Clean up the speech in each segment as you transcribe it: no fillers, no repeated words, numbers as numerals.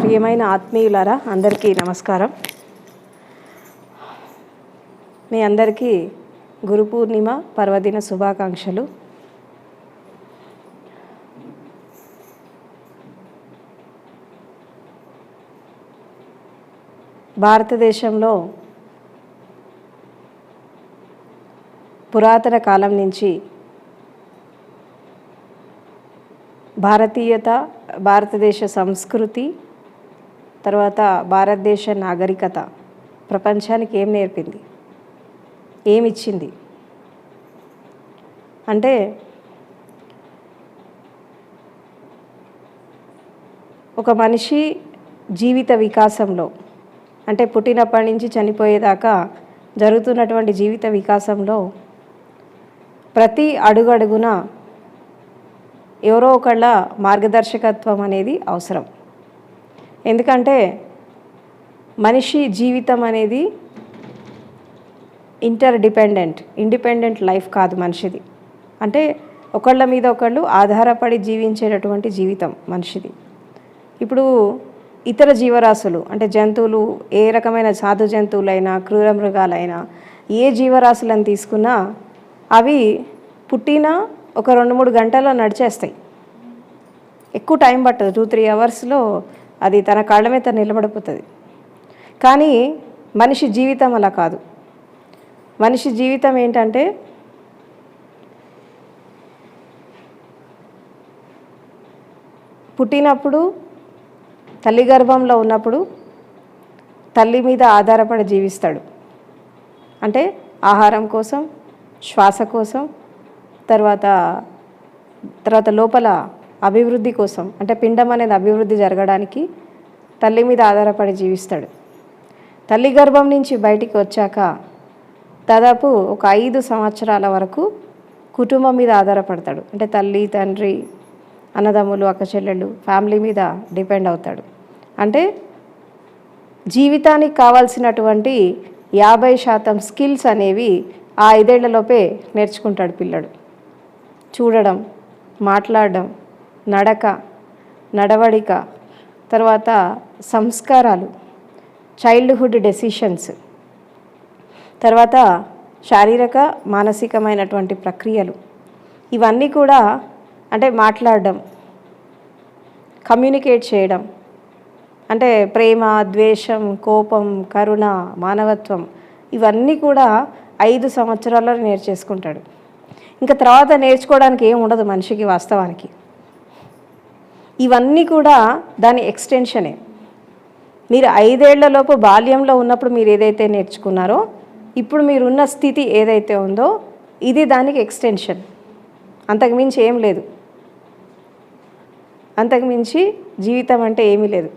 ప్రియమైన ఆత్మీయులారా అందరికీ నమస్కారం. మీ అందరికీ గురు పూర్ణిమ పర్వదిన శుభాకాంక్షలు. భారతదేశంలో పురాతన కాలం నుంచి భారతీయత, భారతదేశ సంస్కృతి, తర్వాత భారతదేశ నాగరికత ప్రపంచానికి ఏం నేర్పింది, ఏమిచ్చింది అంటే ఒక మనిషి జీవిత వికాసంలో, అంటే పుట్టినప్పటి నుంచి చనిపోయేదాకా జరుగుతున్నటువంటి జీవిత వికాసంలో ప్రతి అడుగడుగున ఎవరో ఒకళ్ళ మార్గదర్శకత్వం అనేది అవసరం. ఎందుకంటే మనిషి జీవితం అనేది ఇండిపెండెంట్ లైఫ్ కాదు మనిషిది. అంటే ఒకళ్ళ మీద ఒకళ్ళు ఆధారపడి జీవించేటటువంటి జీవితం మనిషిది. ఇప్పుడు ఇతర జీవరాశులు అంటే జంతువులు, ఏ రకమైన సాధు జంతువులైనా క్రూర మృగాలైనా ఏ జీవరాశులను తీసుకున్నా అవి పుట్టిన ఒక 2-3 గంటల్లో నడిచేస్తాయి. ఎక్కువ టైం పట్టదు, 2-3 అవర్స్లో అది తన కాళ్ళ మీద నిలబడిపోతుంది. కానీ మనిషి జీవితం అలా కాదు. మనిషి జీవితం ఏంటంటే పుట్టినప్పుడు, తల్లి గర్భంలో ఉన్నప్పుడు తల్లి మీద ఆధారపడి జీవిస్తాడు. అంటే ఆహారం కోసం, శ్వాస కోసం, తర్వాత లోపల అభివృద్ధి కోసం, అంటే పిండం అనేది అభివృద్ధి జరగడానికి తల్లి మీద ఆధారపడి జీవిస్తాడు. తల్లి గర్భం నుంచి బయటికి వచ్చాక దాదాపు ఒక 5 సంవత్సరాల వరకు కుటుంబం మీద ఆధారపడతాడు. అంటే తల్లి, తండ్రి, అన్నదమ్ములు, అక్క చెల్లెళ్ళు, ఫ్యామిలీ మీద డిపెండ్ అవుతాడు. అంటే జీవితానికి కావాల్సినటువంటి 50% స్కిల్స్ అనేవి ఆ 5 ఏళ్లలోపే నేర్చుకుంటాడు పిల్లడు. చూడడం, మాట్లాడడం, నడవడిక, తర్వాత సంస్కారాలు, చైల్డ్హుడ్ డెసిషన్స్, తర్వాత శారీరక మానసికమైనటువంటి ప్రక్రియలు, ఇవన్నీ కూడా అంటే మాట్లాడడం, కమ్యూనికేట్ చేయడం, అంటే ప్రేమ, ద్వేషం, కోపం, కరుణ, మానవత్వం, ఇవన్నీ కూడా 5 సంవత్సరాల్లో నేర్చేసుకుంటాడు. ఇంకా తర్వాత నేర్చుకోవడానికి ఏం ఉండదు మనిషికి వాస్తవానికి. ఇవన్నీ కూడా దాని ఎక్స్టెన్షనే. మీరు 5 ఏళ్లలోపు బాల్యంలో ఉన్నప్పుడు మీరు ఏదైతే నేర్చుకున్నారో, ఇప్పుడు మీరున్న స్థితి ఏదైతే ఉందో ఇది దానికి ఎక్స్టెన్షన్. అంతకుమించి ఏం లేదు. అంతకుమించి జీవితం అంటే ఏమీ లేదు.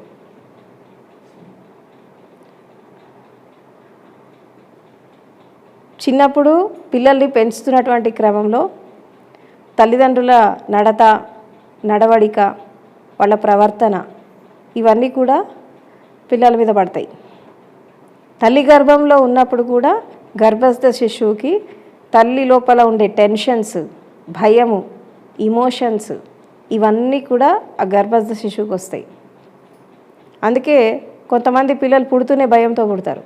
చిన్నప్పుడు పిల్లల్ని పెంచుతున్నటువంటి క్రమంలో తల్లిదండ్రుల నడవడిక, వాళ్ళ ప్రవర్తన, ఇవన్నీ కూడా పిల్లల మీద పడతాయి. తల్లి గర్భంలో ఉన్నప్పుడు కూడా గర్భస్థ శిశువుకి తల్లి లోపల ఉండే టెన్షన్స్, భయము, ఇమోషన్స్, ఇవన్నీ కూడా ఆ గర్భస్థ శిశువుకి వస్తాయి. అందుకే కొంతమంది పిల్లలు పుడుతూనే భయంతో పుడతారు,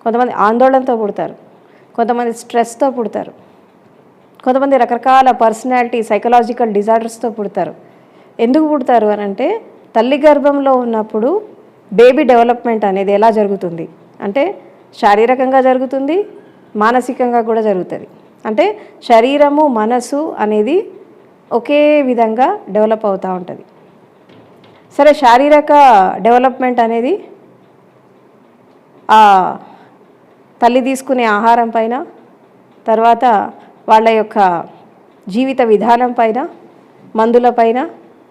కొంతమంది ఆందోళనతో పుడతారు, కొంతమంది స్ట్రెస్తో పుడతారు, కొంతమంది రకరకాల పర్సనాలిటీ, సైకలాజికల్ డిజార్డర్స్తో పుడతారు. ఎందుకు పుడతారు అని అంటే తల్లి గర్భంలో ఉన్నప్పుడు బేబీ డెవలప్మెంట్ అనేది ఎలా జరుగుతుంది అంటే శారీరకంగా జరుగుతుంది, మానసికంగా కూడా జరుగుతుంది. అంటే శరీరము, మనసు అనేది ఒకే విధంగా డెవలప్ అవుతూ ఉంటుంది. సరే, శారీరక డెవలప్మెంట్ అనేది తల్లి తీసుకునే ఆహారం పైన, తర్వాత వాళ్ళ యొక్క జీవిత విధానం పైన, మందుల పైన,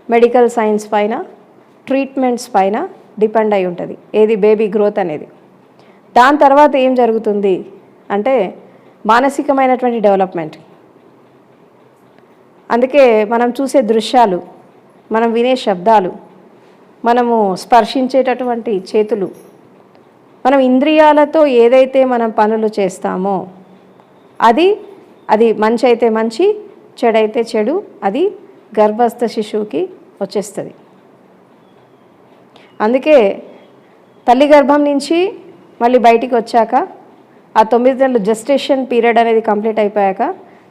మెడికల్ సైన్స్ పైన, ట్రీట్మెంట్స్ పైన డిపెండ్ అయి ఉంటుంది ఏది బేబీ గ్రోత్ అనేది. దాని తర్వాత ఏం జరుగుతుంది అంటే మానసికమైనటువంటి డెవలప్మెంట్. అందుకే మనం చూసే దృశ్యాలు, మనం వినే శబ్దాలు, మనము స్పర్శించేటటువంటి చేతులు, మనం ఇంద్రియాలతో ఏదైతే మనం పనులు చేస్తామో అది మంచి అయితే మంచి, చెడైతే చెడు, అది గర్భస్థ శిశువుకి వచ్చేస్తుంది. అందుకే తల్లి గర్భం నుంచి మళ్ళీ బయటికి వచ్చాక ఆ 9 నెలలు జెస్టేషన్ పీరియడ్ అనేది కంప్లీట్ అయిపోయాక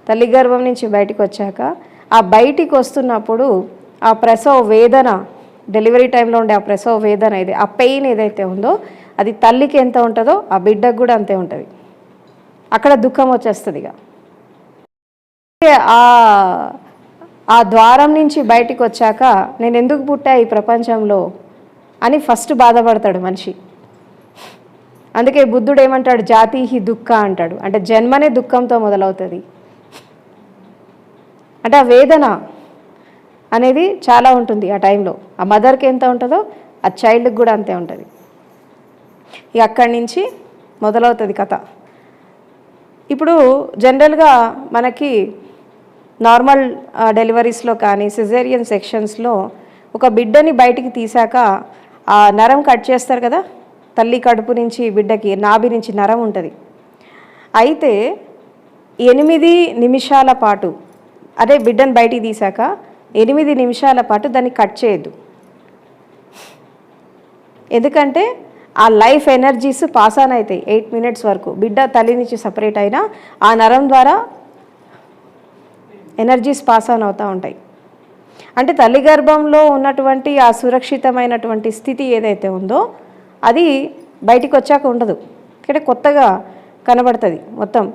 తల్లి గర్భం నుంచి బయటికి వచ్చాక ఆ బయటికి వస్తున్నప్పుడు ఆ ప్రసవ వేదన, డెలివరీ టైంలో ఉండే ఆ ప్రసవ వేదన ఇది, ఆ పెయిన్ ఏదైతే ఉందో అది తల్లికి ఎంత ఉంటుందో ఆ బిడ్డకు కూడా అంతే ఉంటుంది. అక్కడ దుఃఖం వచ్చేస్తుంది. ఇక ఆ ద్వారం నుంచి బయటికి వచ్చాక నేను ఎందుకు పుట్టా ఈ ప్రపంచంలో అని ఫస్ట్ బాధపడతాడు మనిషి. అందుకే బుద్ధుడు ఏమంటాడు, జాతిహి దుఃఖ అంటాడు. అంటే జన్మనే దుఃఖంతో మొదలవుతుంది. అంటే ఆ వేదన అనేది చాలా ఉంటుంది ఆ టైంలో. ఆ మదర్కి ఎంత ఉంటుందో ఆ చైల్డ్కి కూడా అంతే ఉంటుంది. ఇక అక్కడి నుంచి మొదలవుతుంది కథ. ఇప్పుడు జనరల్గా మనకి నార్మల్ డెలివరీస్లో కానీ సిజేరియన్ సెక్షన్స్లో ఒక బిడ్డని బయటికి తీసాక ఆ నరం కట్ చేస్తారు కదా, తల్లి కడుపు నుంచి బిడ్డకి నాభి నుంచి నరం ఉంటుంది. అయితే 8 నిమిషాల పాటు, అదే బిడ్డను బయటికి తీసాక 8 నిమిషాల పాటు దాన్ని కట్ చేయొద్దు. ఎందుకంటే ఆ లైఫ్ ఎనర్జీస్ పాస్ ఆన్ అవుతాయి 8 మినిట్స్ వరకు. బిడ్డ తల్లి నుంచి సపరేట్ అయినా ఆ నరం ద్వారా ఎనర్జీస్ పాస్ ఆన్ అవుతూ ఉంటాయి. అంటే తల్లి గర్భంలో ఉన్నటువంటి ఆ సురక్షితమైనటువంటి స్థితి ఏదైతే ఉందో అది బయటికి వచ్చాక ఉండదు. ఇక్కడ కొత్తగా కనబడుతుంది మొత్తం.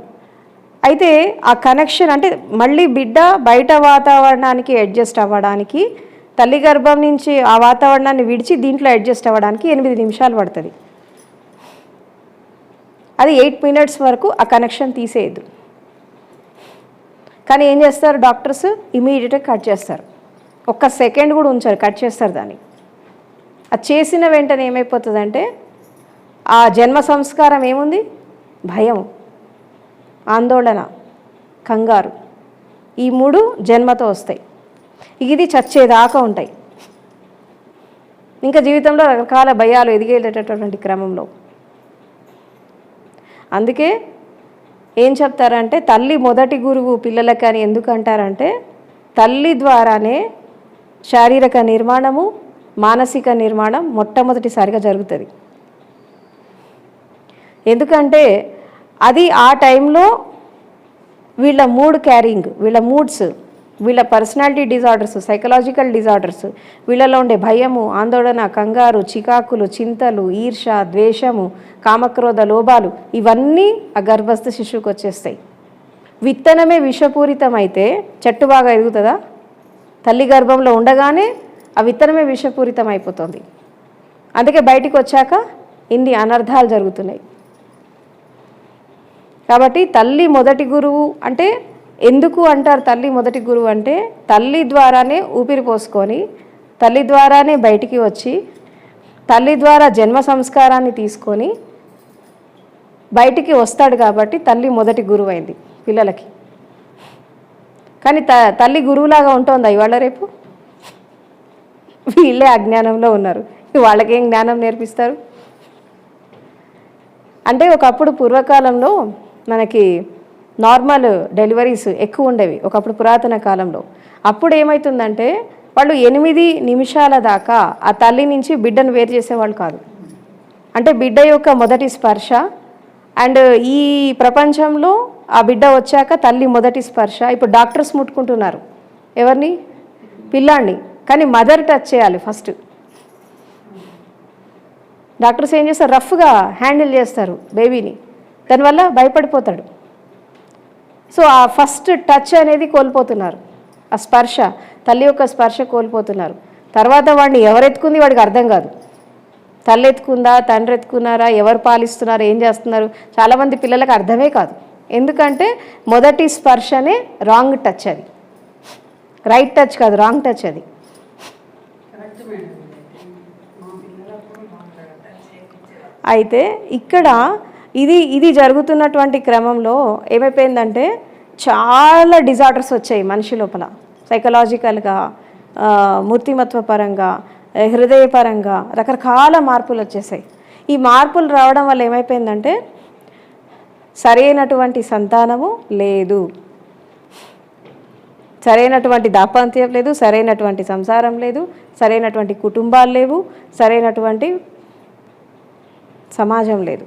అయితే ఆ కనెక్షన్ అంటే మళ్ళీ బిడ్డ బయట వాతావరణానికి అడ్జస్ట్ అవ్వడానికి, తల్లి గర్భం నుంచి ఆ వాతావరణాన్ని విడిచి దీంట్లో అడ్జస్ట్ అవ్వడానికి 8 నిమిషాలు పడుతుంది. అది 8 మినిట్స్ వరకు ఆ కనెక్షన్ తీసేయద్దు. కానీ ఏం చేస్తారు డాక్టర్స్, ఇమీడియట్గా కట్ చేస్తారు. 1 సెకండ్ కూడా ఉంచారు, కట్ చేస్తారు దాన్ని. అది చేసిన వెంటనే ఏమైపోతుందంటే ఆ జన్మ సంస్కారం ఏముంది, భయం, ఆందోళన, కంగారు, ఈ 3 జన్మతో వస్తాయి. ఇది చచ్చేదాకా ఉంటాయి. ఇంకా జీవితంలో రకరకాల భయాలు ఎదిగేటటువంటి క్రమంలో. అందుకే ఏం చెప్తారంటే తల్లి మొదటి గురువు పిల్లలకి అని ఎందుకు అంటారంటే తల్లి ద్వారానే శారీరక నిర్మాణము, మానసిక నిర్మాణం మొట్టమొదటిసారిగా జరుగుతుంది. ఎందుకంటే అది ఆ టైంలో వీళ్ళ మూడ్ క్యారింగ్, వీళ్ళ మూడ్స్, వీళ్ళ పర్సనాలిటీ డిజార్డర్స్, సైకలాజికల్ డిజార్డర్స్, వీళ్ళలో ఉండే భయము, ఆందోళన, కంగారు, చికాకులు, చింతలు, ఈర్ష, ద్వేషము, కామక్రోధ లోభాలు ఇవన్నీ ఆ గర్భస్థ శిశువుకి వచ్చేస్తాయి. విత్తనమే విషపూరితమైతే చెట్టు బాగా ఎదుగుతుందా? తల్లి గర్భంలో ఉండగానే ఆ విత్తనమే విషపూరితం అయిపోతుంది. అందుకే బయటికి వచ్చాక ఇన్ని అనర్థాలు జరుగుతున్నాయి. కాబట్టి తల్లి మొదటి గురువు అంటే ఎందుకు అంటారు తల్లి మొదటి గురువు అంటే తల్లి ద్వారానే ఊపిరి పోసుకొని, తల్లి ద్వారానే బయటికి వచ్చి, తల్లి ద్వారా జన్మ సంస్కారాన్ని తీసుకొని బయటికి వస్తాడు. కాబట్టి తల్లి మొదటి గురువు అయింది పిల్లలకి. కానీ తల్లి గురువులాగా ఉంటుందా ఇవాళ రేపు? వీళ్ళే అజ్ఞానంలో ఉన్నారు. వాళ్ళకేం జ్ఞానం నేర్పిస్తారు? అంటే ఒకప్పుడు పూర్వకాలంలో మనకి నార్మల్ డెలివరీస్ ఎక్కువ ఉండేవి, ఒకప్పుడు పురాతన కాలంలో. అప్పుడు ఏమవుతుందంటే వాళ్ళు 8 నిమిషాల దాకా ఆ తల్లి నుంచి బిడ్డను వేరు చేసేవాళ్ళు కాదు. అంటే బిడ్డ యొక్క మొదటి స్పర్శ అండ్ ఈ ప్రపంచంలో ఆ బిడ్డ వచ్చాక తల్లి మొదటి స్పర్శ. ఇప్పుడు డాక్టర్స్ ముట్టుకుంటున్నారు ఎవరిని? పిల్లాన్ని. కానీ మదర్ టచ్ చేయాలి ఫస్ట్. డాక్టర్స్ ఏం చేస్తారు, రఫ్గా హ్యాండిల్ చేస్తారు బేబీని, దానివల్ల భయపడిపోతాడు. సో ఆ ఫస్ట్ టచ్ అనేది కోల్పోతున్నారు, ఆ స్పర్శ, తల్లి యొక్క స్పర్శ కోల్పోతున్నారు. తర్వాత వాడిని ఎవరెత్తుకుంది వాడికి అర్థం కాదు. తల్లి ఎత్తుకుందా, తండ్రి ఎత్తుకున్నారా, ఎవరు పాలిస్తున్నారు, ఏం చేస్తున్నారు, చాలామంది పిల్లలకు అర్థమే కాదు. ఎందుకంటే మొదటి స్పర్శనే రాంగ్ టచ్, అది రైట్ టచ్ కాదు, రాంగ్ టచ్ అది. అయితే ఇక్కడ ఇది జరుగుతున్నటువంటి క్రమంలో ఏమైపోయిందంటే చాలా డిజార్డర్స్ వచ్చాయి మనిషి లోపల. సైకలాజికల్గా, మూర్తిమత్వపరంగా, హృదయపరంగా రకరకాల మార్పులు వచ్చేసాయి. ఈ మార్పులు రావడం వల్ల ఏమైపోయిందంటే సరైనటువంటి సంతానము లేదు. సరైనటువంటి దాంపత్యం లేదు, సరైనటువంటి సంసారం లేదు, సరైనటువంటి కుటుంబాలు లేవు, సరైనటువంటి సమాజం లేదు.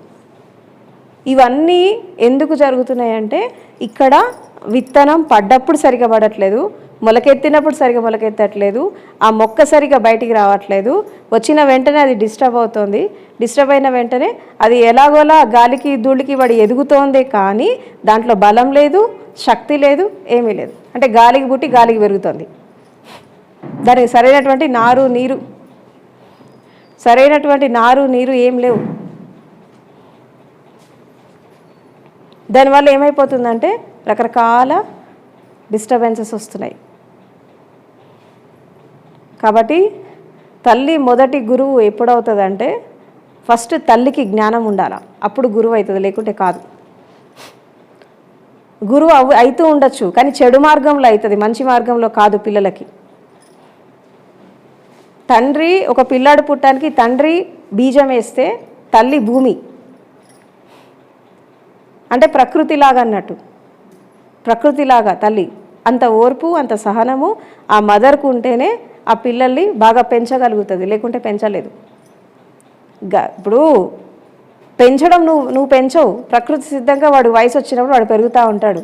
ఇవన్నీ ఎందుకు జరుగుతున్నాయంటే ఇక్కడ విత్తనం పడ్డప్పుడు సరిగా పడట్లేదు, మొలకెత్తినప్పుడు సరిగా మొలకెత్తట్లేదు, ఆ మొక్క సరిగా బయటికి రావట్లేదు, వచ్చిన వెంటనే అది డిస్టర్బ్ అవుతుంది, డిస్టర్బ్ అయిన వెంటనే అది ఎలాగోలా గాలికి ధూళికి పడి ఎదుగుతోందే కానీ దాంట్లో బలం లేదు, శక్తి లేదు, ఏమీ లేదు. అంటే గాలికి పుట్టి గాలికి పెరుగుతుంది, దానికి సరైనటువంటి నారు నీరు ఏం లేవు. దానివల్ల ఏమైపోతుందంటే రకరకాల డిస్టర్బెన్సెస్ వస్తున్నాయి. కాబట్టి తల్లి మొదటి గురువు ఎప్పుడవుతుందంటే ఫస్ట్ తల్లికి జ్ఞానం ఉండాలి, అప్పుడు గురువు అవుతుంది, లేకుంటే కాదు. గురువు అవుతూ ఉండొచ్చు కానీ చెడు మార్గంలో అవుతుంది, మంచి మార్గంలో కాదు. పిల్లలకి తండ్రి ఒక పిల్లాడు పుట్టడానికి తండ్రి బీజం వేస్తే తల్లి భూమి అంటే ప్రకృతిలాగా అన్నట్టు, ప్రకృతిలాగా తల్లి అంత ఓర్పు అంత సహనము ఆ మదర్కు ఉంటేనే ఆ పిల్లల్ని బాగా పెంచగలుగుతుంది, లేకుంటే పెంచలేదు. ఇప్పుడు పెంచడం నువ్వు పెంచవు, ప్రకృతి సిద్ధంగా వాడు వయసు వచ్చినప్పుడు వాడు పెరుగుతూ ఉంటాడు.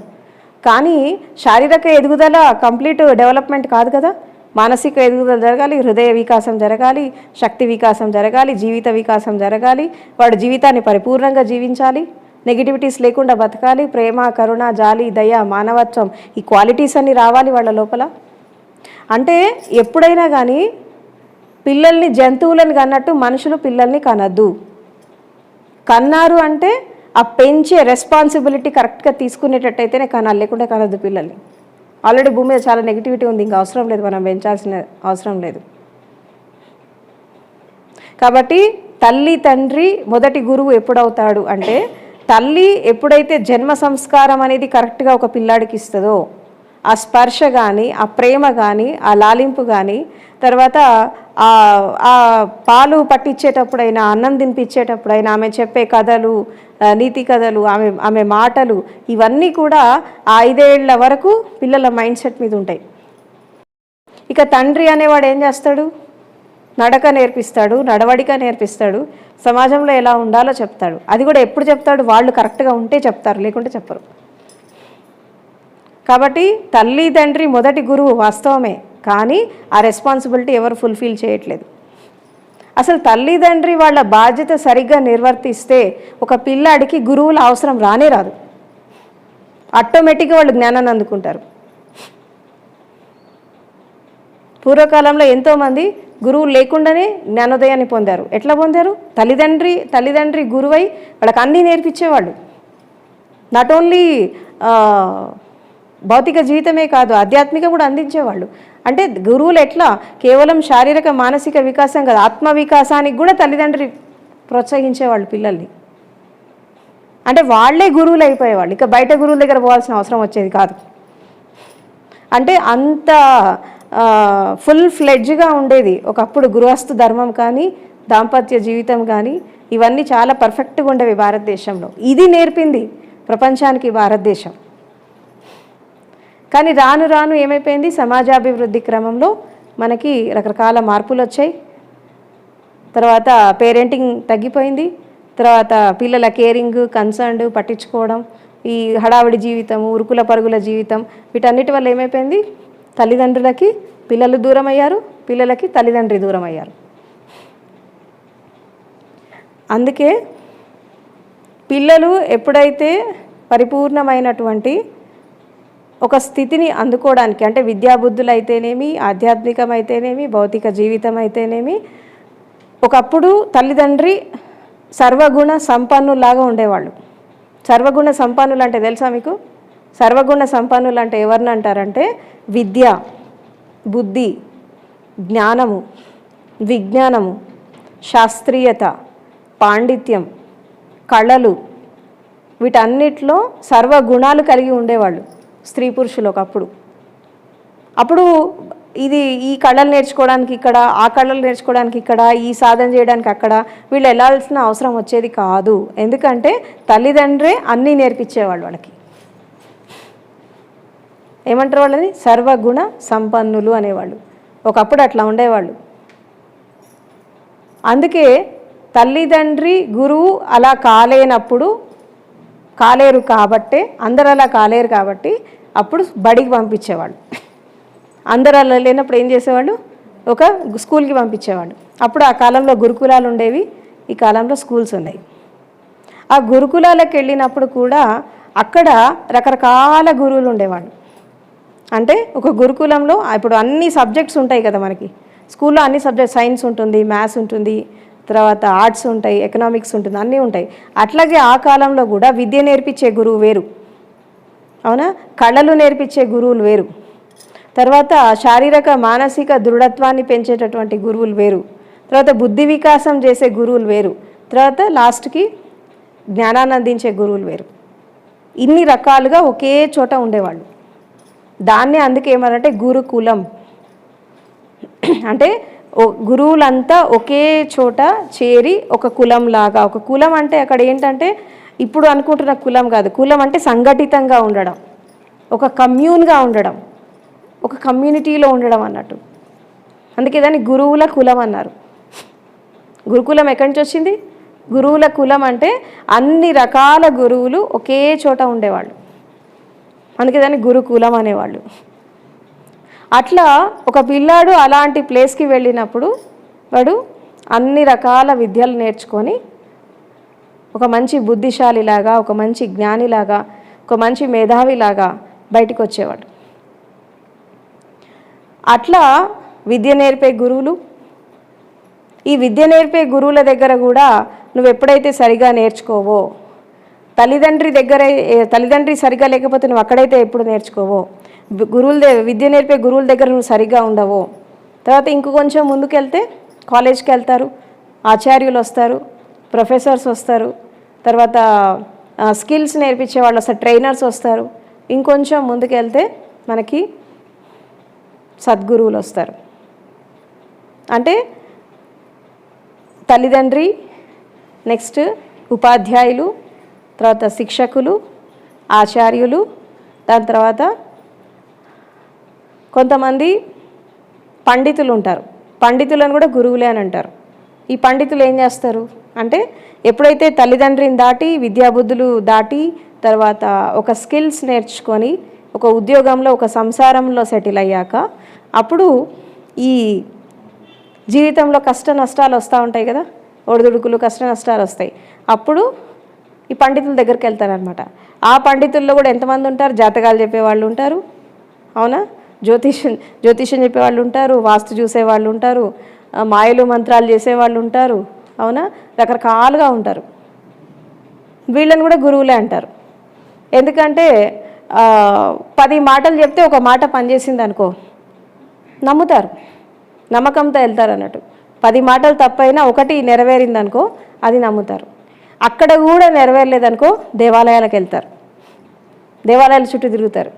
కానీ శారీరక ఎదుగుదల కంప్లీట్ డెవలప్మెంట్ కాదు కదా, మానసిక ఎదుగుదల జరగాలి, హృదయ వికాసం జరగాలి, శక్తి వికాసం జరగాలి, జీవిత వికాసం జరగాలి, వాడు జీవితాన్ని పరిపూర్ణంగా జీవించాలి, నెగిటివిటీస్ లేకుండా బతకాలి, ప్రేమ కరుణ జాలి దయ మానవత్వం ఈ క్వాలిటీస్ అన్నీ రావాలి వాళ్ళ లోపల. అంటే ఎప్పుడైనా కానీ పిల్లల్ని జంతువులను కన్నట్టు మనుషులు పిల్లల్ని కనద్దు. కన్నారు అంటే ఆ పెంచే రెస్పాన్సిబిలిటీ కరెక్ట్గా తీసుకునేటట్టయితేనే కనాలి, లేకుంటే కనద్దు పిల్లల్ని. ఆల్రెడీ భూమి మీద చాలా నెగిటివిటీ ఉంది, ఇంకా అవసరం లేదు, మనం పెంచాల్సిన అవసరం లేదు. కాబట్టి తల్లి తండ్రి మొదటి గురువు ఎప్పుడవుతాడు అంటే తల్లి ఎప్పుడైతే జన్మ సంస్కారం అనేది కరెక్ట్గా ఒక పిల్లాడికి ఇస్తుందో ఆ స్పర్శ కానీ ఆ ప్రేమ కానీ ఆ లాలింపు కానీ తర్వాత ఆ పాలు పట్టించేటప్పుడైనా అన్నం తినిపించేటప్పుడైనా ఆమె చెప్పే కథలు నీతి కథలు ఆమె మాటలు ఇవన్నీ కూడా ఆ 5 ఏళ్ల వరకు పిల్లల మైండ్ సెట్ మీద ఉంటాయి. ఇక తండ్రి అనేవాడు ఏం చేస్తాడు, నడక నేర్పిస్తాడు, నడవడిక నేర్పిస్తాడు, సమాజంలో ఎలా ఉండాలో చెప్తాడు. అది కూడా ఎప్పుడు చెప్తాడు, వాళ్ళు కరెక్ట్గా ఉంటే చెప్తారు, లేకుంటే చెప్పరు. కాబట్టి తల్లి తండ్రి మొదటి గురువు వాస్తవమే, కానీ ఆ రెస్పాన్సిబిలిటీ ఎవరు ఫుల్ఫిల్ చేయట్లేదు. అసలు తల్లిదండ్రి వాళ్ళ బాధ్యత సరిగ్గా నిర్వర్తిస్తే ఒక పిల్లాడికి గురువుల అవసరం రానే రాదు, ఆటోమేటిక్గా వాళ్ళు జ్ఞానాన్ని అందుకుంటారు. పూర్వకాలంలో ఎంతోమంది గురువులు లేకుండానే జ్ఞానోదయాన్ని పొందారు. ఎట్లా పొందారు? తల్లిదండ్రి గురువై వాళ్ళకి అన్నీ నేర్పించేవాళ్ళు. నాట్ ఓన్లీ భౌతిక జీవితమే కాదు, ఆధ్యాత్మిక కూడా అందించేవాళ్ళు. అంటే గురువులు ఎట్లా కేవలం శారీరక మానసిక వికాసం కాదు, ఆత్మ వికాసానికి కూడా తల్లిదండ్రి ప్రోత్సహించేవాళ్ళు పిల్లల్ని. అంటే వాళ్ళే గురువులు అయిపోయేవాళ్ళు, ఇక బయట గురువుల దగ్గర పోవాల్సిన అవసరం వచ్చేది కాదు. అంటే అంత ఫుల్ ఫ్లెడ్జ్గా ఉండేది ఒకప్పుడు గృహస్థు ధర్మం కానీ దాంపత్య జీవితం కానీ ఇవన్నీ చాలా పర్ఫెక్ట్గా ఉండేవి భారతదేశంలో. ఇది నేర్పింది ప్రపంచానికి భారతదేశం. కానీ రాను రాను ఏమైపోయింది, సమాజాభివృద్ధి క్రమంలో మనకి రకరకాల మార్పులు వచ్చాయి. తర్వాత పేరెంటింగ్ తగ్గిపోయింది, తర్వాత పిల్లల కేరింగ్ కన్సర్న్ పట్టించుకోవడం, ఈ హడావిడి జీవితం ఉరుకుల పరుగుల జీవితం వీటన్నిటి వల్ల ఏమైపోయింది, తల్లిదండ్రులకి పిల్లలు దూరం అయ్యారు, పిల్లలకి తల్లిదండ్రి దూరం అయ్యారు. అందుకే పిల్లలు ఎప్పుడైతే పరిపూర్ణమైనటువంటి ఒక స్థితిని అందుకోవడానికి అంటే విద్యాబుద్ధులు అయితేనేమి ఆధ్యాత్మికమైతేనేమి భౌతిక జీవితం అయితేనేమి ఒకప్పుడు తల్లిదండ్రి సర్వగుణ సంపన్నులాగా ఉండేవాళ్ళు. సర్వగుణ సంపన్నులు అంటే తెలుసా మీకు? సర్వగుణ సంపన్నులు అంటే ఎవరిని అంటారంటే విద్య, బుద్ధి, జ్ఞానము, విజ్ఞానము, శాస్త్రీయత, పాండిత్యం, కళలు వీటన్నిటిలో సర్వగుణాలు కలిగి ఉండేవాళ్ళు స్త్రీ పురుషులు ఒకప్పుడు. అప్పుడు ఈ కళలు నేర్చుకోవడానికి ఇక్కడ, ఆ కళలు నేర్చుకోవడానికి ఇక్కడ, ఈ సాధన చేయడానికి అక్కడ వీళ్ళు వెళ్ళాల్సిన అవసరం వచ్చేది కాదు. ఎందుకంటే తల్లిదండ్రే అన్నీ నేర్పించేవాళ్ళు వాళ్ళకి. ఏమంటారు వాళ్ళని? సర్వగుణ సంపన్నులు అనేవాళ్ళు. ఒకప్పుడు అట్లా ఉండేవాళ్ళు. అందుకే తల్లిదండ్రి గురువు అలా కాలేరు కాబట్టే, అందరు అలా కాలేరు కాబట్టి అప్పుడు బడికి పంపించేవాళ్ళు. అందరు అలా లేనప్పుడు ఏం చేసేవాళ్ళు? ఒక స్కూల్కి పంపించేవాళ్ళు. అప్పుడు ఆ కాలంలో గురుకులాలు ఉండేవి, ఈ కాలంలో స్కూల్స్ ఉన్నాయి. ఆ గురుకులాలకు వెళ్ళినప్పుడు కూడా అక్కడ రకరకాల గురువులు ఉండేవాళ్ళు. అంటే ఒక గురుకులంలో ఇప్పుడు అన్ని సబ్జెక్ట్స్ ఉంటాయి కదా మనకి. స్కూల్లో అన్ని సబ్జెక్ట్స్, సైన్స్ ఉంటుంది, మ్యాథ్స్ ఉంటుంది, తర్వాత ఆర్ట్స్ ఉంటాయి, ఎకనామిక్స్ ఉంటుంది, అన్నీ ఉంటాయి. అట్లాగే ఆ కాలంలో కూడా విద్య నేర్పించే గురువు వేరు, అవునా? కళలు నేర్పించే గురువులు వేరు, తర్వాత శారీరక మానసిక దృఢత్వాన్ని పెంచేటటువంటి గురువులు వేరు, తర్వాత బుద్ధి వికాసం చేసే గురువులు వేరు, తర్వాత లాస్ట్కి జ్ఞానాన్ని అందించే గురువులు వేరు. ఇన్ని రకాలుగా ఒకే చోట ఉండేవాళ్ళు. దాన్ని అందుకే ఏమనంటే గురుకులం. అంటే గురువులంతా ఒకే చోట చేరి ఒక కులం లాగా, ఒక కులం అంటే అక్కడ ఏంటంటే ఇప్పుడు అనుకుంటున్న కులం కాదు. కులం అంటే సంఘటితంగా ఉండడం, ఒక కమ్యూన్గా ఉండడం, ఒక కమ్యూనిటీలో ఉండడం అన్నట్టు. అందుకే దాన్ని గురువుల కులం అన్నారు. గురుకులం ఎక్కడి నుంచి వచ్చింది? గురువుల కులం అంటే అన్ని రకాల గురువులు ఒకే చోట ఉండేవాళ్ళు, అందుకే దాన్ని గురుకులం అనేవాళ్ళు. అట్లా ఒక పిల్లాడు అలాంటి ప్లేస్కి వెళ్ళినప్పుడు వాడు అన్ని రకాల విద్యలు నేర్చుకొని ఒక మంచి బుద్ధిశాలిలాగా, ఒక మంచి జ్ఞానిలాగా, ఒక మంచి మేధావిలాగా బయటికి వచ్చేవాడు. అట్లా విద్య నేర్పే గురువులు, ఈ విద్య నేర్పే గురువుల దగ్గర కూడా నువ్వు ఎప్పుడైతే సరిగా నేర్చుకోవో, తల్లిదండ్రి సరిగా లేకపోతే నువ్వు అక్కడైతే ఎప్పుడు నేర్చుకోవో, విద్య నేర్పే గురువుల దగ్గర నువ్వు సరిగా ఉండవో, తర్వాత ఇంకొంచెం ముందుకెళ్తే కాలేజ్కి వెళ్తారు, ఆచార్యులు వస్తారు, ప్రొఫెసర్స్ వస్తారు, తర్వాత స్కిల్స్ నేర్పించే వాళ్ళు వస్తారు, ట్రైనర్స్ వస్తారు, ఇంకొంచెం ముందుకెళ్తే మనకి సద్గురువులు వస్తారు. అంటే తల్లిదండ్రి, నెక్స్ట్ ఉపాధ్యాయులు, తర్వాత శిక్షకులు, ఆచార్యులు, దాని తర్వాత కొంతమంది పండితులు ఉంటారు. పండితులను కూడా గురువులే అని అంటారు. ఈ పండితులు ఏం చేస్తారు అంటే ఎప్పుడైతే తల్లిదండ్రిని దాటి, విద్యాబుద్ధులు దాటి, తర్వాత ఒక స్కిల్స్ నేర్చుకొని ఒక ఉద్యోగంలో, ఒక సంసారంలో సెటిల్ అయ్యాక అప్పుడు ఈ జీవితంలో కష్ట నష్టాలు వస్తూ ఉంటాయి కదా, ఒడిదుడుకులు, కష్ట నష్టాలు వస్తాయి. అప్పుడు ఈ పండితుల దగ్గరికి వెళ్తారనమాట. ఆ పండితుల్లో కూడా ఎంతమంది ఉంటారు? జాతకాలు చెప్పేవాళ్ళు ఉంటారు, అవునా? జ్యోతిష్యం చెప్పేవాళ్ళు ఉంటారు, వాస్తు చూసేవాళ్ళు ఉంటారు, మాయలు మంత్రాలు చేసేవాళ్ళు ఉంటారు, అవునా? రకరకాలుగా ఉంటారు. వీళ్ళని కూడా గురువులే అంటారు. ఎందుకంటే 10 మాటలు చెప్తే ఒక మాట పనిచేసింది అనుకో, నమ్ముతారు, నమ్మకంతో వెళ్తారు అన్నట్టు. 10 మాటలు తప్పైనా ఒకటి నెరవేరింది అనుకో, అది నమ్ముతారు. అక్కడ కూడా నెరవేరలేదనుకో దేవాలయాలకు వెళ్తారు, దేవాలయాల చుట్టూ తిరుగుతారు.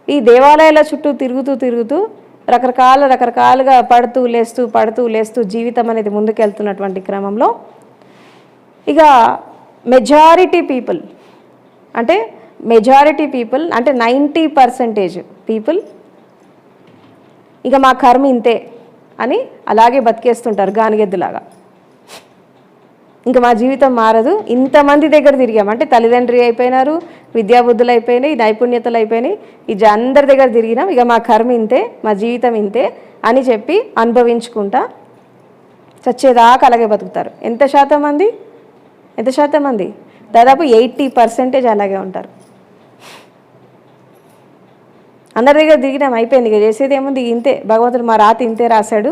ఈ దేవాలయాల చుట్టూ తిరుగుతూ రకరకాలుగా పడుతూ లేస్తూ జీవితం అనేది ముందుకెళ్తున్నటువంటి క్రమంలో ఇక మెజారిటీ పీపుల్ అంటే 90% పీపుల్ ఇక మా కర్మ ఇంతే అని అలాగే బతికేస్తుంటారు గానిగెద్దులాగా. ఇంకా మా జీవితం మారదు, ఇంతమంది దగ్గర తిరిగాం అంటే తల్లిదండ్రి అయిపోయినారు, విద్యాబుద్ధులు అయిపోయినాయి, నైపుణ్యతలు అయిపోయినాయి, ఇది అందరి దగ్గర తిరిగినాం, ఇక మా కర్మ ఇంతే, మా జీవితం ఇంతే అని చెప్పి అనుభవించుకుంటా చచ్చేదాకా అలాగే బతుకుతారు. ఎంత శాతం మంది? దాదాపు 80% అలాగే ఉంటారు. అందరి దగ్గర దిగినాం, అయిపోయింది, ఇక చేసేది ఏముంది, ఇంతే, భగవంతుడు మా రాత ఇంతే రాశాడు,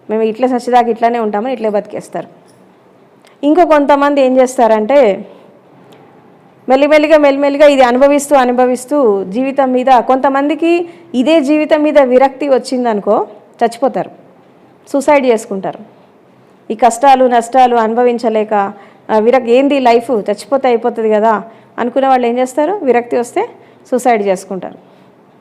మేము ఇట్లా చచ్చేదాకా ఇట్లానే ఉంటామని ఇట్లే బతికేస్తారు. ఇంకో కొంతమంది ఏం చేస్తారంటే మెల్లిమెల్లిగా ఇది అనుభవిస్తూ జీవితం మీద, కొంతమందికి ఇదే జీవితం మీద విరక్తి వచ్చిందనుకో చచ్చిపోతారు, సూసైడ్ చేసుకుంటారు. ఈ కష్టాలు నష్టాలు అనుభవించలేక ఏంది లైఫ్, చచ్చిపోతే అయిపోతుంది కదా అనుకునే వాళ్ళు ఏం చేస్తారు, విరక్తి వస్తే సూసైడ్ చేసుకుంటారు.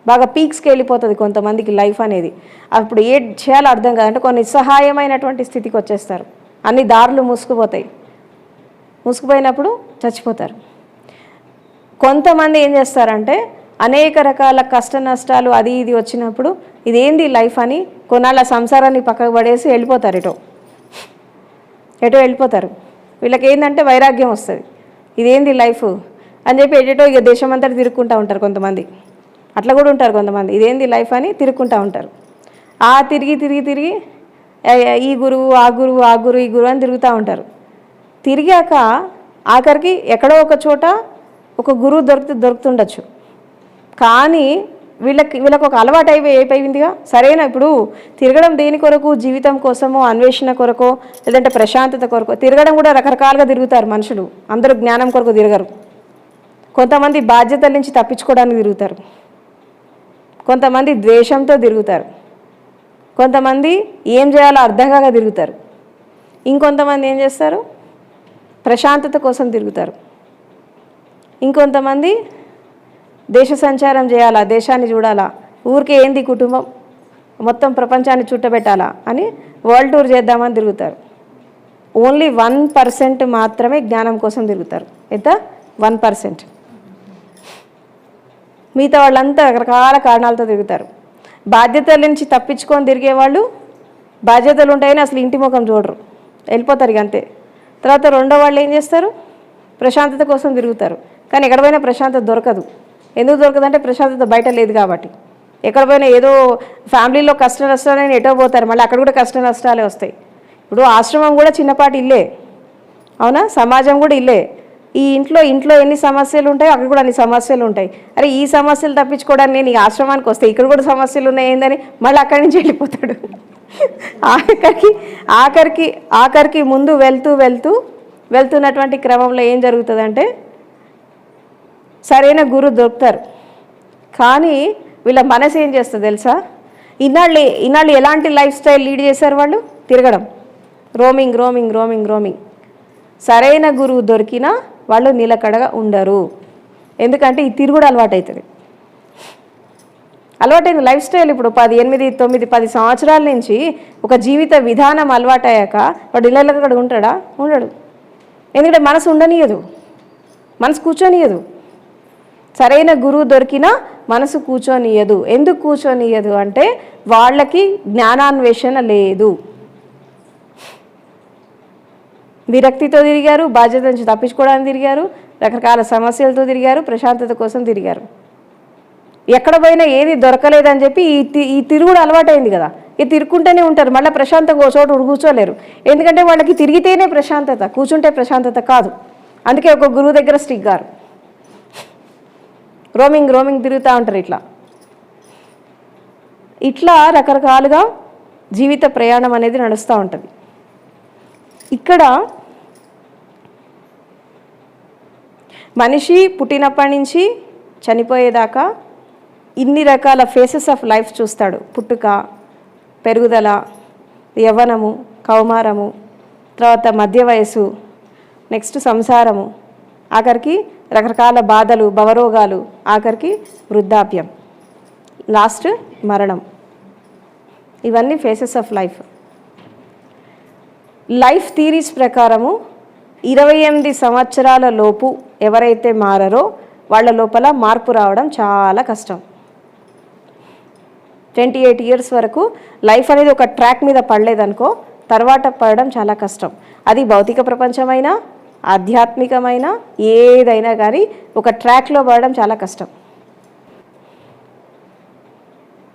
బాగా పీక్స్కి వెళ్ళిపోతుంది కొంతమందికి లైఫ్ అనేది. అప్పుడు ఏం చేయాలో అర్థం కాదు, అంటే కొన్ని నిస్సహాయమైనటువంటి స్థితికి వచ్చేస్తారు, అన్ని దారులు మూసుకుపోయినప్పుడు చచ్చిపోతారు. కొంతమంది ఏం చేస్తారంటే అనేక రకాల కష్ట నష్టాలు అది ఇది వచ్చినప్పుడు ఇదేంది లైఫ్ అని కొన్నాళ్ళ సంసారాన్ని పక్కకు పడేసి వెళ్ళిపోతారు ఎటో వెళ్ళిపోతారు. వీళ్ళకి ఏంటంటే వైరాగ్యం వస్తుంది, ఇదేంది లైఫ్ అని చెప్పి ఎటో ఇక దేశమంతా తిరుక్కుంటూ ఉంటారు కొంతమంది. అట్లా కూడా ఉంటారు కొంతమంది, ఇదేంది లైఫ్ అని తిరుక్కుంటూ ఉంటారు. తిరిగి ఈ గురువు ఆ గురువు ఆ గురువు ఈ గురువు అని తిరుగుతూ ఉంటారు. తిరిగాక ఆఖరికి ఎక్కడో ఒక చోట ఒక గురువు దొరుకుతుండొచ్చు. కానీ వీళ్ళకు ఒక అలవాటు అయిపోయిందిగా. సరైన ఇప్పుడు తిరగడం దేని కొరకు, జీవితం కోసమో, అన్వేషణ కొరకో, లేదంటే ప్రశాంతత కొరకో తిరగడం కూడా రకరకాలుగా తిరుగుతారు మనుషులు. అందరూ జ్ఞానం కొరకు తిరగరు. కొంతమంది బాధ్యతల నుంచి తప్పించుకోవడానికి తిరుగుతారు, కొంతమంది ద్వేషంతో తిరుగుతారు, కొంతమంది ఏం చేయాలో అర్థం కాక తిరుగుతారు, ఇంకొంతమంది ఏం చేస్తారు ప్రశాంతత కోసం తిరుగుతారు, ఇంకొంతమంది దేశ సంచారం చేయాలా, దేశాన్ని చూడాలా, ఊరికే ఏంది కుటుంబం మొత్తం ప్రపంచాన్ని చుట్టబెట్టాలా అని వరల్డ్ టూర్ చేద్దామని తిరుగుతారు. ఓన్లీ 1% మాత్రమే జ్ఞానం కోసం తిరుగుతారు. ఎంత? 1%. మిగతా వాళ్ళంతా రకరకాల కారణాలతో తిరుగుతారు. బాధ్యతల నుంచి తప్పించుకొని తిరిగేవాళ్ళు బాధ్యతలు ఉంటాయని అసలు ఇంటి ముఖం చూడరు, వెళ్ళిపోతారు ఇక అంతే. తర్వాత రెండో వాళ్ళు ఏం చేస్తారు, ప్రశాంతత కోసం తిరుగుతారు. కానీ ఎక్కడ పోయినా ప్రశాంతత దొరకదు. ఎందుకు దొరకదంటే ప్రశాంతత బయట లేదు కాబట్టి. ఎక్కడ పోయినా ఏదో ఫ్యామిలీలో కష్ట నష్టాలని ఎటో పోతారు, మళ్ళీ అక్కడ కూడా కష్ట నష్టాలే వస్తాయి. ఇప్పుడు ఆశ్రమం కూడా చిన్నపాటి ఇల్లే, అవునా? సమాజం కూడా ఇల్లే. ఈ ఇంట్లో ఎన్ని సమస్యలు ఉంటాయో అక్కడ కూడా అన్ని సమస్యలు ఉంటాయి. అరే ఈ సమస్యలు తప్పించుకోవడానికి నేను ఈ ఆశ్రమానికి వస్తే ఇక్కడ కూడా సమస్యలు ఉన్నాయి ఏందని మళ్ళీ అక్కడి నుంచి వెళ్ళిపోతాడు. ఆఖరికి ముందు వెళ్తున్నటువంటి క్రమంలో ఏం జరుగుతుందంటే సరైన గురువు దొరుకుతారు. కానీ వీళ్ళ మనసు ఏం చేస్తుంది తెలుసా? ఇన్నాళ్ళు ఎలాంటి లైఫ్ స్టైల్ లీడ్ చేశారు వాళ్ళు? తిరగడం, రోమింగ్. సరైన గురువు దొరికినా వాళ్ళు నిలకడగా ఉండరు. ఎందుకంటే ఈ తిరుగుడు అలవాటైతుంది. అలవాటైన లైఫ్ స్టైల్ ఇప్పుడు 10 సంవత్సరాల నుంచి ఒక జీవిత విధానం అలవాటయ్యాక వాడు నిలకడగా ఉంటాడా? ఉండడు. ఎందుకంటే మనసు ఉండనియదు, మనసు కూర్చొనియదు. సరైన గురువు దొరికినా మనసు కూర్చొనియదు. ఎందుకు కూర్చొనియదు అంటే వాళ్ళకి జ్ఞానాన్వేషణ లేదు. విరక్తితో తిరిగారు, బాధ్యత నుంచి తప్పించుకోవడానికి తిరిగారు, రకరకాల సమస్యలతో తిరిగారు, ప్రశాంతత కోసం తిరిగారు. ఎక్కడ పోయినా ఏది దొరకలేదని చెప్పి ఈ తిరుగుడు అలవాటైంది కదా. ఇక తిరుగుకుంటూనే ఉంటారు. మళ్ళీ ప్రశాంతంగా ఒక చోట కూర్చోలేరు. ఎందుకంటే వాళ్ళకి తిరిగితేనే ప్రశాంతత, కూర్చుంటే ప్రశాంతత కాదు. అందుకే ఒక గురువు దగ్గర స్టిక్ గారు రోమింగ్ తిరుగుతూ ఉంటారు. ఇట్లా రకరకాలుగా జీవిత ప్రయాణం అనేది నడుస్తూ ఉంటుంది. ఇక్కడ మనిషి పుట్టినప్పటి నుంచి చనిపోయేదాకా ఇన్ని రకాల ఫేసెస్ ఆఫ్ లైఫ్ చూస్తాడు. పుట్టుక, పెరుగుదల, యవ్వనము, కౌమారము, తర్వాత మధ్య వయసు, నెక్స్ట్ సంసారము, ఆఖరికి రకరకాల బాధలు, భవరోగాలు, ఆఖరికి వృద్ధాప్యం, లాస్ట్ మరణం. ఇవన్నీ ఫేసెస్ ఆఫ్ లైఫ్ థీరీస్ ప్రకారము 28 సంవత్సరాల లోపు ఎవరైతే మారరో వాళ్ళ లోపల మార్పు రావడం చాలా కష్టం. 28 ఇయర్స్ వరకు లైఫ్ అనేది ఒక ట్రాక్ మీద పడలేదనుకో, తర్వాత పడడం చాలా కష్టం. అది భౌతిక ప్రపంచమైనా ఆధ్యాత్మికమైన ఏదైనా కానీ ఒక ట్రాక్లో పడడం చాలా కష్టం.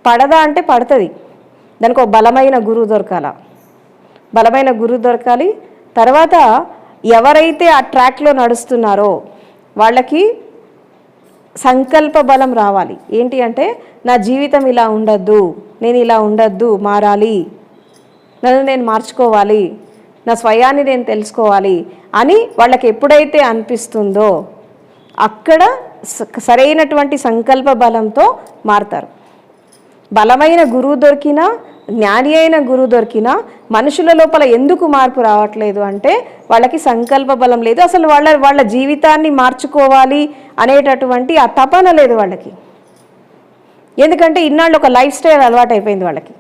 పడదా అంటే పడుతుంది. దానికి ఒక బలమైన గురువు దొరకాలి. తర్వాత ఎవరైతే ఆ ట్రాక్లో నడుస్తున్నారో వాళ్ళకి సంకల్ప బలం రావాలి. ఏంటి అంటే నా జీవితం ఇలా ఉండద్దు, నేను ఇలా ఉండద్దు, మారాలి, నన్ను నేను మార్చుకోవాలి, నా స్వయాన్ని నేను తెలుసుకోవాలి అని వాళ్ళకి ఎప్పుడైతే అనిపిస్తుందో అక్కడ సరైనటువంటి సంకల్ప బలంతో మారుతారు. బలమైన గురువు దొరికినా, జ్ఞాని అయిన గురువు దొరికినా మనుషుల లోపల ఎందుకు మార్పు రావట్లేదు అంటే వాళ్ళకి సంకల్ప బలం లేదు. అసలు వాళ్ళ జీవితాన్ని మార్చుకోవాలి అనేటటువంటి ఆ తపన లేదు వాళ్ళకి. ఎందుకంటే ఇన్నాళ్ళు ఒక లైఫ్ స్టైల్ అలవాటైపోయింది, వాళ్ళకి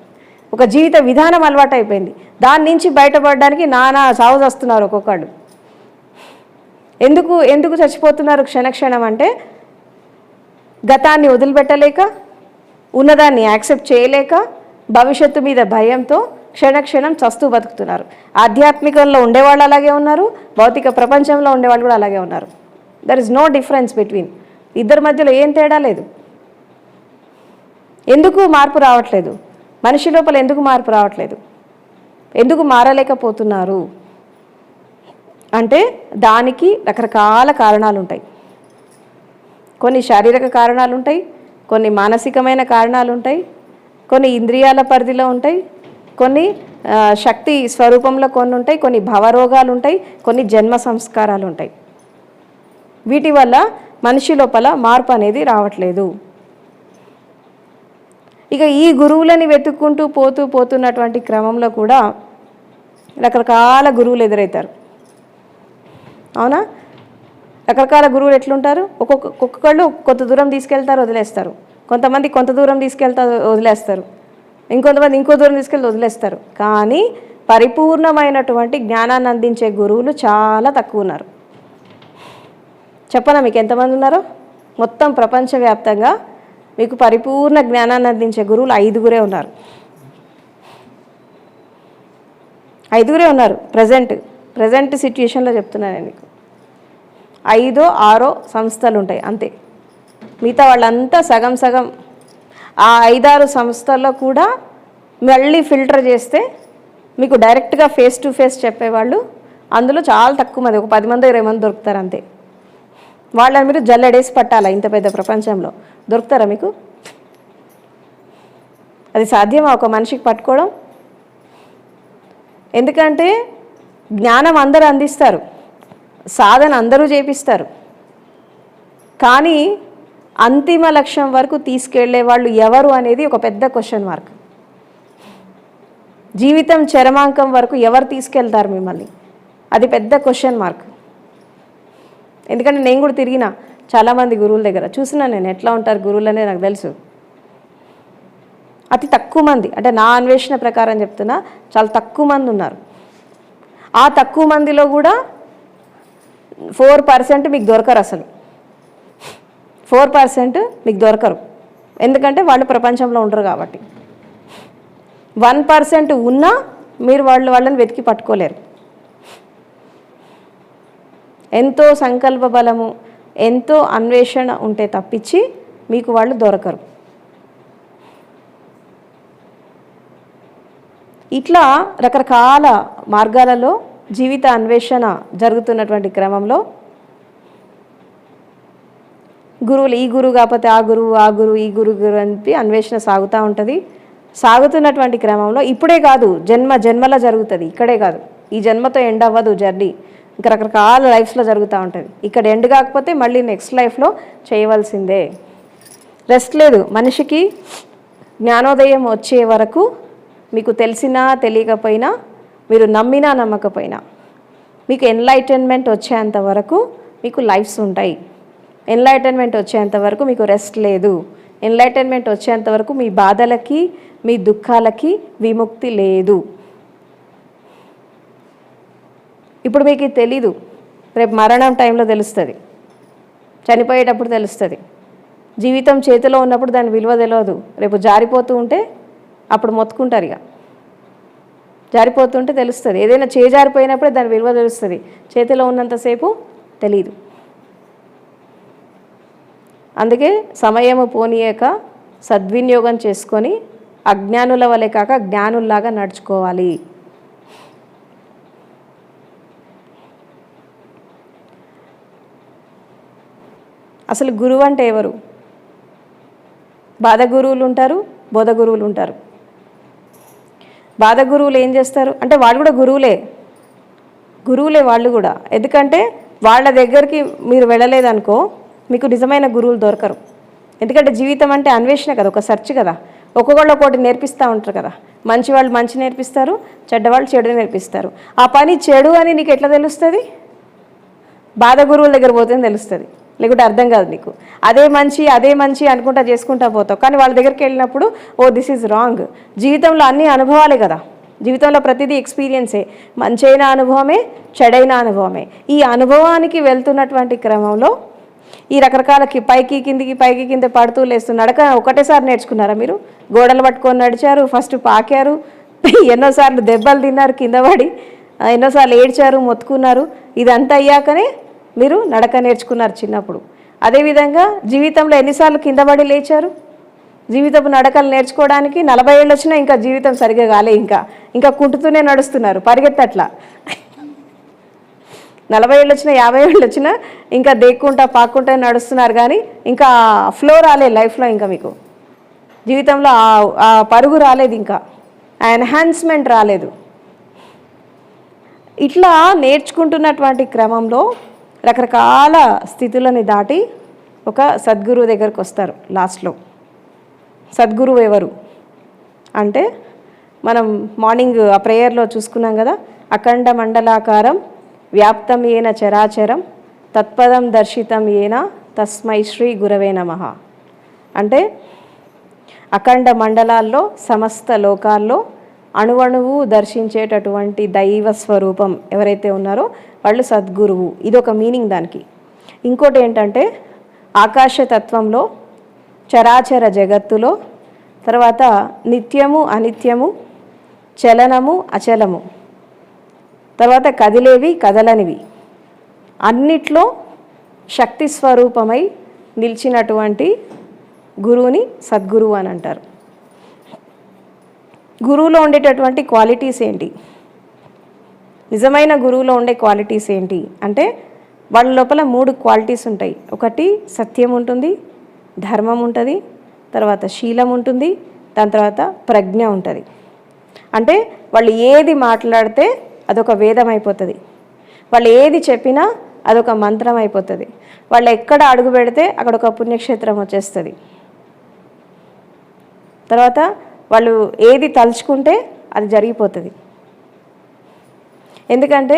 ఒక జీవిత విధానం అలవాటైపోయింది. దాని నుంచి బయటపడడానికి నానా సాగు వస్తున్నారు ఒక్కొక్కళ్ళు. ఎందుకు చచ్చిపోతున్నారు క్షణక్షణం అంటే గతాన్ని వదిలిపెట్టలేక, ఉన్నదాన్ని యాక్సెప్ట్ చేయలేక, భవిష్యత్తు మీద భయంతో క్షణక్షణం చస్తూ బతుకుతున్నారు. ఆధ్యాత్మికంలో ఉండేవాళ్ళు అలాగే ఉన్నారు, భౌతిక ప్రపంచంలో ఉండేవాళ్ళు కూడా అలాగే ఉన్నారు. There is no difference between, ఇద్దరి మధ్యలో ఏం తేడా లేదు. ఎందుకు మార్పు రావట్లేదు? మనిషి లోపల ఎందుకు మార్పు రావట్లేదు? ఎందుకు మారలేకపోతున్నారు అంటే దానికి రకరకాల కారణాలు ఉంటాయి. కొన్ని శారీరక కారణాలు ఉంటాయి, కొన్ని మానసికమైన కారణాలు ఉంటాయి, కొన్ని ఇంద్రియాల పరిధిలో ఉంటాయి, కొన్ని శక్తి స్వరూపంలో కొన్ని ఉంటాయి, కొన్ని భవరోగాలు ఉంటాయి, కొన్ని జన్మ సంస్కారాలు ఉంటాయి. వీటి వల్ల మనిషి లోపల మార్పు అనేది రావట్లేదు. ఇక ఈ గురువులని వెతుక్కుంటూ పోతున్నటువంటి క్రమంలో కూడా రకరకాల గురువులు ఎదురవుతారు. అవునా? రకరకాల గురువులు ఎట్లుంటారు? ఒక్కొక్కళ్ళు కొంత దూరం తీసుకెళ్తారు, వదిలేస్తారు. కొంతమంది కొంత దూరం తీసుకెళ్తారు, వదిలేస్తారు. ఇంకొంతమంది ఇంకో దూరం తీసుకెళ్ళి వదిలేస్తారు. కానీ పరిపూర్ణమైనటువంటి జ్ఞానాన్ని అందించే గురువులు చాలా తక్కువ ఉన్నారు. చెప్పనా మీకు ఎంతమంది ఉన్నారో? మొత్తం ప్రపంచవ్యాప్తంగా మీకు పరిపూర్ణ జ్ఞానాన్ని అందించే గురువులు 5గురే ఉన్నారు. 5గురే ఉన్నారు. ప్రజెంట్ సిచ్యుయేషన్లో చెప్తున్నాను నేను మీకు. 5, 6 సంస్థలు ఉంటాయి అంతే. మిగతా వాళ్ళంతా సగం సగం. ఆ 5, 6 సంస్థల్లో కూడా మళ్ళీ ఫిల్టర్ చేస్తే మీకు డైరెక్ట్గా ఫేస్ టు ఫేస్ చెప్పేవాళ్ళు అందులో చాలా తక్కువ మంది, ఒక 10 మంది 20 మంది దొరుకుతారు అంతే. వాళ్ళని మీరు జల్లెడేసి పట్టాలా ఇంత పెద్ద ప్రపంచంలో? దొరుకుతారా మీకు? అది సాధ్యమా ఒక మనిషికి పట్టుకోవడం? ఎందుకంటే జ్ఞానం అందరూ అందిస్తారు, సాధన అందరూ చేపిస్తారు, కానీ అంతిమ లక్ష్యం వరకు తీసుకెళ్లే వాళ్ళు ఎవరు అనేది ఒక పెద్ద క్వశ్చన్ మార్క్. జీవితం చరమాంకం వరకు ఎవరు తీసుకెళ్తారు మిమ్మల్ని? అది పెద్ద క్వశ్చన్ మార్క్. ఎందుకంటే నేను కూడా తిరిగిన చాలామంది గురువుల దగ్గర చూసినా, నేను ఎట్లా ఉంటారు గురువులు అనేది నాకు తెలుసు. అతి తక్కువ మంది, అంటే నా అన్వేషణ ప్రకారం చెప్తున్నా, చాలా తక్కువ మంది ఉన్నారు. ఆ తక్కువ మందిలో కూడా 4% మీకు దొరకరు. అసలు 4% మీకు దొరకరు. ఎందుకంటే వాళ్ళు ప్రపంచంలో ఉండరు కాబట్టి. 1% ఉన్నా మీరు వాళ్ళని వెతికి పట్టుకోలేరు. ఎంతో సంకల్ప బలము, ఎంతో అన్వేషణ ఉంటే తప్పించి మీకు వాళ్ళు దొరకరు. ఇట్లా రకరకాల మార్గాలలో జీవిత అన్వేషణ జరుగుతున్నటువంటి క్రమంలో గురువులు, ఈ గురువు కాకపోతే ఆ గురువు ఈ గురువు అని అన్వేషణ సాగుతూ ఉంటుంది. సాగుతున్నటువంటి క్రమంలో ఇప్పుడే కాదు, జన్మలా జరుగుతుంది. ఇక్కడే కాదు, ఈ జన్మతో ఎండ్ అవ్వదు జర్నీ. ఇంకా రకరకాల లైఫ్స్లో జరుగుతూ ఉంటుంది. ఇక్కడ ఎండ్ కాకపోతే మళ్ళీ నెక్స్ట్ లైఫ్లో చేయవలసిందే. రెస్ట్ లేదు మనిషికి. జ్ఞానోదయం వచ్చే వరకు మీకు తెలిసినా తెలియకపోయినా, మీరు నమ్మినా నమ్మకపోయినా, మీకు ఎన్లైటన్మెంట్ వచ్చేంత వరకు మీకు లైఫ్స్ ఉంటాయి. ఎన్లైటన్మెంట్ వచ్చేంత వరకు మీకు రెస్ట్ లేదు. ఎన్లైటన్మెంట్ వచ్చేంత వరకు మీ బాధలకి, మీ దుఃఖాలకి విముక్తి లేదు. ఇప్పుడు మీకు తెలీదు, రేపు మరణం టైంలో తెలుస్తుంది, చనిపోయేటప్పుడు తెలుస్తుంది. జీవితం చేతిలో ఉన్నప్పుడు దాని విలువ తెలియదు. రేపు జారిపోతూ ఉంటే అప్పుడు మొత్తుకుంటారు. ఇక జారిపోతుంటే తెలుస్తుంది. ఏదైనా జారిపోయినప్పుడే దాని విలువ తెలుస్తుంది, చేతిలో ఉన్నంతసేపు తెలీదు. అందుకే సమయము పోనీయక సద్వినియోగం చేసుకొని అజ్ఞానుల వలె కాక జ్ఞానుల్లాగా నడుచుకోవాలి. అసలు గురువు అంటే ఎవరు? బాధ గురువులు ఉంటారు, బోధ గురువులు ఉంటారు. బాధ గురువులు ఏం చేస్తారు అంటే వాళ్ళు కూడా గురువులే వాళ్ళు కూడా. ఎందుకంటే వాళ్ళ దగ్గరికి మీరు వెళ్ళలేదనుకో మీకు నిజమైన గురువులు దొరకరు. ఎందుకంటే జీవితం అంటే అన్వేషణ కదా, ఒక సెర్చ్ కదా. ఒక్కొక్కళ్ళు ఒక్కొక్కటి నేర్పిస్తూ ఉంటారు కదా. మంచి వాళ్ళు మంచి నేర్పిస్తారు, చెడ్డవాళ్ళు చెడు నేర్పిస్తారు. ఆ పని చెడు అని నీకు ఎట్లా తెలుస్తుంది? బాధ గురువుల దగ్గర పోతే తెలుస్తుంది, లేకుంటే అర్థం కాదు నీకు. అదే మంచి అనుకుంటా చేసుకుంటా పోతావు. కానీ వాళ్ళ దగ్గరికి వెళ్ళినప్పుడు ఓ దిస్ ఈజ్ రాంగ్. జీవితంలో అన్ని అనుభవాలే కదా, జీవితంలో ప్రతిదీ ఎక్స్పీరియన్సే. మంచైన అనుభవమే, చెడైన అనుభవమే. ఈ అనుభవానికి వెళ్తున్నటువంటి క్రమంలో ఈ రకరకాల పైకి కింద పడుతూ లేస్తూ నడక ఒకటేసారి నేర్చుకున్నారా మీరు? గోడలు పట్టుకొని నడిచారు, ఫస్ట్ పాకారు, ఎన్నోసార్లు దెబ్బలు తిన్నారు కింద పడి, ఎన్నోసార్లు ఏడ్చారు, మొత్తుకున్నారు. ఇదంతా అయ్యాకనే మీరు నడక నేర్చుకున్నారు చిన్నప్పుడు. అదేవిధంగా జీవితంలో ఎన్నిసార్లు కింద పడి లేచారు? జీవితపు నడకలు నేర్చుకోవడానికి 40 ఏళ్ళు వచ్చినా ఇంకా జీవితం సరిగ్గా కాలే, ఇంకా కుంటుతూనే నడుస్తున్నారు, పరిగెత్తట్లా. 40 ఏళ్ళు వచ్చినా 50 ఏళ్ళు వచ్చినా ఇంకా దేక్కుంటా పాక్కుంటా నడుస్తున్నారు, కానీ ఇంకా ఫ్లో రాలేదు లైఫ్లో. ఇంకా మీకు జీవితంలో ఆ పరుగు రాలేదు, ఇంకా ఆ ఎన్హాన్స్మెంట్ రాలేదు. ఇట్లా నేర్చుకుంటున్నటువంటి క్రమంలో రకరకాల స్థితులని దాటి ఒక సద్గురువు దగ్గరకు వస్తారు లాస్ట్లో. సద్గురువు ఎవరు అంటే, మనం మార్నింగ్ ఆ ప్రేయర్లో చూసుకున్నాం కదా, అఖండ మండలాకారం వ్యాప్తం ఏన చరాచరం తత్పదం దర్శితం ఏన తస్మై శ్రీ గురవే నమః. అంటే అఖండ మండలాల్లో సమస్త లోకాల్లో అణువణువు దర్శించేటటువంటి దైవ స్వరూపం ఎవరైతే ఉన్నారో వాళ్ళు సద్గురువు. ఇదొక మీనింగ్ దానికి. ఇంకోటి ఏంటంటే, ఆకాశతత్వంలో, చరాచర జగత్తులో, తర్వాత నిత్యము అనిత్యము, చలనము అచలము, తర్వాత కదిలేవి కదలనివి, అన్నిట్లో శక్తి స్వరూపమై నిలిచినటువంటి గురువుని సద్గురువు అని అంటారు. గురువులో ఉండేటటువంటి క్వాలిటీస్ ఏంటి? నిజమైన గురువులో ఉండే క్వాలిటీస్ ఏంటి అంటే, వాళ్ళ లోపల 3 క్వాలిటీస్ ఉంటాయి. ఒకటి సత్యం ఉంటుంది, ధర్మం ఉంటుంది, తర్వాత శీలం ఉంటుంది, దాని తర్వాత ప్రజ్ఞ ఉంటుంది. అంటే వాళ్ళు ఏది మాట్లాడితే అదొక వేదం అయిపోతుంది, వాళ్ళు ఏది చెప్పినా అదొక మంత్రం అయిపోతుంది, వాళ్ళు ఎక్కడ అడుగు పెడితే అక్కడ ఒక పుణ్యక్షేత్రం వచ్చేస్తుంది. తర్వాత వాళ్ళు ఏది తలుచుకుంటే అది జరిగిపోతుంది. ఎందుకంటే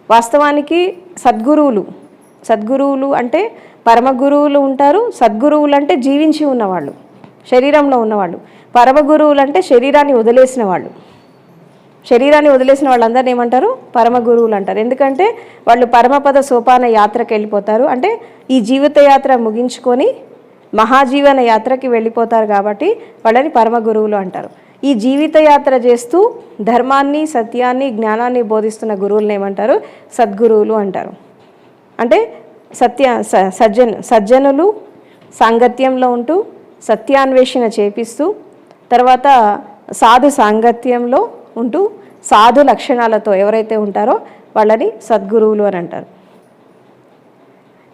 వాస్తవానికి సద్గురువులు అంటే పరమ గురువులు ఉంటారు. సద్గురువులు అంటే జీవించి ఉన్నవాళ్ళు, శరీరంలో ఉన్నవాళ్ళు. పరమ గురువులు అంటే శరీరాన్ని వదిలేసిన వాళ్ళు. శరీరాన్ని వదిలేసిన వాళ్ళందరినీ ఏమంటారు? పరమ గురువులు అంటారు. ఎందుకంటే వాళ్ళు పరమపద సోపాన యాత్రకు వెళ్ళిపోతారు. అంటే ఈ జీవిత యాత్ర ముగించుకొని మహాజీవన యాత్రకి వెళ్ళిపోతారు కాబట్టి వాళ్ళని పరమ గురువులు అంటారు. ఈ జీవిత యాత్ర చేస్తూ ధర్మాన్ని, సత్యాన్ని, జ్ఞానాన్ని బోధిస్తున్న గురువులను ఏమంటారు? సద్గురువులు అంటారు. అంటే సజ్జనులు సాంగత్యంలో ఉంటూ సత్యాన్వేషణ చేపిస్తూ, తర్వాత సాధు సాంగత్యంలో ఉంటూ సాధు లక్షణాలతో ఎవరైతే ఉంటారో వాళ్ళని సద్గురువులు అని అంటారు.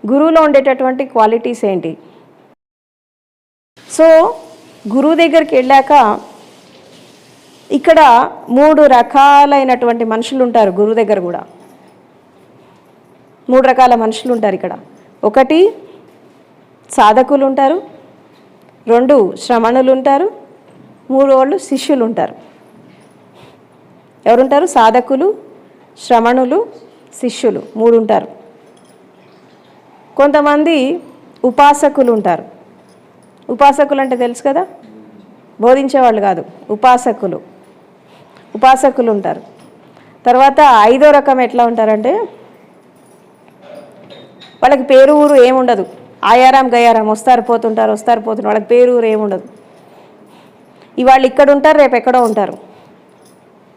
గురువులో ఉండేటటువంటి క్వాలిటీస్ ఏంటి? సో గురువు దగ్గరికి వెళ్ళాక ఇక్కడ 3 రకాలైనటువంటి మనుషులు ఉంటారు. గురువు దగ్గర కూడా 3 రకాల మనుషులు ఉంటారు ఇక్కడ. ఒకటి సాధకులు ఉంటారు, 2 శ్రమణులు ఉంటారు, 3 వాళ్ళు శిష్యులు ఉంటారు. ఎవరుంటారు? సాధకులు, శ్రమణులు, శిష్యులు 3 ఉంటారు. కొంతమంది ఉపాసకులు ఉంటారు. ఉపాసకులు అంటే తెలుసు కదా, బోధించేవాళ్ళు కాదు, ఉపాసకులు ఉంటారు. తర్వాత 5వ రకం ఎట్లా ఉంటారంటే, వాళ్ళకి పేరు ఊరు ఏముండదు, ఆయారం గయారం వస్తారు పోతుంటారు, వాళ్ళకి పేరు ఊరు ఏముండదు. ఇవాళ ఇక్కడ ఉంటారు, రేపు ఎక్కడో ఉంటారు.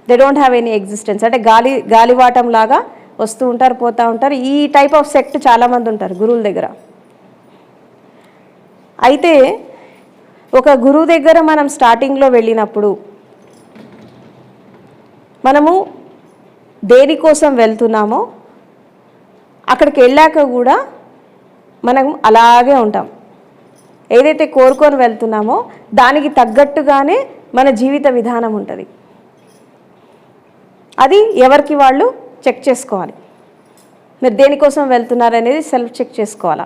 They don't have any existence. అంటే గాలివాటం లాగా వస్తూ ఉంటారు, పోతూ ఉంటారు. ఈ టైప్ ఆఫ్ సెక్ట్ చాలామంది ఉంటారు గురువుల దగ్గర. అయితే ఒక గురువు దగ్గర మనం స్టార్టింగ్లో వెళ్ళినప్పుడు మనము దేనికోసం వెళ్తున్నామో అక్కడికి వెళ్ళాక కూడా మనం అలాగే ఉంటాం. ఏదైతే కోరుకొని వెళ్తున్నామో దానికి తగ్గట్టుగానే మన జీవిత విధానం ఉంటుంది. అది ఎవరికి వాళ్ళు చెక్ చేసుకోవాలి. మీరు దేనికోసం వెళ్తున్నారు అనేది సెల్ఫ్ చెక్ చేసుకోవాలా,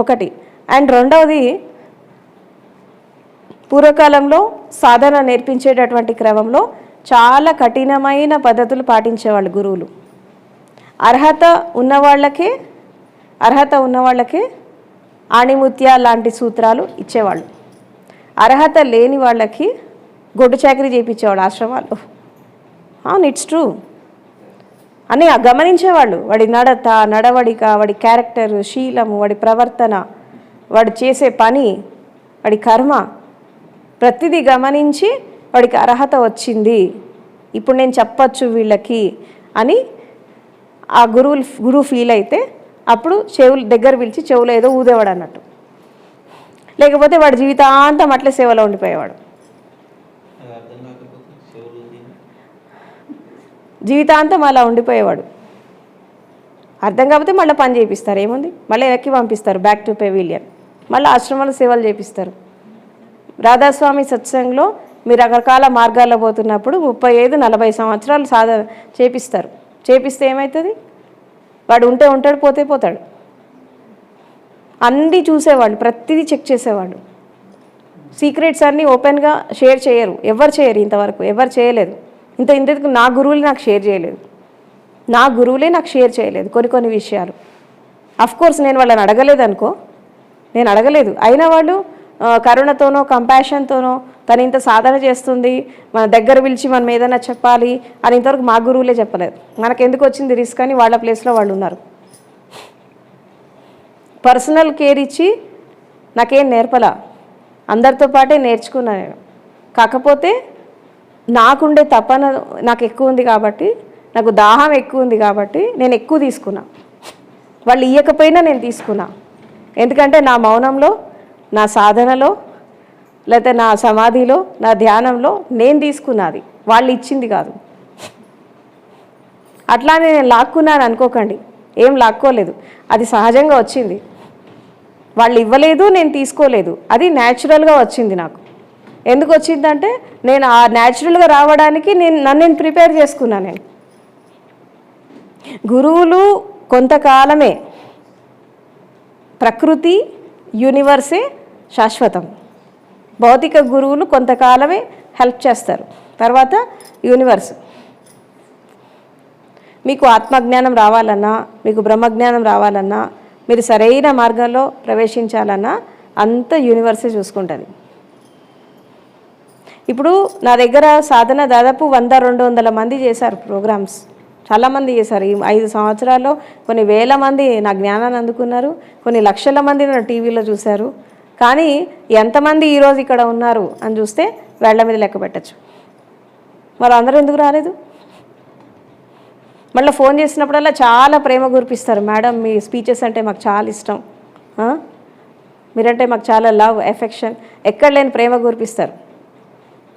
ఒకటి. అండ్ రెండవది, పూర్వకాలంలో సాధన నేర్పించేటటువంటి క్రమంలో చాలా కఠినమైన పద్ధతులు పాటించేవాళ్ళు గురువులు. అర్హత ఉన్నవాళ్ళకే ఆణిముత్య లాంటి సూత్రాలు ఇచ్చేవాళ్ళు. అర్హత లేని వాళ్ళకి గొడ్డు చాకరీ చేయించేవాళ్ళు ఆశ్రమాల్లో. It's true. అని గమనించేవాళ్ళు. వాడి నడత, నడవడిక, వాడి క్యారెక్టర్, శీలము, వాడి ప్రవర్తన, వాడు చేసే పని, వాడి కర్మ, ప్రతిదీ గమనించి వాడికి అర్హత వచ్చింది, ఇప్పుడు నేను చెప్పచ్చు వీళ్ళకి అని ఆ గురువు ఫీల్ అయితే అప్పుడు చెవులు దగ్గర పిలిచి చెవులో ఏదో ఊదేవాడు అన్నట్టు. లేకపోతే వాడు జీవితాంతం అట్లే సేవలో ఉండిపోయేవాడు. జీవితాంతం అలా ఉండిపోయేవాడు. అర్థం కాకపోతే మళ్ళీ పని చేపిస్తారు, ఏముంది, మళ్ళీ వెనక్కి పంపిస్తారు బ్యాక్ టు పెవిలియన్, మళ్ళీ ఆశ్రమాలు సేవలు చేపిస్తారు. రాధాస్వామి సత్సంగంలో మీరు రకరకాల మార్గాల్లో పోతున్నప్పుడు 35-40 సంవత్సరాలు సాధన చేపిస్తారు. చేపిస్తే ఏమవుతుంది, వాడు ఉంటే ఉంటాడు, పోతే పోతాడు. అన్నీ చూసేవాళ్ళు, ప్రతిదీ చెక్ చేసేవాళ్ళు. సీక్రెట్స్ అన్నీ ఓపెన్గా షేర్ చేయరు, ఎవరు చేయరు, ఇంతవరకు ఎవరు చేయలేదు. ఇంతకు నా గురువులు నాకు షేర్ చేయలేదు, నా గురువులే నాకు షేర్ చేయలేదు కొన్ని విషయాలు. కోర్స్ నేను వాళ్ళని అడగలేదు అనుకో, నేను అడగలేదు, అయినా వాళ్ళు కరుణతోనో కంపాషన్తోనో తను ఇంత సాధన చేస్తుంది, మన దగ్గర పిలిచి మనం ఏదైనా చెప్పాలి అని ఇంతవరకు మా గురువులే చెప్పలేదు. మనకెందుకు వచ్చింది రిస్క్ అని వాళ్ళ ప్లేస్లో వాళ్ళు ఉన్నారు. పర్సనల్ కేర్ ఇచ్చి నాకేం నేర్పలా, అందరితో పాటే నేర్చుకున్నా నేను. కాకపోతే నాకుండే తపన నాకు ఎక్కువ ఉంది కాబట్టి, నాకు దాహం ఎక్కువ ఉంది కాబట్టి నేను ఎక్కువ తీసుకున్నా. వాళ్ళు ఇవ్వకపోయినా నేను తీసుకున్నా. ఎందుకంటే నా మౌనంలో, నా సాధనలో, లేకపోతే నా సమాధిలో, నా ధ్యానంలో నేను తీసుకున్నది, వాళ్ళు ఇచ్చింది కాదు. అట్లానే నేను లాక్కున్నాను అనుకోకండి, ఏం లాక్కోలేదు, అది సహజంగా వచ్చింది. వాళ్ళు ఇవ్వలేదు, నేను తీసుకోలేదు, అది న్యాచురల్గా వచ్చింది నాకు. ఎందుకు వచ్చిందంటే నేను ఆ న్యాచురల్గా రావడానికి నన్ను ప్రిపేర్ చేసుకున్నాను. నేను గురువులు కొంతకాలమే, ప్రకృతి యూనివర్సే శాశ్వతం. భౌతిక గురువులు కొంతకాలమే హెల్ప్ చేస్తారు, తర్వాత యూనివర్స్. మీకు ఆత్మజ్ఞానం రావాలన్నా, మీకు బ్రహ్మజ్ఞానం రావాలన్నా, మీరు సరైన మార్గంలో ప్రవేశించాలన్నా అంత యూనివర్సే చూసుకుంటుంది. ఇప్పుడు నా దగ్గర సాధన దాదాపు 100-200 మంది చేశారు ప్రోగ్రామ్స్, చాలామంది చేశారు. ఈ 5 సంవత్సరాల్లో కొన్ని వేల మంది నా జ్ఞానాన్ని అందుకున్నారు, కొన్ని లక్షల మంది నా టీవీలో చూశారు. కానీ ఎంతమంది ఈరోజు ఇక్కడ ఉన్నారు అని చూస్తే వేళ్ల మీద లెక్క పెట్టచ్చు. మరి అందరూ ఎందుకు రాలేదు? మళ్ళీ ఫోన్ చేసినప్పుడల్లా చాలా ప్రేమ కురిపిస్తారు. మేడం మీ స్పీచెస్ అంటే మాకు చాలా ఇష్టం, మీరంటే మాకు చాలా లవ్, ఎఫెక్షన్, ఎక్కడ లేని ప్రేమ కురిపిస్తారు.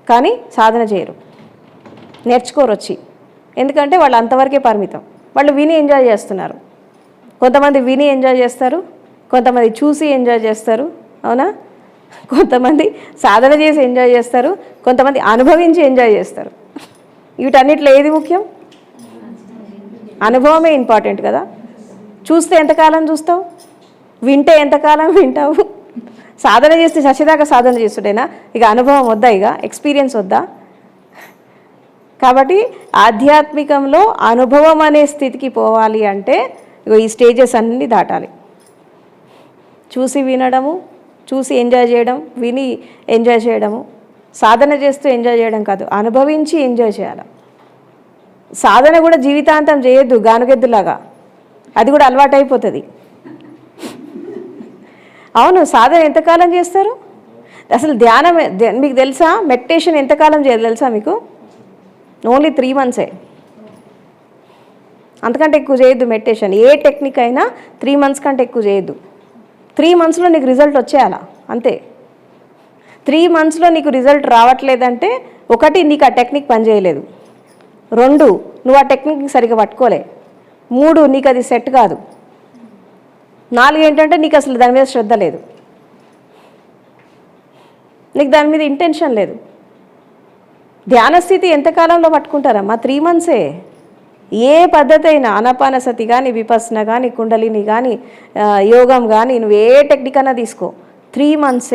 కానీ సాధన చేయరు, నేర్చుకోరు వచ్చి. ఎందుకంటే వాళ్ళు అంతవరకే పరిమితం. వాళ్ళు విని ఎంజాయ్ చేస్తున్నారు. కొంతమంది విని ఎంజాయ్ చేస్తారు, కొంతమంది చూసి ఎంజాయ్ చేస్తారు, అవునా? కొంతమంది సాధన చేసి ఎంజాయ్ చేస్తారు, కొంతమంది అనుభవించి ఎంజాయ్ చేస్తారు. వీటన్నిటిలో ఏది ముఖ్యం? అనుభవమే ఇంపార్టెంట్ కదా. చూస్తే ఎంతకాలం చూస్తావు, వింటే ఎంతకాలం వింటావు? సాధన చేస్తే సచ్చిదాకా సాధన చేస్తుడేనా? ఇక అనుభవం వద్దా, ఇక ఎక్స్పీరియన్స్ వద్దా? కాబట్టి ఆధ్యాత్మికంలో అనుభవం అనే స్థితికి పోవాలి అంటే ఈ స్టేజెస్ అన్నీ దాటాలి. చూసి వినడము, చూసి ఎంజాయ్ చేయడం, విని ఎంజాయ్ చేయడము, సాధన చేస్తూ ఎంజాయ్ చేయడం కాదు, అనుభవించి ఎంజాయ్ చేయాలి. సాధన కూడా జీవితాంతం చేయొద్దు గానుగెద్దులాగా, అది కూడా అలవాటైపోతుంది. అవును, సాధన ఎంతకాలం చేస్తారు? అసలు ధ్యానం మీకు తెలుసా? మెడిటేషన్ ఎంతకాలం చేయాలి తెలుసా మీకు? Only 3 months. అంతకంటే ఎక్కువ చేయొద్దు మెడిటేషన్. ఏ టెక్నిక్ అయినా 3 months కంటే ఎక్కువ చేయొద్దు. 3 monthsలో నీకు రిజల్ట్ వచ్చేయాలా, అంతే. 3 monthsలో నీకు రిజల్ట్ రావట్లేదంటే, 1 నీకు ఆ టెక్నిక్ పనిచేయలేదు, 2 నువ్వు ఆ టెక్నిక్ని సరిగ్గా పట్టుకోలే, 3 నీకు అది సెట్ కాదు, 4 ఏంటంటే నీకు అసలు దాని మీద శ్రద్ధ లేదు, నీకు దాని మీద ఇంటెన్షన్ లేదు. ధ్యాన స్థితి ఎంతకాలంలో పట్టుకుంటారమ్మా? 3 months. ఏ పద్ధతి అయినా, ఆనాపానసతి కానీ, విపස්සన కానీ, కుండలిని కానీ, యోగం కానీ, నువ్వు ఏ టెక్నిక్ అన్నా తీసుకో, 3 months.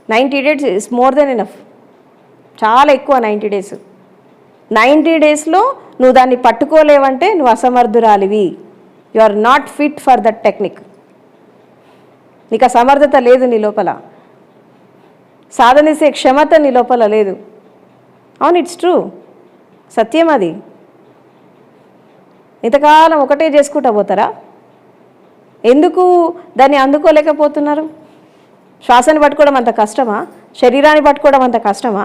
90 days is more than enough, చాలా ఎక్కువ 90 days. 90 daysలో నువ్వు దాన్ని పట్టుకోలేవంటే నువ్వు అసమర్థురాలివి. You are not fit for that technique. నీకు ఆ సమర్థత లేదు నీ లోపల, సాధనిసే క్షమత నీ లోపల లేదు. అవును, ఇట్స్ ట్రూ, సత్యం అది. ఇంతకాలం ఒకటే చేసుకుంటూ పోతారా? ఎందుకు దాన్ని అందుకోలేకపోతున్నారు? శ్వాసని పట్టుకోవడం అంత కష్టమా? శరీరాన్ని పట్టుకోవడం అంత కష్టమా?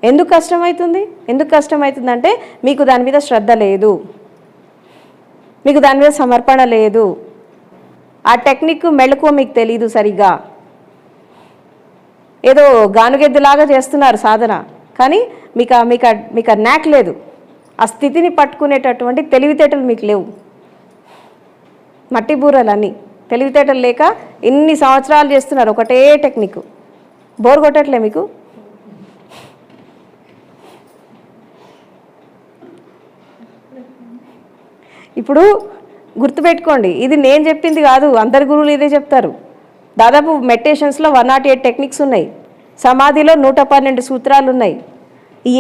ఎందుకు కష్టమవుతుంది? ఎందుకు కష్టమవుతుందంటే మీకు దాని మీద శ్రద్ధ లేదు, మీకు దాని మీద సమర్పణ లేదు, ఆ టెక్నిక్ మెళకువ మీకు తెలీదు సరిగ్గా. ఏదో గానుగెద్దులాగా చేస్తున్నారు సాధన, కానీ మీకు న్యాక్ లేదు, ఆ స్థితిని పట్టుకునేటటువంటి తెలివితేటలు మీకు లేవు. మట్టి బూరలన్నీ తెలివితేటలు లేక ఇన్ని సంవత్సరాలు చేస్తున్నారు ఒకటే టెక్నిక్. బోర్ కొట్టట్లే మీకు? ఇప్పుడు గుర్తుపెట్టుకోండి, ఇది నేను చెప్పింది కాదు, అందరి గురువులు ఇదే చెప్తారు. దాదాపు మెడిటేషన్స్లో 108 టెక్నిక్స్ ఉన్నాయి, సమాధిలో 112 సూత్రాలు ఉన్నాయి.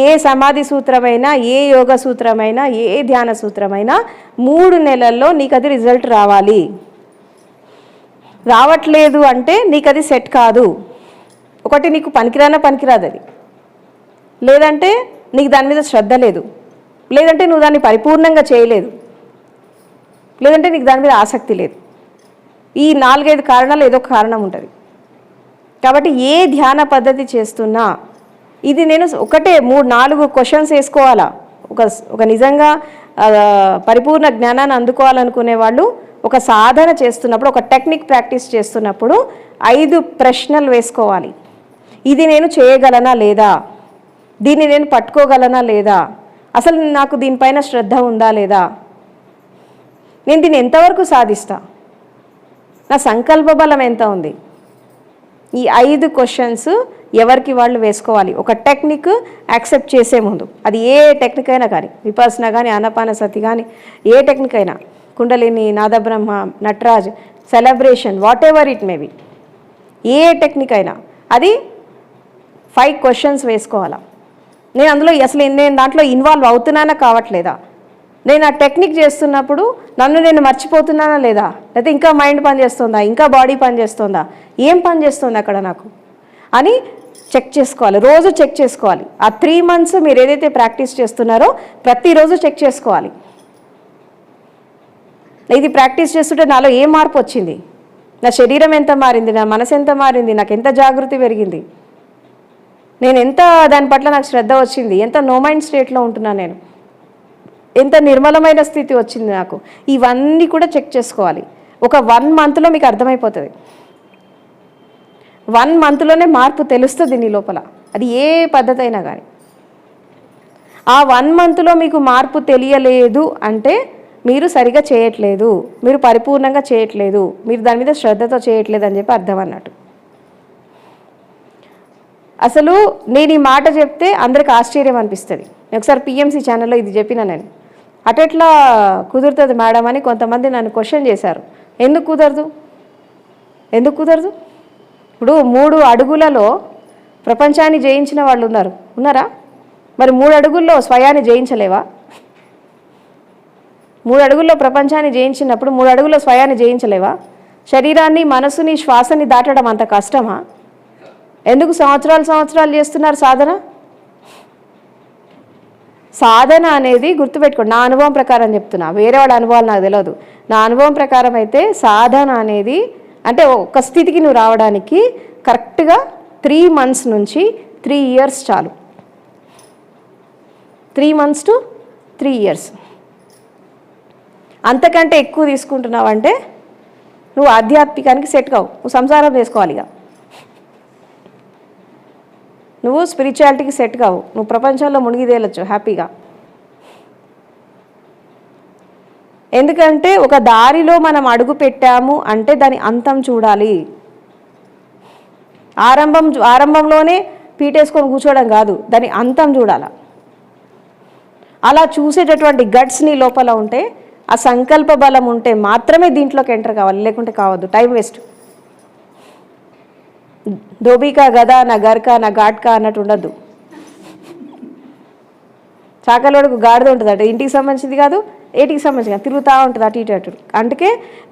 ఏ సమాధి సూత్రమైనా, ఏ యోగ సూత్రమైనా, ఏ ధ్యాన సూత్రమైనా 3 నెలల్లో నీకు అది రిజల్ట్ రావాలి. రావట్లేదు అంటే నీకు అది సెట్ కాదు. ఒకటి నీకు పనికిరాదు అది, లేదంటే నీకు దాని మీద శ్రద్ధ లేదు, లేదంటే నువ్వు దాన్ని పరిపూర్ణంగా చేయలేదు, లేదంటే నీకు దాని మీద ఆసక్తి లేదు. ఈ 4-5 కారణాలు ఏదో ఒక కారణం ఉంటుంది. కాబట్టి ఏ ధ్యాన పద్ధతి చేస్తున్నా ఇది నేను ఒకటే 3-4 క్వశ్చన్స్ వేసుకోవాలా. ఒక నిజంగా పరిపూర్ణ జ్ఞానాన్ని అందుకోవాలనుకునే వాళ్ళు ఒక సాధన చేస్తున్నప్పుడు, ఒక టెక్నిక్ ప్రాక్టీస్ చేస్తున్నప్పుడు 5 ప్రశ్నలు వేసుకోవాలి. ఇది నేను చేయగలనా లేదా, దీన్ని నేను పట్టుకోగలనా లేదా, అసలు నాకు దీనిపైన శ్రద్ధ ఉందా లేదా, నేను దీన్ని ఎంతవరకు సాధిస్తా, నా సంకల్ప బలం ఎంత ఉంది. ఈ 5 క్వశ్చన్స్ ఎవరికి వాళ్ళు వేసుకోవాలి ఒక టెక్నిక్ యాక్సెప్ట్ చేసే ముందు. అది ఏ టెక్నిక్ అయినా కానీ, విపස්සన కానీ, ఆనాపానసతి కానీ, ఏ టెక్నిక్ అయినా, Kundalini, Nadabrahma, Nataraj, celebration, whatever it maybe, ఏ టెక్నిక్ అయినా అది 5 క్వశ్చన్స్ వేసుకోవాలా. నేను దాంట్లో ఇన్వాల్వ్ అవుతున్నానా కావట్లేదా, నేను ఆ టెక్నిక్ చేస్తున్నప్పుడు నన్ను నేను మర్చిపోతున్నానా లేదా, లేకపోతే ఇంకా మైండ్ పనిచేస్తుందా, ఇంకా బాడీ పనిచేస్తుందా, ఏం పని చేస్తుంది అక్కడ నాకు అని చెక్ చేసుకోవాలి. రోజు చెక్ చేసుకోవాలి. ఆ 3 months మీరు ఏదైతే ప్రాక్టీస్ చేస్తున్నారో ప్రతిరోజు చెక్ చేసుకోవాలి. ఇది ప్రాక్టీస్ చేస్తుంటే నాలో ఏ మార్పు వచ్చింది, నా శరీరం ఎంత మారింది, నా మనసు ఎంత మారింది, నాకు ఎంత జాగృతి పెరిగింది, నేను ఎంత దాని పట్ల నాకు శ్రద్ధ వచ్చింది, ఎంత నో మైండ్ స్టేట్లో ఉంటున్నాను నేను, ఎంత నిర్మలమైన స్థితి వచ్చింది నాకు, ఇవన్నీ కూడా చెక్ చేసుకోవాలి. ఒక 1 monthలో మీకు అర్థమైపోతుంది. 1 monthలోనే మార్పు తెలుస్తుంది నీ లోపల, అది ఏ పద్ధతి అయినా కానీ. ఆ 1 monthలో మీకు మార్పు తెలియలేదు అంటే మీరు సరిగా చేయట్లేదు, మీరు పరిపూర్ణంగా చేయట్లేదు, మీరు దాని మీద శ్రద్ధతో చేయట్లేదు అని చెప్పి అర్థం అన్నట్టు. అసలు నేను ఈ మాట చెప్తే అందరికి ఆశ్చర్యం అనిపిస్తుంది. ఒకసారి పిఎంసి ఛానల్లో ఇది చెప్పిన నేను, అటెట్లా కుదురుతుంది మేడం అని కొంతమంది నన్ను క్వశ్చన్ చేశారు. ఎందుకు కుదరదు? ఇప్పుడు 3 అడుగులలో ప్రపంచాన్ని జయించిన వాళ్ళు ఉన్నారా? మరి 3 అడుగుల్లో స్వయాన్ని జయించలేవా? 3 అడుగుల్లో ప్రపంచాన్ని జయించినప్పుడు 3 అడుగుల్లో స్వయాన్ని జయించలేవా? శరీరాన్ని, మనసుని, శ్వాసని దాటడం అంత కష్టమా? ఎందుకు సంవత్సరాలు చేస్తున్నారు సాధన? సాధన అనేది గుర్తుపెట్టుకోండి, నా అనుభవం ప్రకారం చెప్తున్నా, వేరే వాళ్ళ అనుభవాలు నాకు తెలియదు. నా అనుభవం ప్రకారం అయితే సాధన అనేది అంటే ఒక స్థితికి నువ్వు రావడానికి కరెక్ట్గా 3 months నుంచి 3 years చాలు. 3 months to 3 years. అంతకంటే ఎక్కువ తీసుకుంటున్నావంటే నువ్వు ఆధ్యాత్మికానికి సెట్ కావు, నువ్వు సంసారం చేసుకోవాలి. ఇక నువ్వు స్పిరిచువాలిటీకి సెట్ కావు, నువ్వు ప్రపంచంలో మునిగిదేలొచ్చు హ్యాపీగా. ఎందుకంటే ఒక దారిలో మనం అడుగు పెట్టాము అంటే దాని అంతం చూడాలి. ఆరంభంలోనే పీటేసుకొని కూర్చోవడం కాదు, దాని అంతం చూడాల. అలా చూసేటటువంటి గట్స్ నీ లోపల ఉంటే, ఆ సంకల్ప బలం ఉంటే మాత్రమే దీంట్లోకి ఎంటర్ కావాలి, లేకుంటే కావద్దు. Time waste. ధోబికా గదా నా గర్కా నా ఘాట్కా అన్నట్టు ఉండద్దు. చాకలోడుకు గాడిద ఉంటుంది అటు, ఇంటికి సంబంధించింది కాదు, ఏటికి సంబంధించి కాదు, తిరుగుతూ ఉంటుంది అటు ఇటు. అందుకే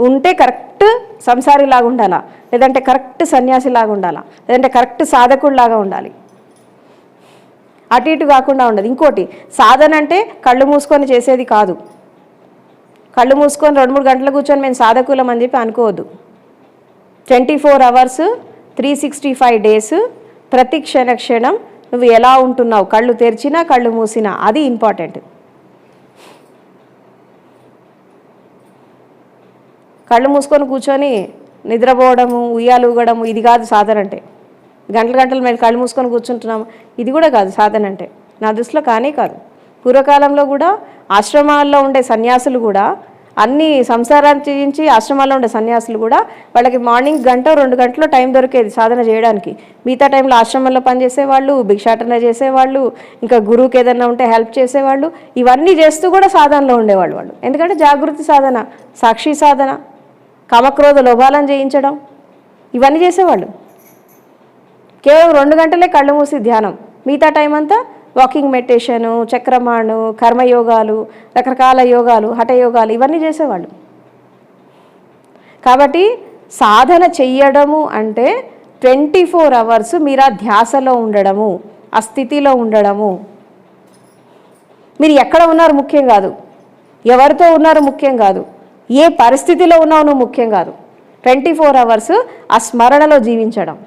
ఉంటే కరెక్ట్ సంసారిలాగా ఉండాలా, లేదంటే కరెక్ట్ సన్యాసిలాగా ఉండాలా, లేదంటే కరెక్ట్ సాధకుడిలాగా ఉండాలి. అటు ఇటు కాకుండా ఉండదు. ఇంకోటి, సాధన అంటే కళ్ళు మూసుకొని చేసేది కాదు. కళ్ళు మూసుకొని 2-3 గంటలు కూర్చొని మేము సాధకులం అని చెప్పి అనుకోవద్దు. 24 hours 365 days ప్రతి క్షణం నువ్వు ఎలా ఉంటున్నావు, కళ్ళు తెరిచినా కళ్ళు మూసినా, అది ఇంపార్టెంట్. కళ్ళు మూసుకొని కూర్చొని నిద్రపోవడము, ఉయ్యాలు ఊగడము ఇది కాదు సాధన అంటే. గంటలు మేము కళ్ళు మూసుకొని కూర్చుంటున్నాము, ఇది కూడా కాదు సాధన అంటే. నా దృష్టిలో కానే కాదు. పూర్వకాలంలో కూడా ఆశ్రమాల్లో ఉండే సన్యాసులు కూడా, అన్ని సంసారాన్ని త్యజించి ఆశ్రమాల్లో ఉండే సన్యాసులు కూడా వాళ్ళకి మార్నింగ్ 1-2 గంటలు టైం దొరికేది సాధన చేయడానికి. మిగతా టైంలో ఆశ్రమంలో పనిచేసేవాళ్ళు, భిక్షాటన చేసేవాళ్ళు, ఇంకా గురువుకి ఏదైనా ఉంటే హెల్ప్ చేసేవాళ్ళు. ఇవన్నీ చేస్తూ కూడా సాధనలో ఉండేవాళ్ళు వాళ్ళు. ఎందుకంటే జాగృతి సాధన, సాక్షి సాధన, కామక్రోధ లోభాలను జయించడం, ఇవన్నీ చేసేవాళ్ళు. కేవలం 2 గంటలే కళ్ళు మూసి ధ్యానం, మిగతా టైం అంతా వాకింగ్ మెడిటేషను, చక్రమాణు, కర్మయోగాలు, రకరకాల యోగాలు, హఠయోగాలు, ఇవన్నీ చేసేవాళ్ళు. కాబట్టి సాధన చెయ్యడము అంటే 24 hours మీరు ఆ ధ్యాసలో ఉండడము, ఆ స్థితిలో ఉండడము. మీరు ఎక్కడ ఉన్నారు ముఖ్యం కాదు, ఎవరితో ఉన్నారు ముఖ్యం కాదు, ఏ పరిస్థితిలో ఉన్నావు నువ్వు ముఖ్యం కాదు. 24 hours ఆ స్మరణలో జీవించడం.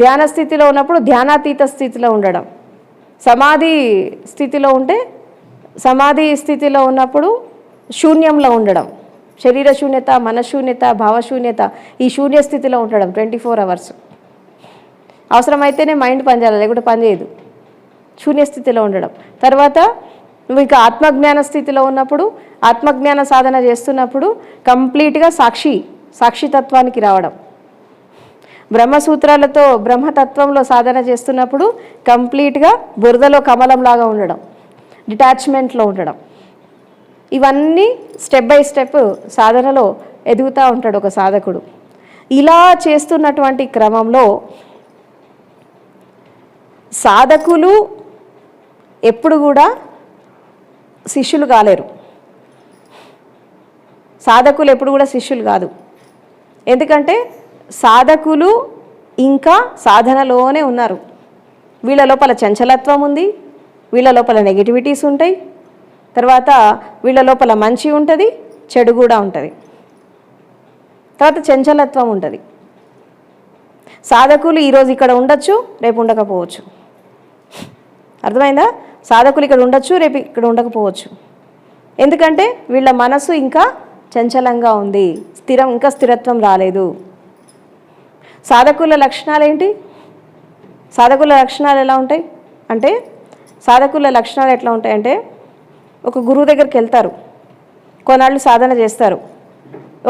ధ్యాన స్థితిలో ఉన్నప్పుడు ధ్యానాతీత స్థితిలో ఉండడం. సమాధి స్థితిలో ఉంటే సమాధి స్థితిలో ఉన్నప్పుడు శూన్యంలో ఉండడం. శరీర శూన్యత, మనశూన్యత, భావశూన్యత, ఈ శూన్య స్థితిలో ఉండడం 24 hours. అవసరమైతేనే మైండ్ పనిచేయాలి, లేకుంటే పనిచేయదు. శూన్య స్థితిలో ఉండడం. తర్వాత నువ్వు ఇంకా ఆత్మజ్ఞాన స్థితిలో ఉన్నప్పుడు, ఆత్మజ్ఞాన సాధన చేస్తున్నప్పుడు కంప్లీట్గా సాక్షితత్వానికి రావడం. బ్రహ్మసూత్రాలతో బ్రహ్మతత్వంలో సాధన చేస్తున్నప్పుడు కంప్లీట్గా బురదలో కమలంలాగా ఉండడం, డిటాచ్మెంట్లో ఉండడం. ఇవన్నీ స్టెప్ బై స్టెప్ సాధనలో ఎదుగుతూ ఉంటాడు ఒక సాధకుడు. ఇలా చేస్తున్నటువంటి క్రమంలో సాధకులు ఎప్పుడు కూడా శిష్యులు కాలేరు. సాధకులు ఎప్పుడు కూడా శిష్యులు కాదు. ఎందుకంటే సాధకులు ఇంకా సాధనలోనే ఉన్నారు. వీళ్ళ లోపల చంచలత్వం ఉంది, వీళ్ళ లోపల నెగిటివిటీస్ ఉంటాయి, తర్వాత వీళ్ళ లోపల మంచి ఉంటుంది, చెడు కూడా ఉంటుంది, తర్వాత చంచలత్వం ఉంటుంది. సాధకులు ఈరోజు ఇక్కడ ఉండొచ్చు, రేపు ఉండకపోవచ్చు. అర్థమైందా? సాధకులు ఇక్కడ ఉండొచ్చు, రేపు ఇక్కడ ఉండకపోవచ్చు. ఎందుకంటే వీళ్ళ మనసు ఇంకా చంచలంగా ఉంది, ఇంకా స్థిరత్వం రాలేదు. సాధకుల లక్షణాలు ఏంటి? సాధకుల లక్షణాలు ఎలా ఉంటాయి అంటే, సాధకుల లక్షణాలు ఎట్లా ఉంటాయంటే, ఒక గురువు దగ్గరికి వెళ్తారు, కొన్నాళ్ళు సాధన చేస్తారు,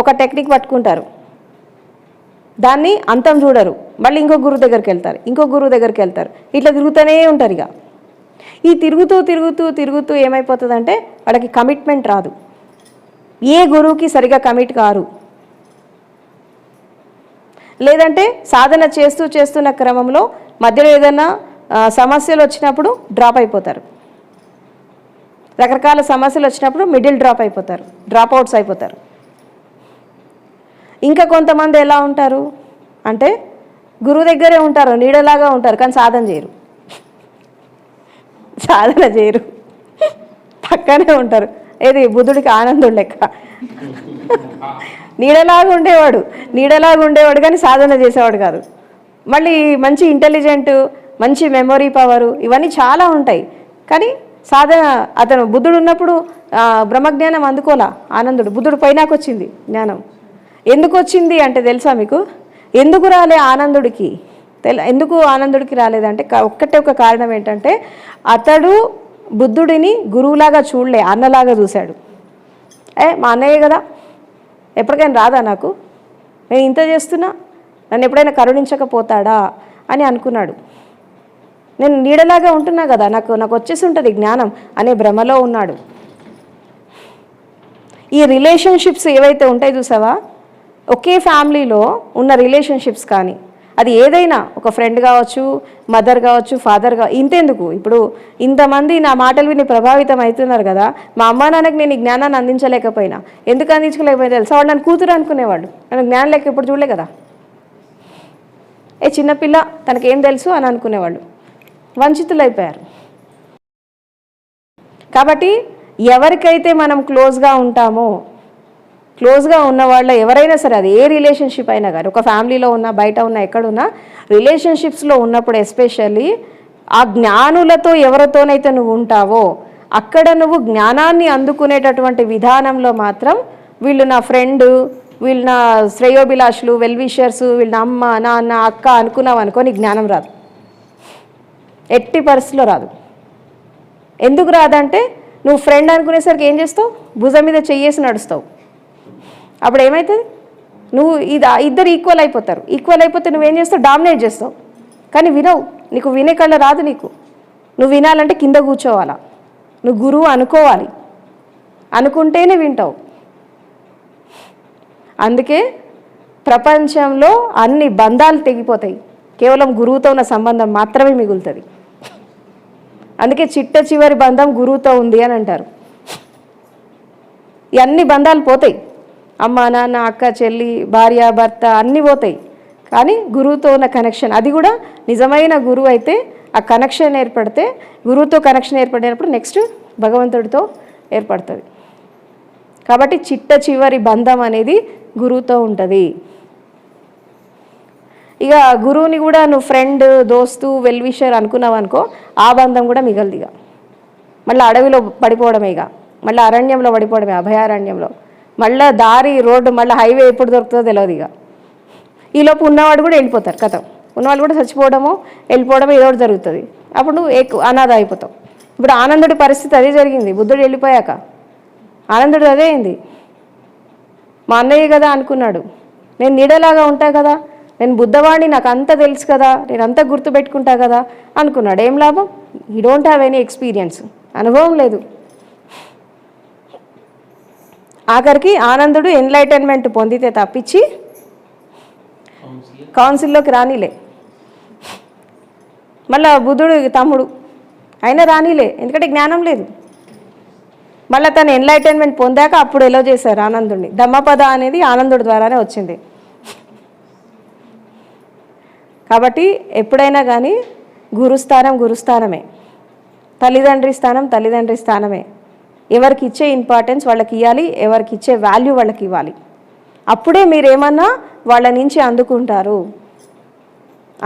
ఒక టెక్నిక్ పట్టుకుంటారు, దాన్ని అంతం చూడరు, మళ్ళీ ఇంకో గురువు దగ్గరికి వెళ్తారు, ఇంకో గురువు దగ్గరికి వెళ్తారు, ఇట్లా తిరుగుతూనే ఉంటారు. ఇక ఈ తిరుగుతూ ఏమైపోతుందంటే వాళ్ళకి కమిట్మెంట్ రాదు. ఏ గురువుకి సరిగా కమిట్ కారు. లేదంటే సాధన చేస్తున్న క్రమంలో మధ్యలో ఏదైనా సమస్యలు వచ్చినప్పుడు డ్రాప్ అయిపోతారు. రకరకాల సమస్యలు వచ్చినప్పుడు మిడిల్ డ్రాప్ అయిపోతారు, డ్రాప్ అవుట్స్ అయిపోతారు. ఇంకా కొంతమంది ఎలా ఉంటారు అంటే గురువు దగ్గరే ఉంటారు, నీడలాగా ఉంటారు, కానీ సాధన చేయరు, పక్కనే ఉంటారు. ఏది బుద్ధుడికి ఆనందుడు లెక్క. నీడలాగా ఉండేవాడు కానీ సాధన చేసేవాడు కాదు. మళ్ళీ మంచి ఇంటెలిజెంట్, మంచి మెమొరీ పవరు, ఇవన్నీ చాలా ఉంటాయి. కానీ సాధన, అతను బుద్ధుడు ఉన్నప్పుడు బ్రహ్మజ్ఞానం అందుకోలా ఆనందుడు. బుద్ధుడు పైనాకు వచ్చింది జ్ఞానం. ఎందుకు వచ్చింది అంటే తెలుసా మీకు? ఎందుకు రాలే ఆనందుడికి? ఎందుకు ఆనందుడికి రాలేదంటే ఒక్కటే ఒక కారణం ఏంటంటే, అతడు బుద్ధుడిని గురువులాగా చూడలే, అన్నలాగా చూశాడు. మా అన్నయ్య కదా, ఎప్పటికైనా రాదా నాకు, నేను ఇంత చేస్తున్నా, నన్ను ఎప్పుడైనా కరుణించకపోతాడా అని అనుకున్నాడు. నేను నీడలాగా ఉంటున్నా కదా, నాకు వచ్చేసి ఉంటుంది జ్ఞానం అనే భ్రమలో ఉన్నాడు. ఈ రిలేషన్షిప్స్ ఏవైతే ఉంటాయి చూసావా, ఒకే ఫ్యామిలీలో ఉన్న రిలేషన్షిప్స్ కానీ అది ఏదైనా, ఒక ఫ్రెండ్ కావచ్చు, మదర్ కావచ్చు, ఫాదర్ కావచ్చు, ఇంతెందుకు ఇప్పుడు ఇంతమంది నా మాటలు విని ప్రభావితం అవుతున్నారు కదా, మా అమ్మా నాన్నకి నేను ఈ జ్ఞానాన్ని అందించలేకపోయినా, ఎందుకు అందించలేకపోయినా తెలుసా? వాళ్ళు నన్ను కూతురు అనుకునేవాళ్ళు, నన్ను జ్ఞానం లేక ఎప్పుడు చూడలే కదా, చిన్నపిల్ల తనకేం తెలుసు అని అనుకునేవాళ్ళు, వంచితులైపోయారు. కాబట్టి ఎవరికైతే మనం క్లోజ్గా ఉంటామో, క్లోజ్గా ఉన్న వాళ్ళ ఎవరైనా సరే, అది ఏ రిలేషన్షిప్ అయినా కానీ, ఒక ఫ్యామిలీలో ఉన్నా, బయట ఉన్నా, ఎక్కడున్నా, రిలేషన్షిప్స్లో ఉన్నప్పుడు ఎస్పెషల్లీ ఆ జ్ఞానులతో ఎవరితోనైతే నువ్వు ఉంటావో అక్కడ నువ్వు జ్ఞానాన్ని అందుకునేటటువంటి విధానంలో మాత్రం వీళ్ళు నా ఫ్రెండు, వీళ్ళు నా శ్రేయోభిలాషులు, వెల్విషర్స్, వీళ్ళ అమ్మ, నాన్న, అక్క అనుకున్నావు అనుకో, నీకు జ్ఞానం రాదు. ఎట్టి పరిస్థితిలో రాదు. ఎందుకు రాదంటే నువ్వు ఫ్రెండ్ అనుకునేసరికి ఏం చేస్తావు? భుజం మీద చెయ్యేసి నడుస్తావు. అప్పుడు ఏమవుతుంది? నువ్వు ఇద్దరు ఈక్వల్ అయిపోతారు. ఈక్వల్ అయిపోతే నువ్వేం చేస్తావు? డామినేట్ చేస్తావు. కానీ వినవు. నీకు వినే కళ్ళ రాదు. నువ్వు వినాలంటే కింద కూర్చోవాలా. నువ్వు గురువు అనుకోవాలి. అనుకుంటేనే వింటావు. అందుకే ప్రపంచంలో అన్ని బంధాలు తెగిపోతాయి. కేవలం గురువుతో ఉన్న సంబంధం మాత్రమే మిగులుతుంది. అందుకే చిట్ట చివరి బంధం గురువుతో ఉంది అని అంటారు. ఈ అన్ని బంధాలు పోతాయి. అమ్మ, నాన్న, అక్క, చెల్లి, భార్య, భర్త అన్నీ పోతాయి. కానీ గురువుతో ఉన్న కనెక్షన్, అది కూడా నిజమైన గురువు అయితే ఆ కనెక్షన్ ఏర్పడితే, గురువుతో కనెక్షన్ ఏర్పడినప్పుడు నెక్స్ట్ భగవంతుడితో ఏర్పడుతుంది. కాబట్టి చిట్ట చివరి బంధం అనేది గురువుతో ఉంటుంది. ఇక గురువుని కూడా నువ్వు ఫ్రెండ్, దోస్తు, వెల్విషర్ అనుకున్నావు అనుకో, ఆ బంధం కూడా మిగలదు. ఇక మళ్ళీ అడవిలో పడిపోవడమే, ఇక మళ్ళీ అరణ్యంలో పడిపోవడమే, అభయారణ్యంలో. మళ్ళీ దారి, రోడ్డు, మళ్ళీ హైవే ఎప్పుడు దొరుకుతుందో తెలియదు. ఇక ఈలోపు ఉన్నవాడు కూడా వెళ్ళిపోతారు. కథ ఉన్నవాళ్ళు కూడా చచ్చిపోవడమో వెళ్ళిపోవడమో ఏదో జరుగుతుంది. అప్పుడు నువ్వు అనాథ అయిపోతావు. ఇప్పుడు ఆనందుడి పరిస్థితి అదే జరిగింది. బుద్ధుడు వెళ్ళిపోయాక ఆనందుడు అదే అయింది. మా అన్నయ్య కదా అనుకున్నాడు, నేను నీడలాగా ఉంటా కదా, నేను బుద్ధవాణ్ణి, నాకు అంతా తెలుసు కదా, నేను అంతా గుర్తుపెట్టుకుంటా కదా అనుకున్నాడు. ఏం లాభం? You don't have any experience. అనుభవం లేదు. ఆఖరికి ఆనందుడు ఎన్లైటన్మెంట్ పొందితే తప్పించి కౌన్సిల్లోకి రానిలే. మళ్ళా బుద్ధుడు తమ్ముడు అయినా రానిలే, ఎందుకంటే జ్ఞానం లేదు. మళ్ళీ తను ఎన్లైటన్మెంట్ పొందాక అప్పుడు ఎలా చేశారు ఆనందుడిని. ధమ్మపద అనేది ఆనందుడి ద్వారానే వచ్చింది. కాబట్టి ఎప్పుడైనా కానీ గురుస్థానం గురుస్థానమే, తల్లిదండ్రి స్థానం తల్లిదండ్రి స్థానమే. ఎవరికి ఇచ్చే ఇంపార్టెన్స్ వాళ్ళకి ఇవ్వాలి, ఎవరికి ఇచ్చే వాల్యూ వాళ్ళకి ఇవ్వాలి. అప్పుడే మీరేమన్నా వాళ్ళ నుంచి అందుకుంటారు.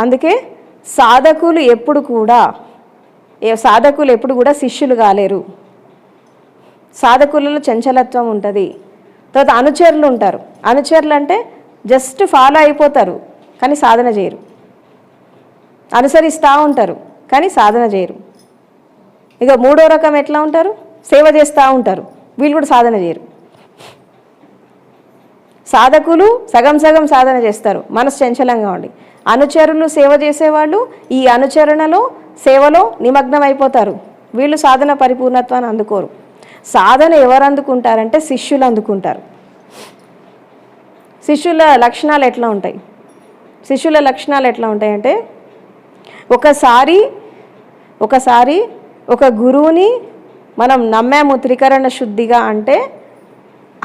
అందుకే సాధకులు ఎప్పుడు కూడా శిష్యులు కాలేరు. సాధకులలో చంచలత్వం ఉంటుంది. తర్వాత అనుచరులు ఉంటారు. అనుచరులు అంటే జస్ట్ ఫాలో అయిపోతారు కానీ సాధన చేయరు. అనుసరిస్తూ ఉంటారు కానీ సాధన చేయరు. ఇక మూడో రకం ఎట్లా ఉంటారు? సేవ చేస్తూ ఉంటారు, వీళ్ళు కూడా సాధన చేయరు. సాధకులు సగం సగం సాధన చేస్తారు, మనసు చంచలంగా ఉండి. అనుచరులు సేవ చేసేవాళ్ళు ఈ అనుచరణలో, సేవలో నిమగ్నం అయిపోతారు. వీళ్ళు సాధన పరిపూర్ణత్వాన్ని అందుకోరు. సాధన ఎవరు అందుకుంటారంటే శిష్యులు అందుకుంటారు. శిష్యుల లక్షణాలు ఎట్లా ఉంటాయి? శిష్యుల లక్షణాలు ఎట్లా ఉంటాయంటే, ఒకసారి ఒక గురువుని మనం నమ్మాము త్రికరణ శుద్ధిగా అంటే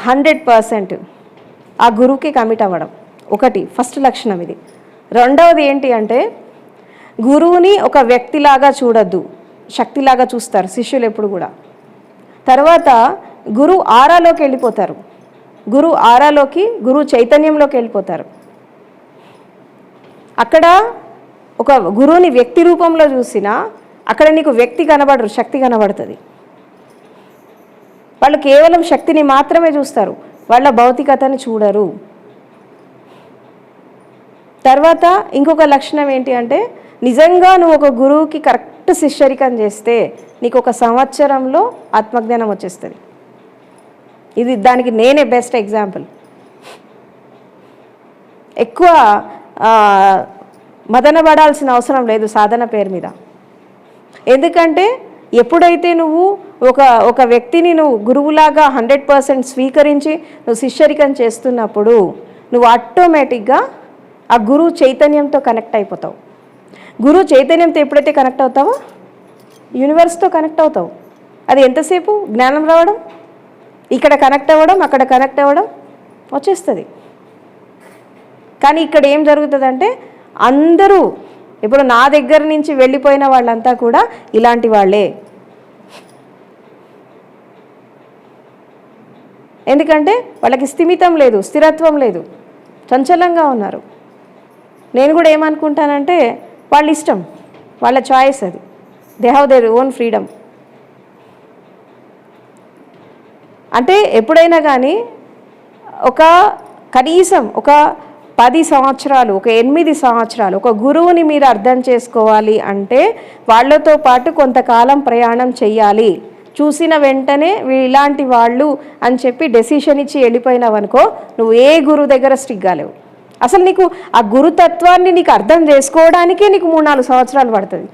100% ఆ గురువుకి కమిట్ అవ్వడం. ఒకటి ఫస్ట్ లక్షణం ఇది. రెండవది ఏంటి అంటే, గురువుని ఒక వ్యక్తిలాగా చూడొద్దు, శక్తిలాగా చూస్తారు శిష్యులు ఎప్పుడు కూడా. తర్వాత గురువు ఆరాలోకి వెళ్ళిపోతారు. గురువు చైతన్యంలోకి వెళ్ళిపోతారు. అక్కడ ఒక గురువుని వ్యక్తి రూపంలో చూసినా అక్కడ నీకు వ్యక్తి కనబడరు, శక్తి కనబడుతుంది. వాళ్ళు కేవలం శక్తిని మాత్రమే చూస్తారు, వాళ్ళ భౌతికతని చూడరు. తర్వాత ఇంకొక లక్షణం ఏంటి అంటే, నిజంగా నువ్వు ఒక గురువుకి కరెక్ట్ శిష్యరికం చేస్తే నీకు 1 సంవత్సరంలో ఆత్మజ్ఞానం వచ్చేస్తుంది. ఇది దానికి నేనే బెస్ట్ ఎగ్జాంపుల్. ఎక్కువ మదనపడాల్సిన అవసరం లేదు సాధన పేరు మీద. ఎందుకంటే ఎప్పుడైతే నువ్వు ఒక వ్యక్తిని నువ్వు గురువులాగా 100% స్వీకరించి నువ్వు శిష్యరికం చేస్తున్నప్పుడు నువ్వు ఆటోమేటిక్గా ఆ గురువు చైతన్యంతో కనెక్ట్ అయిపోతావు. గురువు చైతన్యంతో ఎప్పుడైతే కనెక్ట్ అవుతావో యూనివర్స్తో కనెక్ట్ అవుతావు. అది ఎంతసేపు? జ్ఞానం రావడం, ఇక్కడ కనెక్ట్ అవ్వడం, అక్కడ కనెక్ట్ అవ్వడం వచ్చేస్తుంది. కానీ ఇక్కడ ఏం జరుగుతుందంటే, అందరూ ఇప్పుడు నా దగ్గర నుంచి వెళ్ళిపోయిన వాళ్ళంతా కూడా ఇలాంటి వాళ్ళే. ఎందుకంటే వాళ్ళకి స్థిమితం లేదు, స్థిరత్వం లేదు, చంచలంగా ఉన్నారు. నేను కూడా ఏమనుకుంటానంటే వాళ్ళ ఇష్టం, వాళ్ళ చాయిస్, అది they have their own freedom. అంటే ఎప్పుడైనా కానీ కనీసం ఒక 10 సంవత్సరాలు, ఒక 8 సంవత్సరాలు ఒక గురువుని మీరు అర్థం చేసుకోవాలి అంటే వాళ్ళతో పాటు కొంతకాలం ప్రయాణం చెయ్యాలి. చూసిన వెంటనే ఇలాంటి వాళ్ళు అని చెప్పి డెసిషన్ ఇచ్చి వెళ్ళిపోయినావనుకో, నువ్వు ఏ గురువు దగ్గర స్టిక్ కాలేవు. అసలు నీకు ఆ గురుతత్వాన్ని నీకు అర్థం చేసుకోవడానికే నీకు 3-4 సంవత్సరాలు పడుతుంది.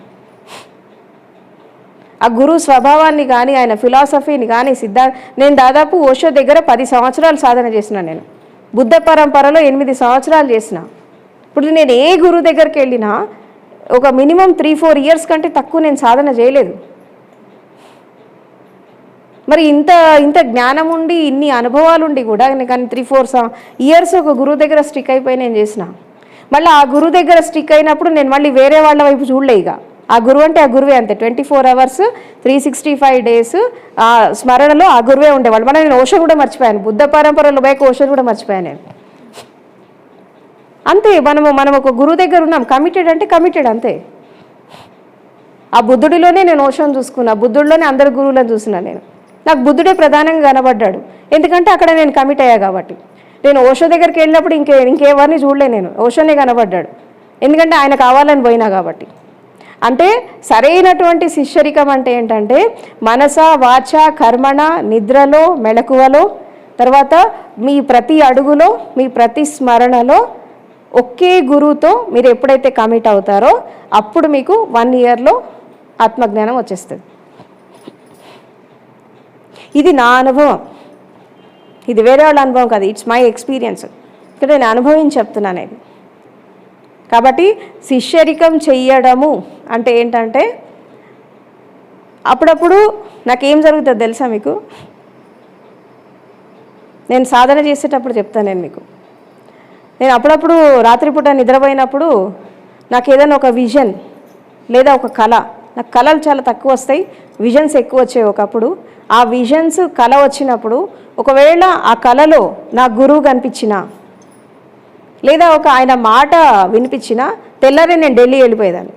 ఆ గురువు స్వభావాన్ని కానీ, ఆయన ఫిలాసఫీని కానీ, నేను దాదాపు ఓషో దగ్గర 10 సంవత్సరాలు సాధన చేసిన. నేను బుద్ధ పరంపరలో 8 సంవత్సరాలు చేసిన. ఇప్పుడు నేను ఏ గురువు దగ్గరికి వెళ్ళినా ఒక మినిమం 3-4 ఇయర్స్ కంటే తక్కువ నేను సాధన చేయలేదు. మరి ఇంత జ్ఞానం ఉండి, ఇన్ని అనుభవాలు ఉండి కూడా కానీ 3-4 ఇయర్స్ ఒక గురువు దగ్గర స్టిక్ అయిపోయి నేను చేసిన. మళ్ళీ ఆ గురువు దగ్గర స్టిక్ అయినప్పుడు నేను మళ్ళీ వేరే వాళ్ళ వైపు చూడలే. ఇక ఆ గురువు అంటే ఆ గురువే, అంతే. 24 అవర్స్ 365 డేస్ ఆ స్మరణలో ఆ గురువే ఉండేవాళ్ళు. నేను ఓషో కూడా మర్చిపోయాను, బుద్ధ పరంపరలో బయట ఓషో కూడా మర్చిపోయాను నేను. అంతే, మనం ఒక గురువు దగ్గర ఉన్నాం, కమిటెడ్ అంటే కమిటెడ్, అంతే. ఆ బుద్ధుడిలోనే నేను ఓషోని చూసుకున్నా, బుద్ధుడిలోనే అందరు గురువులను చూసినా. నాకు బుద్ధుడే ప్రధానంగా కనబడ్డాడు, ఎందుకంటే అక్కడ నేను కమిట్ అయ్యా కాబట్టి. నేను ఓషో దగ్గరికి వెళ్ళినప్పుడు ఇంకెవరిని చూడలే, నేను ఓషోనే కనబడ్డాడు, ఎందుకంటే ఆయన కావాలని పోయినా కాబట్టి. అంటే సరైనటువంటి శిష్యరికం అంటే ఏంటంటే మనస వాచ కర్మణ, నిద్రలో మెళకువలో, తర్వాత మీ ప్రతి అడుగులో, మీ ప్రతి స్మరణలో ఒకే గురువుతో మీరు ఎప్పుడైతే కమిట్ అవుతారో అప్పుడు మీకు 1 ఇయర్లో ఆత్మజ్ఞానం వచ్చేస్తుంది. ఇది నా అనుభవం, ఇది వేరే వాళ్ళ అనుభవం కాదు, ఇట్స్ మై ఎక్స్పీరియన్స్. ఇక్కడ నేను అనుభవించి చెప్తున్నాను ఇది. కాబట్టి శిష్యరికం చెయ్యడము అంటే ఏంటంటే అప్పుడప్పుడు నాకేం జరుగుతుంది తెలుసా మీకు? నేను సాధన చేసేటప్పుడు చెప్తాను మీకు. నేను అప్పుడప్పుడు రాత్రిపూట నిద్రపోయినప్పుడు నాకు ఏదైనా ఒక విజన్ లేదా ఒక కళ, నాకు కళలు చాలా తక్కువ వస్తాయి, విజన్స్ ఎక్కువ వచ్చాయి ఒకప్పుడు. ఆ విజన్స్ కళ వచ్చినప్పుడు ఒకవేళ ఆ కళలో నా గురువు కనిపించినా లేదా ఒక ఆయన మాట వినిపించినా తెల్లారే నేను ఢిల్లీ వెళ్ళిపోయేదాన్ని.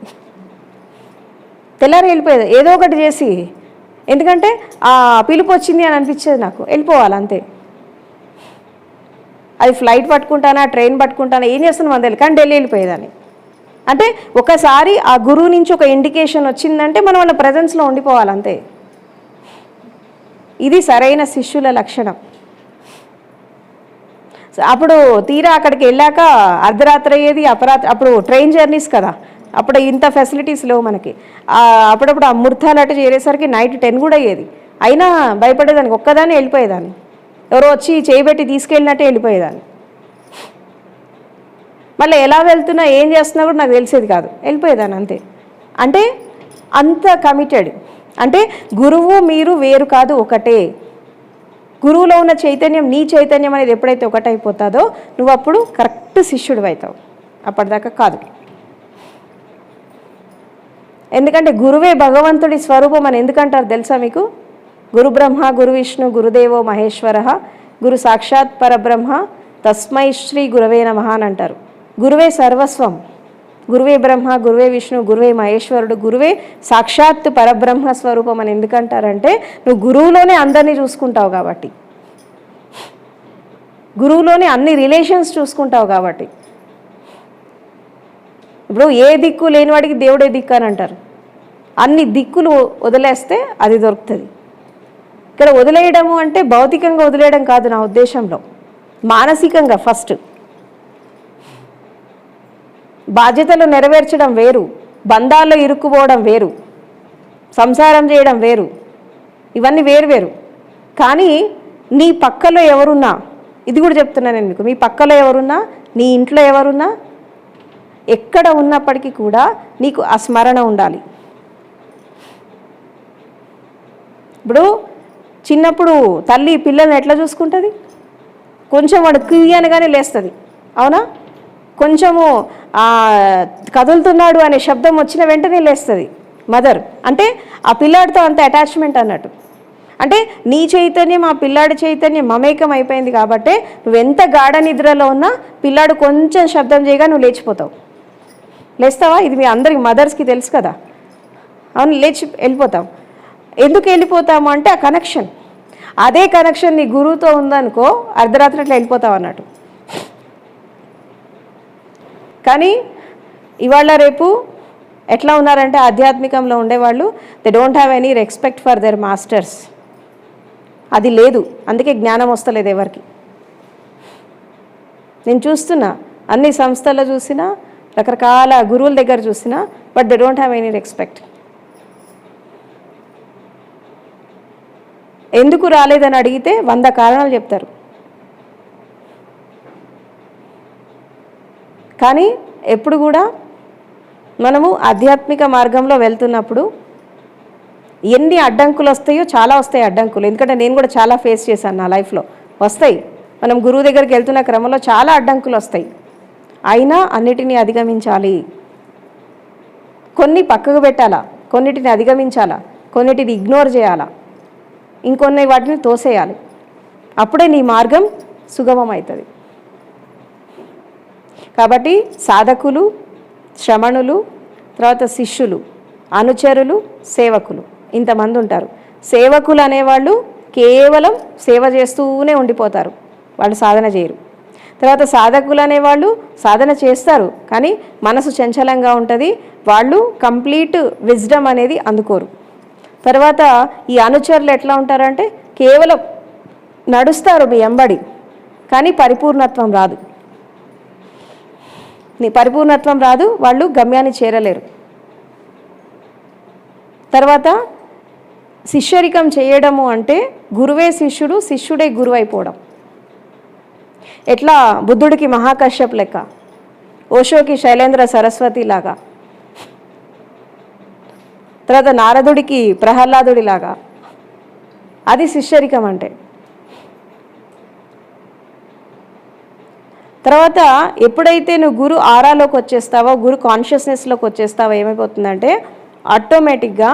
ఏదో ఒకటి చేసి, ఎందుకంటే ఆ పిలుపు వచ్చింది అని అనిపించేది నాకు, వెళ్ళిపోవాలి అంతే. అది ఫ్లైట్ పట్టుకుంటానా, ట్రైన్ పట్టుకుంటానా, ఏం చేస్తున్నాం అంతే, కానీ ఢిల్లీ వెళ్ళిపోయేదాన్ని. అంటే ఒకసారి ఆ గురువు నుంచి ఒక ఇండికేషన్ వచ్చిందంటే మనం వాళ్ళ ప్రజెన్స్లో ఉండిపోవాలి అంతే. ఇది సరైన శిష్యుల లక్షణం. అప్పుడు తీరా అక్కడికి వెళ్ళాక అర్ధరాత్రి అయ్యేది, అప్పుడు ట్రైన్ జర్నీస్ కదా, అప్పుడు ఇంత ఫెసిలిటీస్ లేవు మనకి. అప్పుడప్పుడు ఆ ముహూర్తాలు చేరేసరికి నైట్ 10 కూడా అయ్యేది. అయినా భయపడేదానికి, ఒక్కదాన్ని వెళ్ళిపోయేదాన్ని. ఎవరో వచ్చి చేయబెట్టి తీసుకెళ్ళినట్టే వెళ్ళిపోయేదాన్ని. మళ్ళీ ఎలా వెళ్తున్నా ఏం చేస్తున్నా కూడా నాకు తెలిసేది కాదు, వెళ్ళిపోయేదాన్ని అంతే. అంటే అంత కమిటెడ్. అంటే గురువు మీరు వేరు కాదు, ఒకటే. గురువులో ఉన్న చైతన్యం, నీ చైతన్యం అనేది ఎప్పుడైతే ఒకటైపోతుందో నువ్వు అప్పుడు కరెక్ట్ శిష్యుడు అవుతావు, అప్పటిదాకా కాదు. ఎందుకంటే గురువే భగవంతుడి స్వరూపం అని ఎందుకంటారు తెలుసా మీకు? గురు బ్రహ్మ గురు విష్ణు గురుదేవో మహేశ్వర గురు సాక్షాత్ పరబ్రహ్మ తస్మై శ్రీ గురవే నమః అని అంటారు. గురువే సర్వస్వం, గురువే బ్రహ్మ, గురువే విష్ణు, గురువే మహేశ్వరుడు, గురువే సాక్షాత్ పరబ్రహ్మ స్వరూపం అని ఎందుకంటారంటే నువ్వు గురువులోనే అందరినీ చూసుకుంటావు కాబట్టి, గురువులోనే అన్ని రిలేషన్స్ చూసుకుంటావు కాబట్టి. ఇప్పుడు ఏ దిక్కు లేనివాడికి దేవుడే దిక్కు అని అంటారు. అన్ని దిక్కులు వదిలేస్తే అది దొరుకుతుంది. ఇక్కడ వదిలేయడము అంటే భౌతికంగా వదిలేయడం కాదు నా ఉద్దేశంలో, మానసికంగా ఫస్ట్. బాధ్యతలు నెరవేర్చడం వేరు, బంధాల్లో ఇరుక్కుపోవడం వేరు, సంసారం చేయడం వేరు, ఇవన్నీ వేరు. కానీ నీ పక్కలో ఎవరున్నా, ఇది కూడా చెప్తున్నాను నేను మీకు, మీ పక్కలో ఎవరున్నా, నీ ఇంట్లో ఎవరున్నా, ఎక్కడ ఉన్నప్పటికీ కూడా నీకు ఆ స్మరణ ఉండాలి. ఇప్పుడు చిన్నప్పుడు తల్లి పిల్లల్ని ఎట్లా చూసుకుంటుంది? కొంచెం వాడు అనగానే లేస్తుంది, అవునా? కొంచెము కదులుతున్నాడు అనే శబ్దం వచ్చిన వెంటనే లేస్తుంది మదర్. అంటే ఆ పిల్లాడితో అంత అటాచ్మెంట్ అన్నట్టు. అంటే నీ చైతన్యం ఆ పిల్లాడి చైతన్యం మమేకం అయిపోయింది కాబట్టి నువ్వెంత గాఢ నిద్రలో ఉన్నా పిల్లాడు కొంచెం శబ్దం చేయగా నువ్వు లేచిపోతావు. లేస్తావా? ఇది మీ అందరికి మదర్స్కి తెలుసు కదా. అవును, లేచి వెళ్ళిపోతాం. ఎందుకు వెళ్ళిపోతాము అంటే ఆ కనెక్షన్. అదే కనెక్షన్ నీ గురువుతో ఉందనుకో అర్ధరాత్రి అట్లా వెళ్ళిపోతావు అన్నట్టు. కానీ ఇవాళ రేపు ఎట్లా ఉన్నారంటే ఆధ్యాత్మికంలో ఉండేవాళ్ళు they don't have any respect for their masters. అది లేదు, అందుకే జ్ఞానం వస్తలేదు ఎవరికి. నేను చూస్తున్నా అన్ని సంస్థల్లో చూసినా రకరకాల గురువుల దగ్గర చూసినా but they don't have any respect. ఎందుకు రాలేదని అడిగితే 100 కారణాలు చెప్తారు. కానీ ఎప్పుడు కూడా మనము ఆధ్యాత్మిక మార్గంలో వెళ్తున్నప్పుడు ఎన్ని అడ్డంకులు వస్తాయో, చాలా వస్తాయి అడ్డంకులు. ఎందుకంటే నేను కూడా చాలా ఫేస్ చేశాను నా లైఫ్లో. వస్తాయి, మనం గురువు దగ్గరికి వెళ్తున్న క్రమంలో చాలా అడ్డంకులు వస్తాయి. అయినా అన్నిటినీ అధిగమించాలి. కొన్ని పక్కకు పెట్టాలా, కొన్నిటిని అధిగమించాలా, కొన్నిటిని ఇగ్నోర్ చేయాలా, ఇంకొన్ని వాటిని తోసేయాలి. అప్పుడే నీ మార్గం సుగమం అవుతుంది. కాబట్టి సాధకులు, శ్రమణులు, తర్వాత శిష్యులు, అనుచరులు, సేవకులు, ఇంతమంది ఉంటారు. సేవకులు అనేవాళ్ళు కేవలం సేవ చేస్తూనే ఉండిపోతారు, వాళ్ళు సాధన చేయరు. తర్వాత సాధకులు అనేవాళ్ళు సాధన చేస్తారు కానీ మనసు చంచలంగా ఉంటుంది, వాళ్ళు కంప్లీట్ విజ్డమ్ అనేది అందుకోరు. తర్వాత ఈ అనుచరులు ఎట్లా ఉంటారంటే కేవలం నడుస్తారు మీ ఎంబడి, కానీ పరిపూర్ణత్వం రాదు. పరిపూర్ణత్వం రాదు, వాళ్ళు గమ్యాన్ని చేరలేరు. తర్వాత శిష్యరికం చేయడము అంటే గురువే శిష్యుడు, శిష్యుడే గురువు అయిపోవడం. ఎట్లా బుద్ధుడికి మహాకశ్యప్ లెక్క, ఓషోకి శైలేంద్ర సరస్వతి లాగా, తర్వాత నారదుడికి ప్రహ్లాదుడి లాగా, అది శిష్యరికం అంటే. తర్వాత ఎప్పుడైతే నువ్వు గురు ఆరాలోకి వచ్చేస్తావో, గురు కాన్షియస్నెస్లోకి వచ్చేస్తావో ఏమైపోతుందంటే ఆటోమేటిక్గా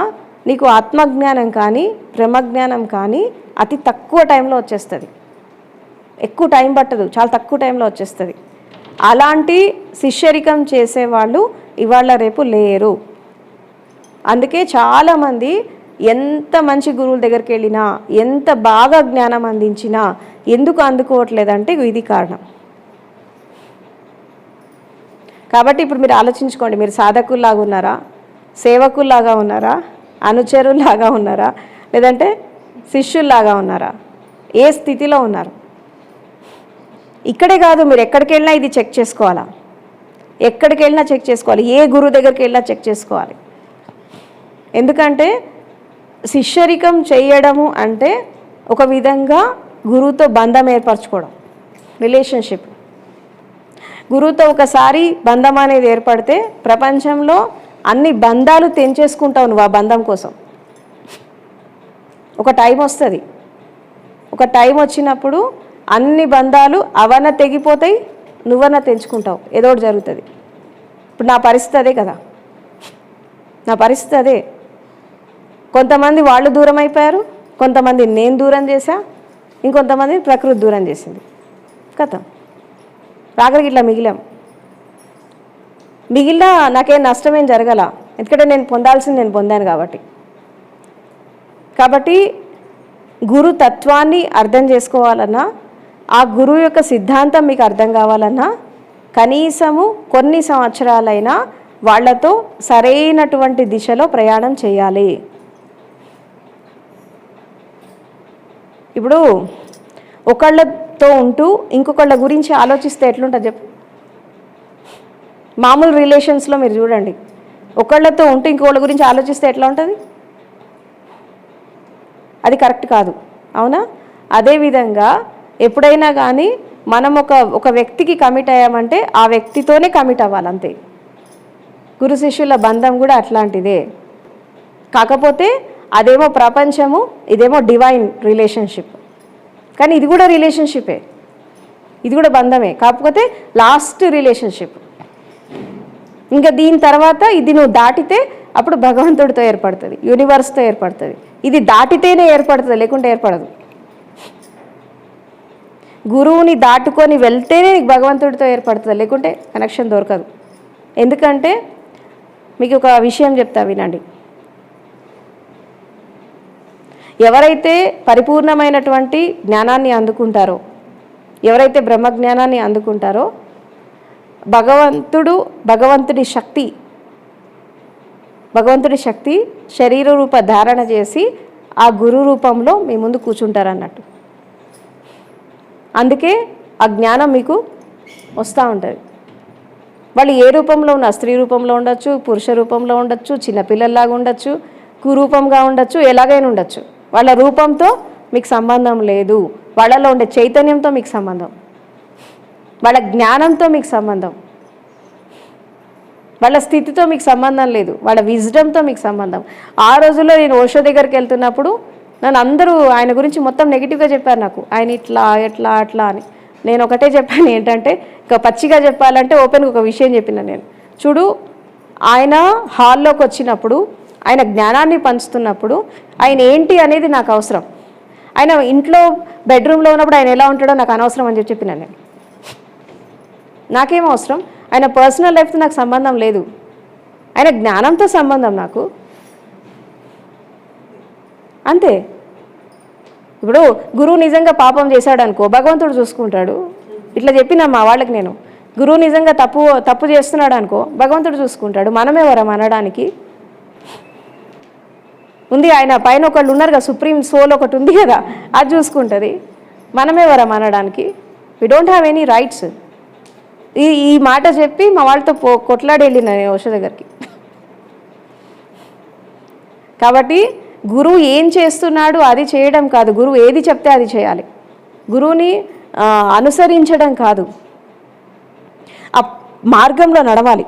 నీకు ఆత్మజ్ఞానం కానీ బ్రహ్మజ్ఞానం కానీ అతి తక్కువ టైంలో వచ్చేస్తుంది. ఎక్కువ టైం పట్టదు, చాలా తక్కువ టైంలో వచ్చేస్తుంది. అలాంటి శిష్యరికం చేసేవాళ్ళు ఇవాళ రేపు లేరు. అందుకే చాలామంది ఎంత మంచి గురువుల దగ్గరికి వెళ్ళినా, ఎంత బాగా జ్ఞానం అందించినా ఎందుకు అందుకోవట్లేదంటే ఇది కారణం. కాబట్టి ఇప్పుడు మీరు ఆలోచించుకోండి, మీరు సాధకుల్లాగా ఉన్నారా, సేవకుల్లాగా ఉన్నారా, అనుచరుల్లాగా ఉన్నారా, లేదంటే శిష్యుల్లాగా ఉన్నారా, ఏ స్థితిలో ఉన్నారు? ఇక్కడే కాదు, మీరు ఎక్కడికి వెళ్ళినా ఇది చెక్ చేసుకోవాలా, ఎక్కడికి వెళ్ళినా చెక్ చేసుకోవాలి, ఏ గురువు దగ్గరికి వెళ్ళినా చెక్ చేసుకోవాలి. ఎందుకంటే శిష్యరికం చేయడము అంటే ఒక విధంగా గురువుతో బంధం ఏర్పరచుకోవడం, రిలేషన్షిప్. గురువుతో ఒకసారి బంధం అనేది ఏర్పడితే ప్రపంచంలో అన్ని బంధాలు తెంచేసుకుంటావు నువ్వు ఆ బంధం కోసం. ఒక టైం వస్తుంది, ఒక టైం వచ్చినప్పుడు అన్ని బంధాలు అవన్న తెగిపోతాయి, నువ్వన్నా తెంచుకుంటావు, ఏదో ఒకటి జరుగుతుంది. ఇప్పుడు నా పరిస్థితి అదే కదా, నా పరిస్థితి అదే. కొంతమంది వాళ్ళు దూరం అయిపోయారు, కొంతమంది నేను దూరం చేశా, ఇంకొంతమంది ప్రకృతి దూరం చేసింది. కథ రాగలికి ఇట్లా మిగిలిన నాకేం నష్టమేం జరగల, ఎందుకంటే నేను పొందాల్సింది నేను పొందాను కాబట్టి గురు తత్వాన్ని అర్థం చేసుకోవాలన్నా, ఆ గురువు యొక్క సిద్ధాంతం మీకు అర్థం కావాలన్నా కనీసము కొన్ని సంవత్సరాలైనా వాళ్లతో సరైనటువంటి దిశలో ప్రయాణం చేయాలి. ఇప్పుడు ఒకళ్ళతో ఉంటూ ఇంకొకళ్ళ గురించి ఆలోచిస్తే ఎట్లుంటుంది చెప్పు? మామూలు రిలేషన్స్లో మీరు చూడండి, ఒకళ్ళతో ఉంటూ ఇంకొకళ్ళ గురించి ఆలోచిస్తే ఎట్లా ఉంటుంది? అది కరెక్ట్ కాదు, అవునా? అదేవిధంగా ఎప్పుడైనా కానీ మనం ఒక వ్యక్తికి కమిట్ అయ్యామంటే ఆ వ్యక్తితోనే కమిట్ అవ్వాలి, అంతే. గురు శిష్యుల బంధం కూడా అట్లాంటిదే. కాకపోతే అదేమో ప్రపంచము, ఇదేమో డివైన్ రిలేషన్షిప్. కానీ ఇది కూడా రిలేషన్షిపే, ఇది కూడా బంధమే, కాకపోతే లాస్ట్ రిలేషన్షిప్. ఇంకా దీని తర్వాత ఇది నువ్వు దాటితే అప్పుడు భగవంతుడితో ఏర్పడుతుంది, యూనివర్స్తో ఏర్పడుతుంది. ఇది దాటితేనే ఏర్పడుతుంది, లేకుంటే ఏర్పడదు. గురువుని దాటుకొని వెళ్తేనే నీకు భగవంతుడితో ఏర్పడుతుంది, లేకుంటే కనెక్షన్ దొరకదు. ఎందుకంటే మీకు ఒక విషయం చెప్తా వినండి. ఎవరైతే పరిపూర్ణమైనటువంటి జ్ఞానాన్ని అందుకుంటారో, ఎవరైతే బ్రహ్మజ్ఞానాన్ని అందుకుంటారో, భగవంతుడి శక్తి శరీర రూప ధారణ చేసి ఆ గురు రూపంలో మీ ముందు కూర్చుంటారన్నట్టు. అందుకే ఆ జ్ఞానం మీకు వస్తూ ఉంటుంది. వాళ్ళు ఏ రూపంలో ఉన్నా, స్త్రీ రూపంలో ఉండొచ్చు, పురుష రూపంలో ఉండొచ్చు, చిన్నపిల్లల్లాగా ఉండొచ్చు, కురూపంగా ఉండొచ్చు, ఎలాగైనా ఉండొచ్చు. వాళ్ళ రూపంతో మీకు సంబంధం లేదు, వాళ్ళలో ఉండే చైతన్యంతో మీకు సంబంధం, వాళ్ళ జ్ఞానంతో మీకు సంబంధం, వాళ్ళ స్థితితో మీకు సంబంధం లేదు, వాళ్ళ విజ్డమ్తో మీకు సంబంధం. ఆ రోజుల్లో నేను ఓషో దగ్గరికి వెళ్తున్నప్పుడు నన్ను అందరూ ఆయన గురించి మొత్తం నెగిటివ్గా చెప్పారు. నాకు ఆయన ఇట్లా ఎట్లా అట్లా అని. నేను ఒకటే చెప్పాను, ఏంటంటే ఇంకా పచ్చిగా చెప్పాలంటే ఓపెన్గా ఒక విషయం చెప్పిన నేను. చూడు, ఆయన హాల్లోకి వచ్చినప్పుడు, ఆయన జ్ఞానాన్ని పంచుతున్నప్పుడు ఆయన ఏంటి అనేది నాకు అవసరం. ఆయన ఇంట్లో బెడ్రూమ్లో ఉన్నప్పుడు ఆయన ఎలా ఉంటాడో నాకు అనవసరం అని చెప్పిన నేను. నాకేం అవసరం, ఆయన పర్సనల్ లైఫ్తో నాకు సంబంధం లేదు, ఆయన జ్ఞానంతో సంబంధం నాకు, అంతే. ఇప్పుడు గురువు నిజంగా పాపం చేశాడు అనుకో, భగవంతుడు చూసుకుంటాడు. ఇట్లా చెప్పినా మా వాళ్ళకి నేను, గురువు నిజంగా తప్పు చేస్తున్నాడు అనుకో, భగవంతుడు చూసుకుంటాడు. మనమేవరం అనడానికి ఉంది. ఆయన పైన ఒకళ్ళు ఉన్నారు కదా, సుప్రీం సోల్ ఒకటి ఉంది కదా, అది చూసుకుంటుంది. మనమేవరం అనడానికి. We don't have any rights. ఈ మాట చెప్పి మా వాళ్ళతో కొట్లాడి వెళ్ళిన నేను ఓషో దగ్గరికి. కాబట్టి గురువు ఏం చేస్తున్నాడు అది చేయడం కాదు, గురువు ఏది చెప్తే అది చేయాలి. గురువుని అనుసరించడం కాదు, ఆ మార్గంలో నడవాలి.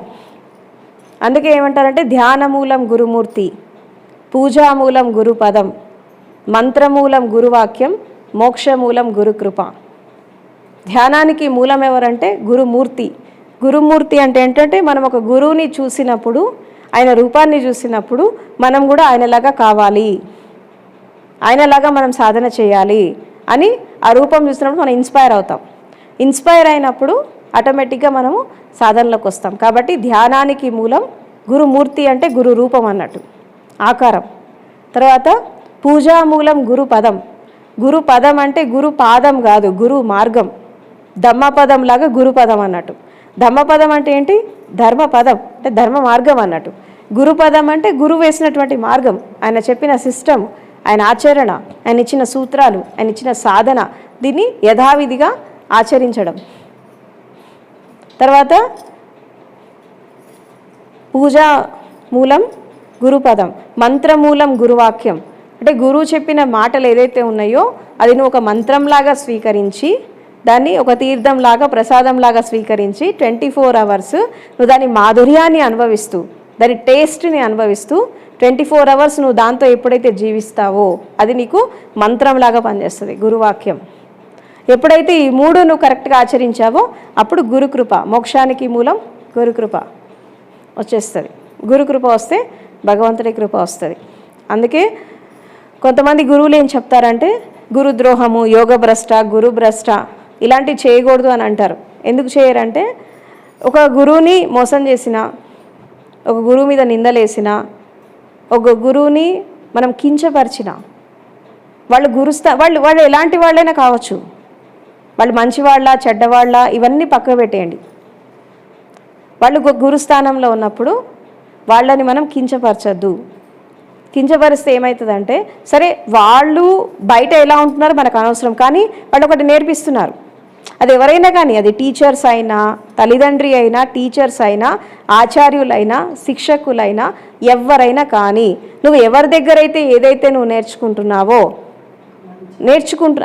అందుకే ఏమంటారంటే ధ్యానమూలం గురుమూర్తి, పూజామూలం గురుపదం, మంత్రమూలం గురువాక్యం, మోక్షమూలం గురుకృప. ధ్యానానికి మూలం ఎవరంటే గురుమూర్తి. గురుమూర్తి అంటే ఏంటంటే మనం ఒక గురువుని చూసినప్పుడు, ఆయన రూపాన్ని చూసినప్పుడు మనం కూడా ఆయనలాగా కావాలి, ఆయనలాగా మనం సాధన చేయాలి అని ఆ రూపం చూసినప్పుడు మనం ఇన్స్పైర్ అవుతాం. ఇన్స్పైర్ అయినప్పుడు ఆటోమేటిక్గా మనము సాధనలోకి వస్తాం. కాబట్టి ధ్యానానికి మూలం గురుమూర్తి అంటే గురు రూపం అన్నట్టు, ఆకారం. తర్వాత పూజామూలం గురుపదం. గురుపదం అంటే గురు పాదం కాదు, గురు మార్గం. ధమ్మపదం లాగా గురుపదం అన్నట్టు. ధమ్మపదం అంటే ఏంటి, ధర్మపదం అంటే ధర్మ మార్గం అన్నట్టు. గురుపదం అంటే గురువు వేసినటువంటి మార్గం, ఆయన చెప్పిన సిస్టమ్, ఆయన ఆచరణ, ఆయన ఇచ్చిన సూత్రాలు, ఆయన ఇచ్చిన సాధన, దీన్ని యథావిధిగా ఆచరించడం. తర్వాత పూజా మూలం గురుపదం, మంత్రమూలం గురువాక్యం. అంటే గురువు చెప్పిన మాటలు ఏదైతే ఉన్నాయో అది నువ్వు ఒక మంత్రంలాగా స్వీకరించి, దాన్ని ఒక తీర్థంలాగా ప్రసాదంలాగా స్వీకరించి 24 hours నువ్వు దాని మాధుర్యాన్ని అనుభవిస్తూ, దాని టేస్ట్ని అనుభవిస్తూ 24 hours నువ్వు దాంతో ఎప్పుడైతే జీవిస్తావో అది నీకు మంత్రంలాగా పనిచేస్తుంది, గురువాక్యం. ఎప్పుడైతే ఈ మూడు నువ్వు కరెక్ట్గా ఆచరించావో అప్పుడు గురుకృప, మోక్షానికి మూలం గురుకృప వచ్చేస్తుంది. గురుకృప వస్తే భగవంతుడి కృప వస్తుంది. అందుకే కొంతమంది గురువులు ఏం చెప్తారంటే గురుద్రోహము, యోగభ్రష్ట, గురుభ్రష్ట ఇలాంటివి చేయకూడదు అని అంటారు. ఎందుకు చేయరంటే ఒక గురువుని మోసం చేసిన, ఒక గురువు మీద నిందలేసిన, ఒక గురువుని మనం కించపరిచిన, వాళ్ళు ఎలాంటి వాళ్ళైనా కావచ్చు, వాళ్ళు మంచివాళ్ళ చెడ్డవాళ్ళ ఇవన్నీ పక్కన పెట్టేయండి. వాళ్ళు గురుస్థానంలో ఉన్నప్పుడు వాళ్ళని మనం కించపరచద్దు. కించపరిస్తే ఏమవుతుందంటే, సరే వాళ్ళు బయట ఎలా ఉంటున్నారో మనకు అనవసరం, కానీ వాళ్ళు ఒకటి నేర్పిస్తున్నారు. అది ఎవరైనా కానీ, అది టీచర్స్ అయినా, తల్లిదండ్రి అయినా, టీచర్స్ అయినా, ఆచార్యులైనా, శిక్షకులైనా, ఎవరైనా కానీ నువ్వు ఎవరి దగ్గర అయితే ఏదైతే నువ్వు నేర్చుకుంటున్నావో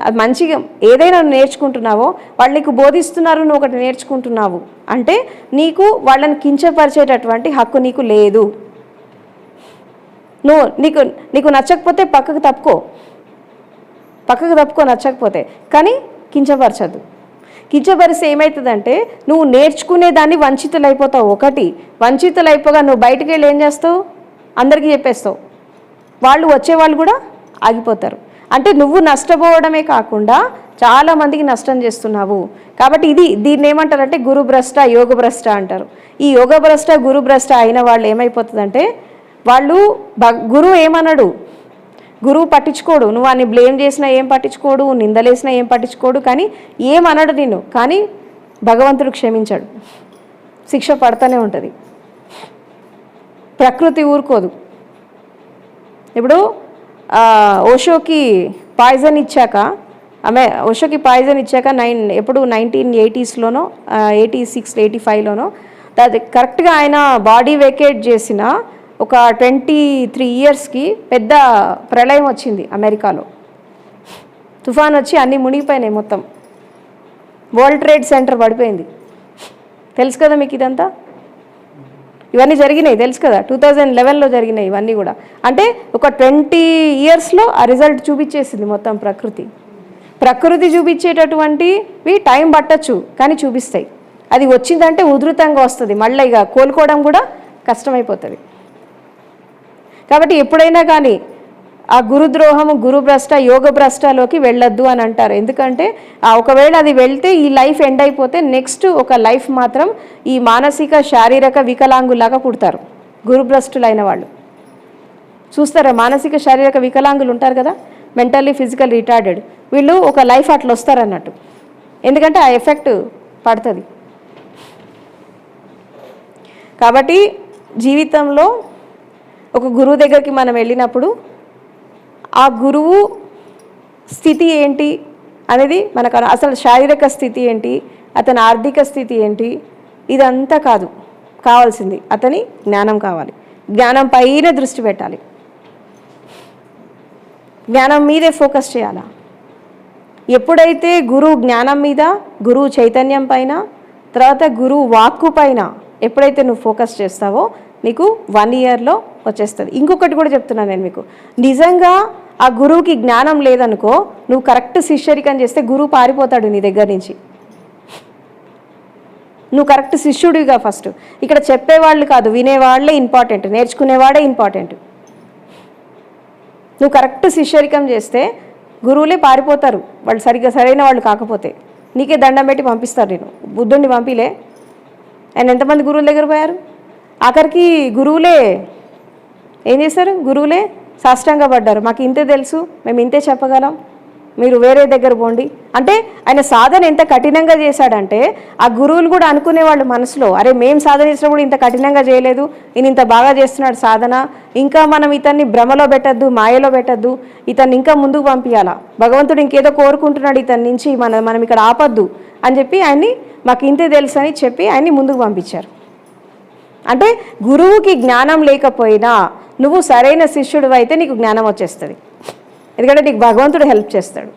అది మంచిగా ఏదైనా నేర్చుకుంటున్నావో వాళ్ళు నీకు బోధిస్తున్నారు, నువ్వు ఒకటి నేర్చుకుంటున్నావు అంటే నీకు వాళ్ళని కించపరిచేటటువంటి హక్కు నీకు లేదు. నీకు నచ్చకపోతే పక్కకు తప్పుకో నచ్చకపోతే, కానీ కించపరచద్దు. కించపరిస్తే ఏమవుతుందంటే నువ్వు నేర్చుకునేదాన్ని వంచితులైపోతావు. ఒకటి వంచితులైపోగా నువ్వు బయటికి వెళ్ళి ఏం చేస్తావు, అందరికీ చెప్పేస్తావు, వాళ్ళు వచ్చేవాళ్ళు కూడా ఆగిపోతారు. అంటే నువ్వు నష్టపోవడమే కాకుండా చాలామందికి నష్టం చేస్తున్నావు. కాబట్టి దీన్ని ఏమంటారంటే గురుభ్రష్ట యోగభ్రష్ట అంటారు. ఈ యోగభ్రష్ట గురుభ్రష్ట అయిన వాళ్ళు ఏమైపోతుందంటే వాళ్ళు గురువు ఏమన్నాడు, గురువు పట్టించుకోడు, నువ్వు అన్ని బ్లేమ్ చేసినా ఏం పట్టించుకోడు, నిందలేసినా ఏం పట్టించుకోడు, కానీ ఏమన్నాడు నిన్ను, కానీ భగవంతుడు క్షమించాడు, శిక్ష పడుతూనే ఉంటుంది. ప్రకృతి ఊరుకోదు. ఇప్పుడు ఓషోకి పాయిజన్ ఇచ్చాక ఓషోకి పాయిజన్ ఇచ్చాక 1980s 86 85లోనో అది కరెక్ట్గా ఆయన బాడీ వేకేట్ చేసిన ఒక 23 yearsకి పెద్ద ప్రళయం వచ్చింది అమెరికాలో. తుఫాన్ వచ్చి అన్నీ మునిగిపోయినాయి, మొత్తం వరల్డ్ ట్రేడ్ సెంటర్ పడిపోయింది. తెలుసు కదా మీకు ఇదంతా, ఇవన్నీ జరిగినాయి తెలుసు కదా, 2011లో జరిగినాయి ఇవన్నీ కూడా. అంటే ఒక 20 yearsలో ఆ రిజల్ట్ చూపించేసింది మొత్తం ప్రకృతి చూపించేటటువంటివి టైం పట్టచ్చు కానీ చూపిస్తాయి. అది వచ్చిందంటే ఉధృతంగా వస్తుంది, మళ్ళీ ఇక కోలుకోవడం కూడా కష్టమైపోతుంది. కాబట్టి ఎప్పుడైనా కానీ ఆ గురుద్రోహము గురుభ్రష్ట యోగభ్రష్టలోకి వెళ్ళొద్దు అని అంటారు. ఎందుకంటే ఒకవేళ అది వెళ్తే ఈ లైఫ్ ఎండ్ అయిపోతే నెక్స్ట్ ఒక లైఫ్ మాత్రం ఈ మానసిక శారీరక వికలాంగులాగా పుడతారు. గురుభ్రష్టులైన వాళ్ళు చూస్తారా, మానసిక శారీరక వికలాంగులు ఉంటారు కదా, మెంటల్లీ ఫిజికల్ రిటార్డెడ్, వీళ్ళు ఒక లైఫ్ అట్లా వస్తారన్నట్టు. ఎందుకంటే ఆ ఎఫెక్ట్ పడుతుంది. కాబట్టి జీవితంలో ఒక గురువు దగ్గరికి మనం వెళ్ళినప్పుడు ఆ గురువు స్థితి ఏంటి అనేది మనకు అసలు శారీరక స్థితి ఏంటి, అతని ఆర్థిక స్థితి ఏంటి, ఇదంతా కాదు కావాల్సింది, అతని జ్ఞానం కావాలి. జ్ఞానం పైన దృష్టి పెట్టాలి, జ్ఞానం మీదే ఫోకస్ చేయాలా. ఎప్పుడైతే గురువు జ్ఞానం మీద, గురువు చైతన్యం పైన, తర్వాత గురువు వాక్కు పైన ఎప్పుడైతే నువ్వు ఫోకస్ చేస్తావో నీకు 1 yearలో వచ్చేస్తుంది. ఇంకొకటి కూడా చెప్తున్నాను నేను మీకు, నిజంగా ఆ గురువుకి జ్ఞానం లేదనుకో, నువ్వు కరెక్ట్ శిష్యరికం చేస్తే గురువు పారిపోతాడు నీ దగ్గర నుంచి. నువ్వు కరెక్ట్ శిష్యుడిగా ఫస్ట్, ఇక్కడ చెప్పేవాళ్ళు కాదు వినేవాళ్ళే ఇంపార్టెంట్, నేర్చుకునేవాడే ఇంపార్టెంట్. నువ్వు కరెక్ట్ శిష్యరికం చేస్తే గురువులే పారిపోతారు, వాళ్ళు సరైన వాళ్ళు కాకపోతే. నీకే దండం పెట్టి పంపిస్తారు. నేను బుద్ధుడిని పంపిలే, ఆయన ఎంతమంది గురువుల దగ్గర పోయారు, ఆఖరికి గురువులే ఏం చేశారు, గురువులే సాష్టాంగ పడ్డారు. మాకు ఇంతే తెలుసు, మేము ఇంతే చెప్పగలం, మీరు వేరే దగ్గర పోండి అంటే. ఆయన సాధన ఎంత కఠినంగా చేశాడంటే ఆ గురువులు కూడా అనుకునేవాళ్ళు మనసులో, అరే మేము సాధన చేసినప్పుడు ఇంత కఠినంగా చేయలేదు, ఈయన ఇంత బాగా చేస్తున్నాడు సాధన, ఇంకా మనం ఇతన్ని భ్రమలో పెట్టద్దు, మాయలో పెట్టద్దు, ఇతన్ని ఇంకా ముందుకు పంపించాలా, భగవంతుడు ఇంకేదో కోరుకుంటున్నాడు ఇతని నుంచి, మనం ఇక్కడ ఆపద్దు అని చెప్పి ఆయన్ని మాకు ఇంతే తెలుసు అని చెప్పి ఆయన్ని ముందుకు పంపించారు. అంటే గురువుకి జ్ఞానం లేకపోయినా నువ్వు సరైన శిష్యుడు అయితే నీకు జ్ఞానం వచ్చేస్తుంది, ఎందుకంటే నీకు భగవంతుడు హెల్ప్ చేస్తాడు.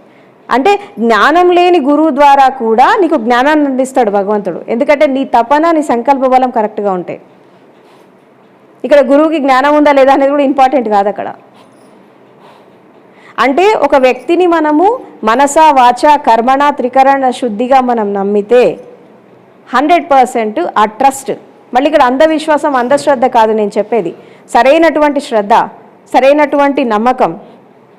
అంటే జ్ఞానం లేని గురువు ద్వారా కూడా నీకు జ్ఞానాన్ని అందిస్తాడు భగవంతుడు, ఎందుకంటే నీ తపన నీ సంకల్ప బలం కరెక్ట్గా ఉంటాయి. ఇక్కడ గురువుకి జ్ఞానం ఉందా లేదా అనేది కూడా ఇంపార్టెంట్ కాదు అక్కడ. అంటే ఒక వ్యక్తిని మనము మనస వాచ కర్మణ త్రికరణ శుద్ధిగా మనం నమ్మితే 100% ఆ ట్రస్ట్, మళ్ళీ ఇక్కడ అంధవిశ్వాసం అంధశ్రద్ధ కాదు నేను చెప్పేది, సరైనటువంటి శ్రద్ధ, సరైనటువంటి నమ్మకం,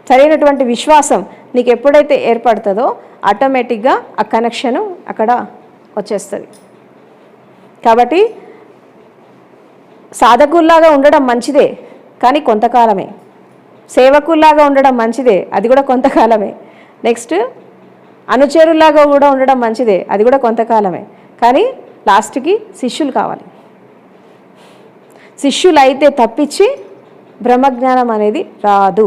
సరైనటువంటి విశ్వాసం నీకు ఎప్పుడైతే ఏర్పడుతుందో ఆటోమేటిక్గా ఆ కనెక్షను అక్కడ వచ్చేస్తుంది. కాబట్టి సాధకుల్లాగా ఉండడం మంచిదే కానీ కొంతకాలమే, సేవకుల్లాగా ఉండడం మంచిదే అది కూడా కొంతకాలమే, నెక్స్ట్ అనుచరుల్లాగా కూడా ఉండడం మంచిదే అది కూడా కొంతకాలమే, కానీ లాస్ట్కి శిష్యులు కావాలి. శిష్యులు అయితే తప్పించి బ్రహ్మజ్ఞానం అనేది రాదు.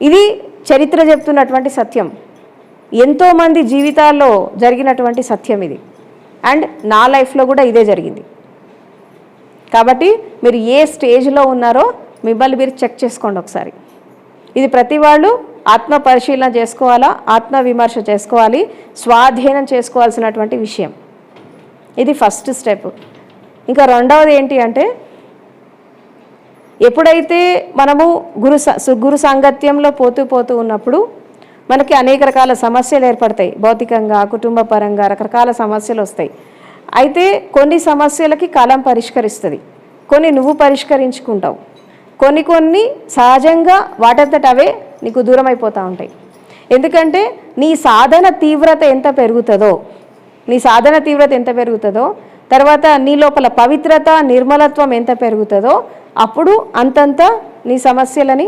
ఇది చరిత్ర చెప్తున్నటువంటి సత్యం, ఎంతోమంది జీవితాల్లో జరిగినటువంటి సత్యం ఇది, అండ్ నా లైఫ్లో కూడా ఇదే జరిగింది. కాబట్టి మీరు ఏ స్టేజ్లో ఉన్నారో మిమ్మల్ని మీరు చెక్ చేసుకోండి ఒకసారి. ఇది ప్రతి వాళ్ళు ఆత్మ పరిశీలన చేసుకోవాలా, ఆత్మ విమర్శ చేసుకోవాలి, స్వాధీనం చేసుకోవాల్సినటువంటి విషయం. ఇది ఫస్ట్ స్టెప్. ఇంకా రెండవది ఏంటి అంటే, ఎప్పుడైతే మనము గురు సాంగత్యంలో పోతూ ఉన్నప్పుడు మనకి అనేక రకాల సమస్యలు ఏర్పడతాయి, భౌతికంగా కుటుంబ పరంగా రకరకాల సమస్యలు వస్తాయి. అయితే కొన్ని సమస్యలకి కాలం పరిష్కరిస్తుంది, కొన్ని నువ్వు పరిష్కరించుకుంటావు, కొన్ని సహజంగా వాటంతట అవే నీకు దూరం అయిపోతూ ఉంటాయి. ఎందుకంటే నీ సాధన తీవ్రత ఎంత పెరుగుతుందో తర్వాత నీ లోపల పవిత్రత నిర్మలత్వం ఎంత పెరుగుతుందో అప్పుడు అంతంత నీ సమస్యలని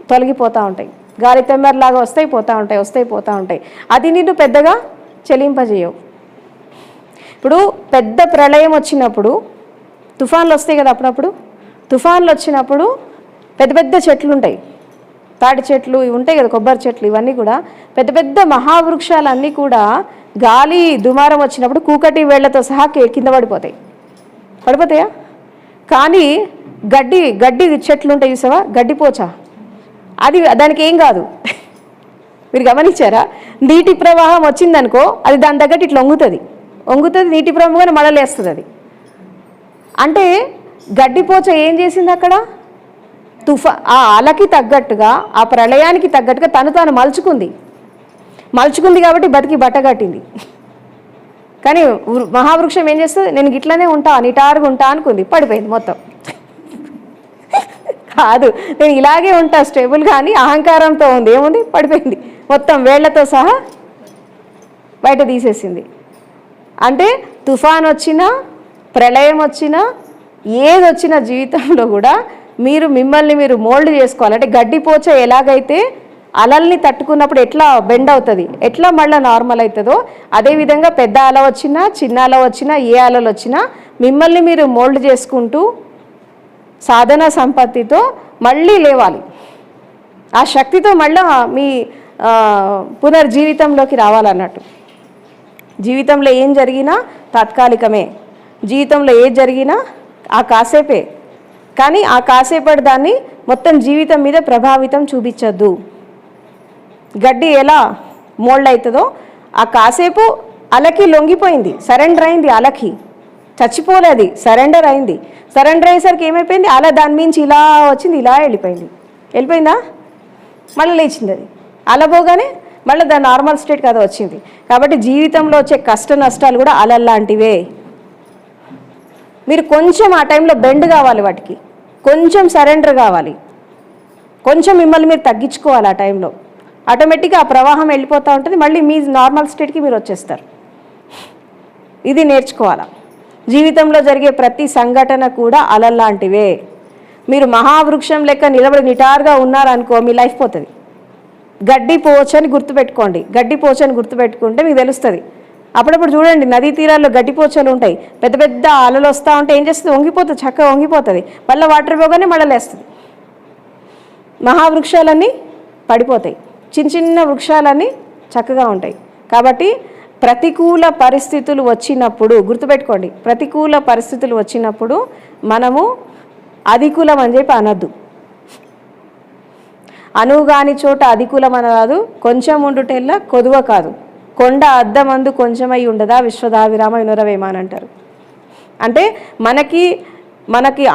తొలగిపోతూ ఉంటాయి. గాలి తెమ్మర్లాగా వస్తాయి పోతూ ఉంటాయి. అది నిన్ను పెద్దగా చెలింపజేయవు. ఇప్పుడు పెద్ద ప్రళయం వచ్చినప్పుడు తుఫాన్లు వస్తాయి కదా, అప్పుడప్పుడు తుఫాన్లు వచ్చినప్పుడు పెద్ద పెద్ద చెట్లు ఉంటాయి, తాటి చెట్లు ఇవి ఉంటాయి కదా, కొబ్బరి చెట్లు, ఇవన్నీ కూడా పెద్ద పెద్ద మహావృక్షాలన్నీ కూడా గాలి దుమారం వచ్చినప్పుడు కూకటి వేళ్లతో సహా కింద పడిపోతాయా? కానీ గడ్డి చెట్లు ఉంటాయి చూసావా, గడ్డిపోచ, అది దానికి ఏం కాదు. మీరు గమనించారా? నీటి ప్రవాహం వచ్చిందనుకో అది దాని తగ్గట్టు ఇట్లా వంగుతుంది, నీటి ప్రవాహంగానే మడలేస్తుంది. అది అంటే గడ్డిపోచ ఏం చేసింది అక్కడ? ఆ అలకి తగ్గట్టుగా, ఆ ప్రళయానికి తగ్గట్టుగా తాను మలుచుకుంది కాబట్టి బతికి బట్టగట్టింది. కానీ మహావృక్షం ఏం చేస్తుంది? నేను గిట్లనే ఉంటా, నిటారుగా ఉంటా అనుకుంది, పడిపోయింది మొత్తం. కాదు, నేను ఇలాగే ఉంటా స్టేబుల్, కానీ అహంకారంతో ఉంది, ఏముంది, పడిపోయింది మొత్తం, వేళ్లతో సహా బయట తీసేసింది. అంటే తుఫాన్ వచ్చినా, ప్రళయం వచ్చినా, ఏదొచ్చినా జీవితంలో కూడా మిమ్మల్ని మీరు మోల్డ్ చేసుకోవాలి. అంటే గడ్డిపోచ ఎలాగైతే అలల్ని తట్టుకున్నప్పుడు ఎట్లా బెండ్ అవుతుంది, ఎట్లా మళ్ళీ నార్మల్ అవుతుందో, అదేవిధంగా పెద్ద అల వచ్చినా, చిన్న అల వచ్చినా, ఏ అలలు వచ్చినా మిమ్మల్ని మీరు మోల్డ్ చేసుకుంటూ సాధన సంపత్తితో మళ్ళీ లేవాలి. ఆ శక్తితో మళ్ళీ మీ పునర్జీవితంలోకి రావాలన్నట్టు. జీవితంలో ఏం జరిగినా తాత్కాలికమే, జీవితంలో ఏది జరిగినా ఆ కాసేపే, కానీ ఆ కాసేపటి దాన్ని మొత్తం జీవితం మీద ప్రభావితం చూపించద్దు. గడ్డి ఎలా మోల్డ్ అవుతుందో ఆ కాసేపు అలకి లొంగిపోయింది, సరెండర్ అయింది, అలకి చచ్చిపోలేదు, సరెండర్ అయింది. సరెండర్ అయ్యేసరికి ఏమైపోయింది? అలా దాని మించి ఇలా వచ్చింది, ఇలా వెళ్ళిపోయిందా? మళ్ళీ లేచింది. అది అలా పోగానే మళ్ళీ దాని నార్మల్ స్టేట్ కదా వచ్చింది. కాబట్టి జీవితంలో వచ్చే కష్ట నష్టాలు కూడా అలల్లాంటివే. మీరు కొంచెం ఆ టైంలో బెండ్ కావాలి, వాటికి కొంచెం సరెండర్ కావాలి, కొంచెం మిమ్మల్ని మీరు తగ్గించుకోవాలి. ఆ టైంలో ఆటోమేటిక్గా ఆ ప్రవాహం వెళ్ళిపోతూ ఉంటుంది, మళ్ళీ మీ నార్మల్ స్టేట్కి మీరు వచ్చేస్తారు. ఇది నేర్చుకోవాలా. జీవితంలో జరిగే ప్రతి సంఘటన కూడా అలల్లాంటివే. మీరు మహావృక్షం లెక్క నిలబడి నిటారుగా ఉన్నారనుకో, మీ లైఫ్ పోతుంది. గడ్డిపోచని గుర్తుపెట్టుకుంటే మీకు తెలుస్తుంది. అప్పుడప్పుడు చూడండి, నదీ తీరాల్లో గడ్డిపోచలు ఉంటాయి, పెద్ద పెద్ద అలలు వస్తూ ఉంటే ఏం చేస్తుంది? వంగిపోతుంది, చక్కగా వంగిపోతుంది, మళ్ళీ వాటర్ పోగానే మళ్ళీ లేస్తుంది. మహావృక్షాలన్నీ పడిపోతాయి, చిన్న వృక్షాలన్నీ చక్కగా ఉంటాయి. కాబట్టి ప్రతికూల పరిస్థితులు వచ్చినప్పుడు గుర్తుపెట్టుకోండి, ప్రతికూల పరిస్థితులు వచ్చినప్పుడు మనము అధికులం అని చెప్పి అనద్దు. అనుగాని చోట అధికులం అనరాదు, కొంచెం ఉండుటెల్లా కొదువ కాదు, కొండ అద్దమందు కొంచెమై ఉండదా విశ్వదావిరామ వినురవేమ అని అంటారు. అంటే మనకి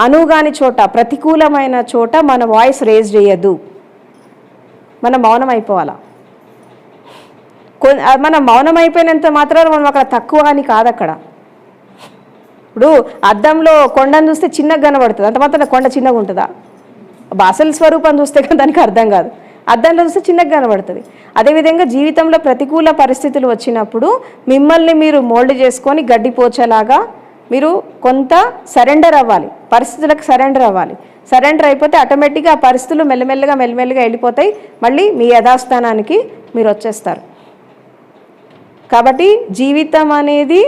అనుగాని చోట, ప్రతికూలమైన చోట మన వాయిస్ రేజ్ చేయొద్దు, మనం మౌనం అయిపోవాలా. మనం మౌనం అయిపోయినంత మాత్రాన మనం అక్కడ తక్కువ అని కాదు. అక్కడ ఇప్పుడు అద్దంలో కొండను చూస్తే చిన్నగా కనబడుతుంది, అంత మాత్రం కొండ చిన్నగా ఉంటుందా? అసలు స్వరూపం చూస్తే దానికి అర్థం కాదు, అద్దంలో చూస్తే చిన్నగా కనబడుతుంది. అదేవిధంగా జీవితంలో ప్రతికూల పరిస్థితులు వచ్చినప్పుడు మిమ్మల్ని మీరు మోల్డ్ చేసుకొని గడ్డిపోచేలాగా మీరు కొంత సరెండర్ అవ్వాలి, పరిస్థితులకు సరెండర్ అవ్వాలి. సరెండర్ అయిపోతే ఆటోమేటిక్గా ఆ పరిస్థితులు మెల్లమెల్లగా వెళ్ళిపోతాయి, మళ్ళీ మీ యథాస్థానానికి మీరు వచ్చేస్తారు. కాబట్టి జీవితం అనేది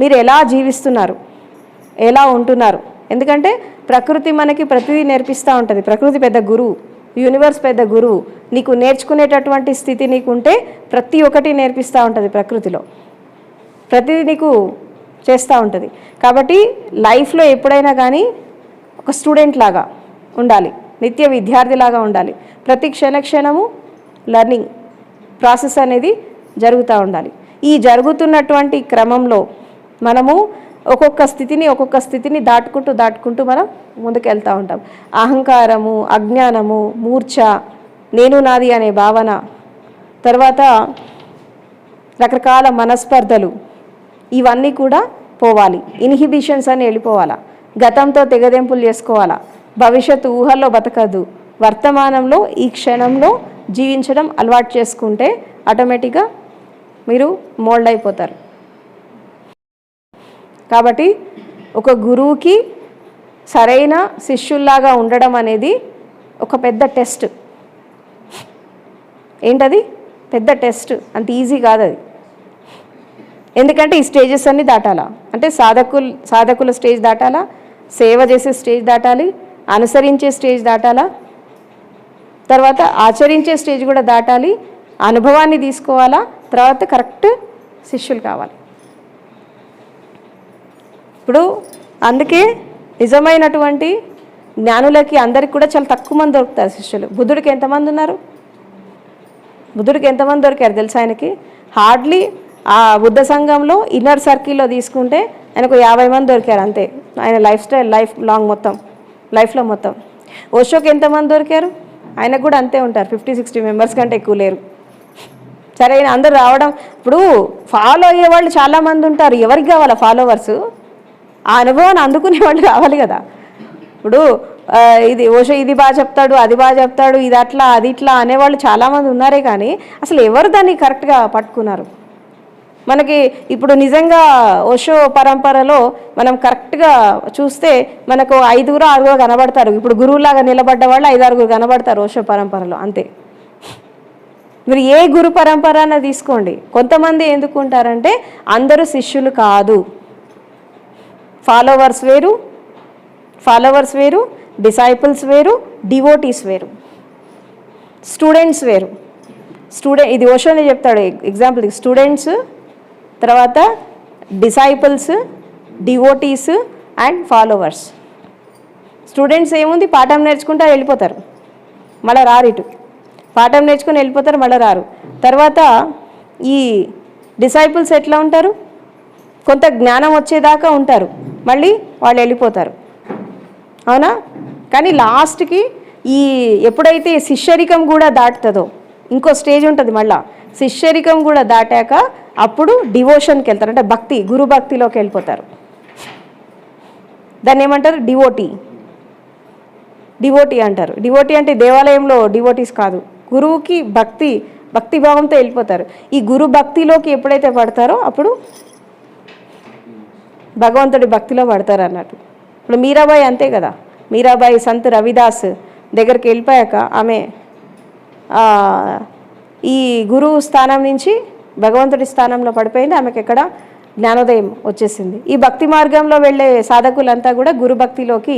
మీరు ఎలా జీవిస్తున్నారు, ఎలా ఉంటున్నారు. ఎందుకంటే ప్రకృతి మనకి ప్రతిదీ నేర్పిస్తూ ఉంటుంది. ప్రకృతి పెద్ద గురువు, యూనివర్స్ పెద్ద గురువు. నీకు నేర్చుకునేటటువంటి స్థితి నీకుంటే ప్రతి ఒక్కటి నేర్పిస్తూ ఉంటుంది. ప్రకృతిలో ప్రతిదీ నీకు చేస్తూ ఉంటుంది. కాబట్టి లైఫ్లో ఎప్పుడైనా కానీ ఒక స్టూడెంట్ లాగా ఉండాలి, నిత్య విద్యార్థిలాగా ఉండాలి. ప్రతి క్షణము లెర్నింగ్ ప్రాసెస్ అనేది జరుగుతూ ఉండాలి. ఈ జరుగుతున్నటువంటి క్రమంలో మనము ఒక్కొక్క స్థితిని దాటుకుంటూ మనం ముందుకు వెళ్తూ ఉంటాం. అహంకారము, అజ్ఞానము, మూర్ఛ, నేను నాది అనే భావన, తర్వాత రకరకాల మనస్పర్ధలు, ఇవన్నీ కూడా పోవాలి. ఇన్హిబిషన్స్ అని వెళ్ళిపోవాలా. గతంతో తెగదెంపులు చేసుకోవాలా, భవిష్యత్తు ఊహల్లో బతకద్దు, వర్తమానంలో ఈ క్షణంలో జీవించడం అలవాటు చేసుకుంటే ఆటోమేటిక్గా మీరు మోల్డ్ అయిపోతారు. కాబట్టి ఒక గురువుకి సరైన శిష్యుల్లాగా ఉండడం అనేది ఒక పెద్ద టెస్ట్. ఏంటది? పెద్ద టెస్ట్. అంత ఈజీ కాదు అది. ఎందుకంటే ఈ స్టేజెస్ అన్నీ దాటాలా. అంటే సాధకుల స్టేజ్ దాటాలా, సేవ చేసే స్టేజ్ దాటాలి, అనుసరించే స్టేజ్ దాటాలా, తర్వాత ఆచరించే స్టేజ్ కూడా దాటాలి, అనుభవాన్ని తీసుకోవాలా, తర్వాత కరెక్ట్ శిష్యులు కావాలి. ఇప్పుడు అందుకే నిజమైనటువంటి జ్ఞానులకి అందరికి కూడా చాలా తక్కువ మంది దొరుకుతారు శిష్యులు. బుద్ధుడికి ఎంతమంది ఉన్నారు? బుద్ధుడికి ఎంతమంది దొరికారు తెలుసా? ఆయనకి హార్డ్లీ ఆ బుద్ధ సంఘంలో ఇన్నర్ సర్కిల్లో తీసుకుంటే ఆయనకు 50 మంది దొరికారు అంతే. ఆయన లైఫ్ లాంగ్ లైఫ్లో మొత్తం. ఓషోకి ఎంతమంది దొరికారు? ఆయనకు కూడా అంతే ఉంటారు, 50-60 మెంబర్స్ కంటే ఎక్కువ లేరు. సరే, అందరూ రావడం, ఇప్పుడు ఫాలో అయ్యే వాళ్ళు చాలామంది ఉంటారు. ఎవరికి కావాలా ఫాలోవర్స్? ఆ అనుభవాన్ని అందుకునే వాళ్ళు కావాలి కదా. ఇప్పుడు ఇది ఓషో ఇది బాగా చెప్తాడు, అది బాగా చెప్తాడు, ఇది అట్లా అది ఇట్లా అనేవాళ్ళు చాలామంది ఉన్నారే, కానీ అసలు ఎవరు దాన్ని కరెక్ట్గా పట్టుకున్నారు? మనకి ఇప్పుడు నిజంగా ఓషో పరంపరలో మనం కరెక్ట్గా చూస్తే మనకు 5-6 కనబడతారు. ఇప్పుడు గురువులాగా నిలబడ్డ వాళ్ళు 5-6 కనబడతారు ఓషో పరంపరలో, అంతే. మీరు ఏ గురు పరంపర అన్న తీసుకోండి, కొంతమంది ఎందుకుంటారంటే అందరూ శిష్యులు కాదు. ఫాలోవర్స్ వేరు, డిసైపుల్స్ వేరు, డివోటీస్ వేరు, స్టూడెంట్స్ వేరు. ఇది ఓషోనే చెప్తాడు ఎగ్జాంపుల్. స్టూడెంట్స్, తర్వాత disciples, devotees and followers. Students ఏముంది, పాఠం నేర్చుకుంటే వెళ్ళిపోతారు, మళ్ళీ రారు. ఇటు పాఠం నేర్చుకుని వెళ్ళిపోతారు, మళ్ళీ రారు. తర్వాత ఈ డిసైపుల్స్ ఎట్లా ఉంటారు? కొంత జ్ఞానం వచ్చేదాకా ఉంటారు, మళ్ళీ వాళ్ళు వెళ్ళిపోతారు, అవునా? కానీ లాస్ట్కి ఎప్పుడైతే శిష్యరికం కూడా దాటుతుందో ఇంకో స్టేజ్ ఉంటుంది. మళ్ళీ శిష్యరికం కూడా దాటాక అప్పుడు డివోషన్కి వెళ్తారు, అంటే భక్తి, గురు భక్తిలోకి వెళ్ళిపోతారు. దాన్ని ఏమంటారు? డివోటీ అంటారు. డివోటీ అంటే దేవాలయంలో డివోటీస్ కాదు, గురువుకి భక్తిభావంతో వెళ్ళిపోతారు. ఈ గురు భక్తిలోకి ఎప్పుడైతే పడతారో అప్పుడు భగవంతుడి భక్తిలో పడతారు అన్నట్టు. ఇప్పుడు మీరాబాయి అంతే కదా. మీరాబాయి సంత్ రవిదాస్ దగ్గరికి వెళ్ళిపోయాక ఆమె ఈ గురువు స్థానం నుంచి భగవంతుడి స్థానంలో పడిపోయింది. ఆమెకి ఎక్కడ జ్ఞానోదయం వచ్చేసింది. ఈ భక్తి మార్గంలో వెళ్ళే సాధకులంతా కూడా గురు భక్తిలోకి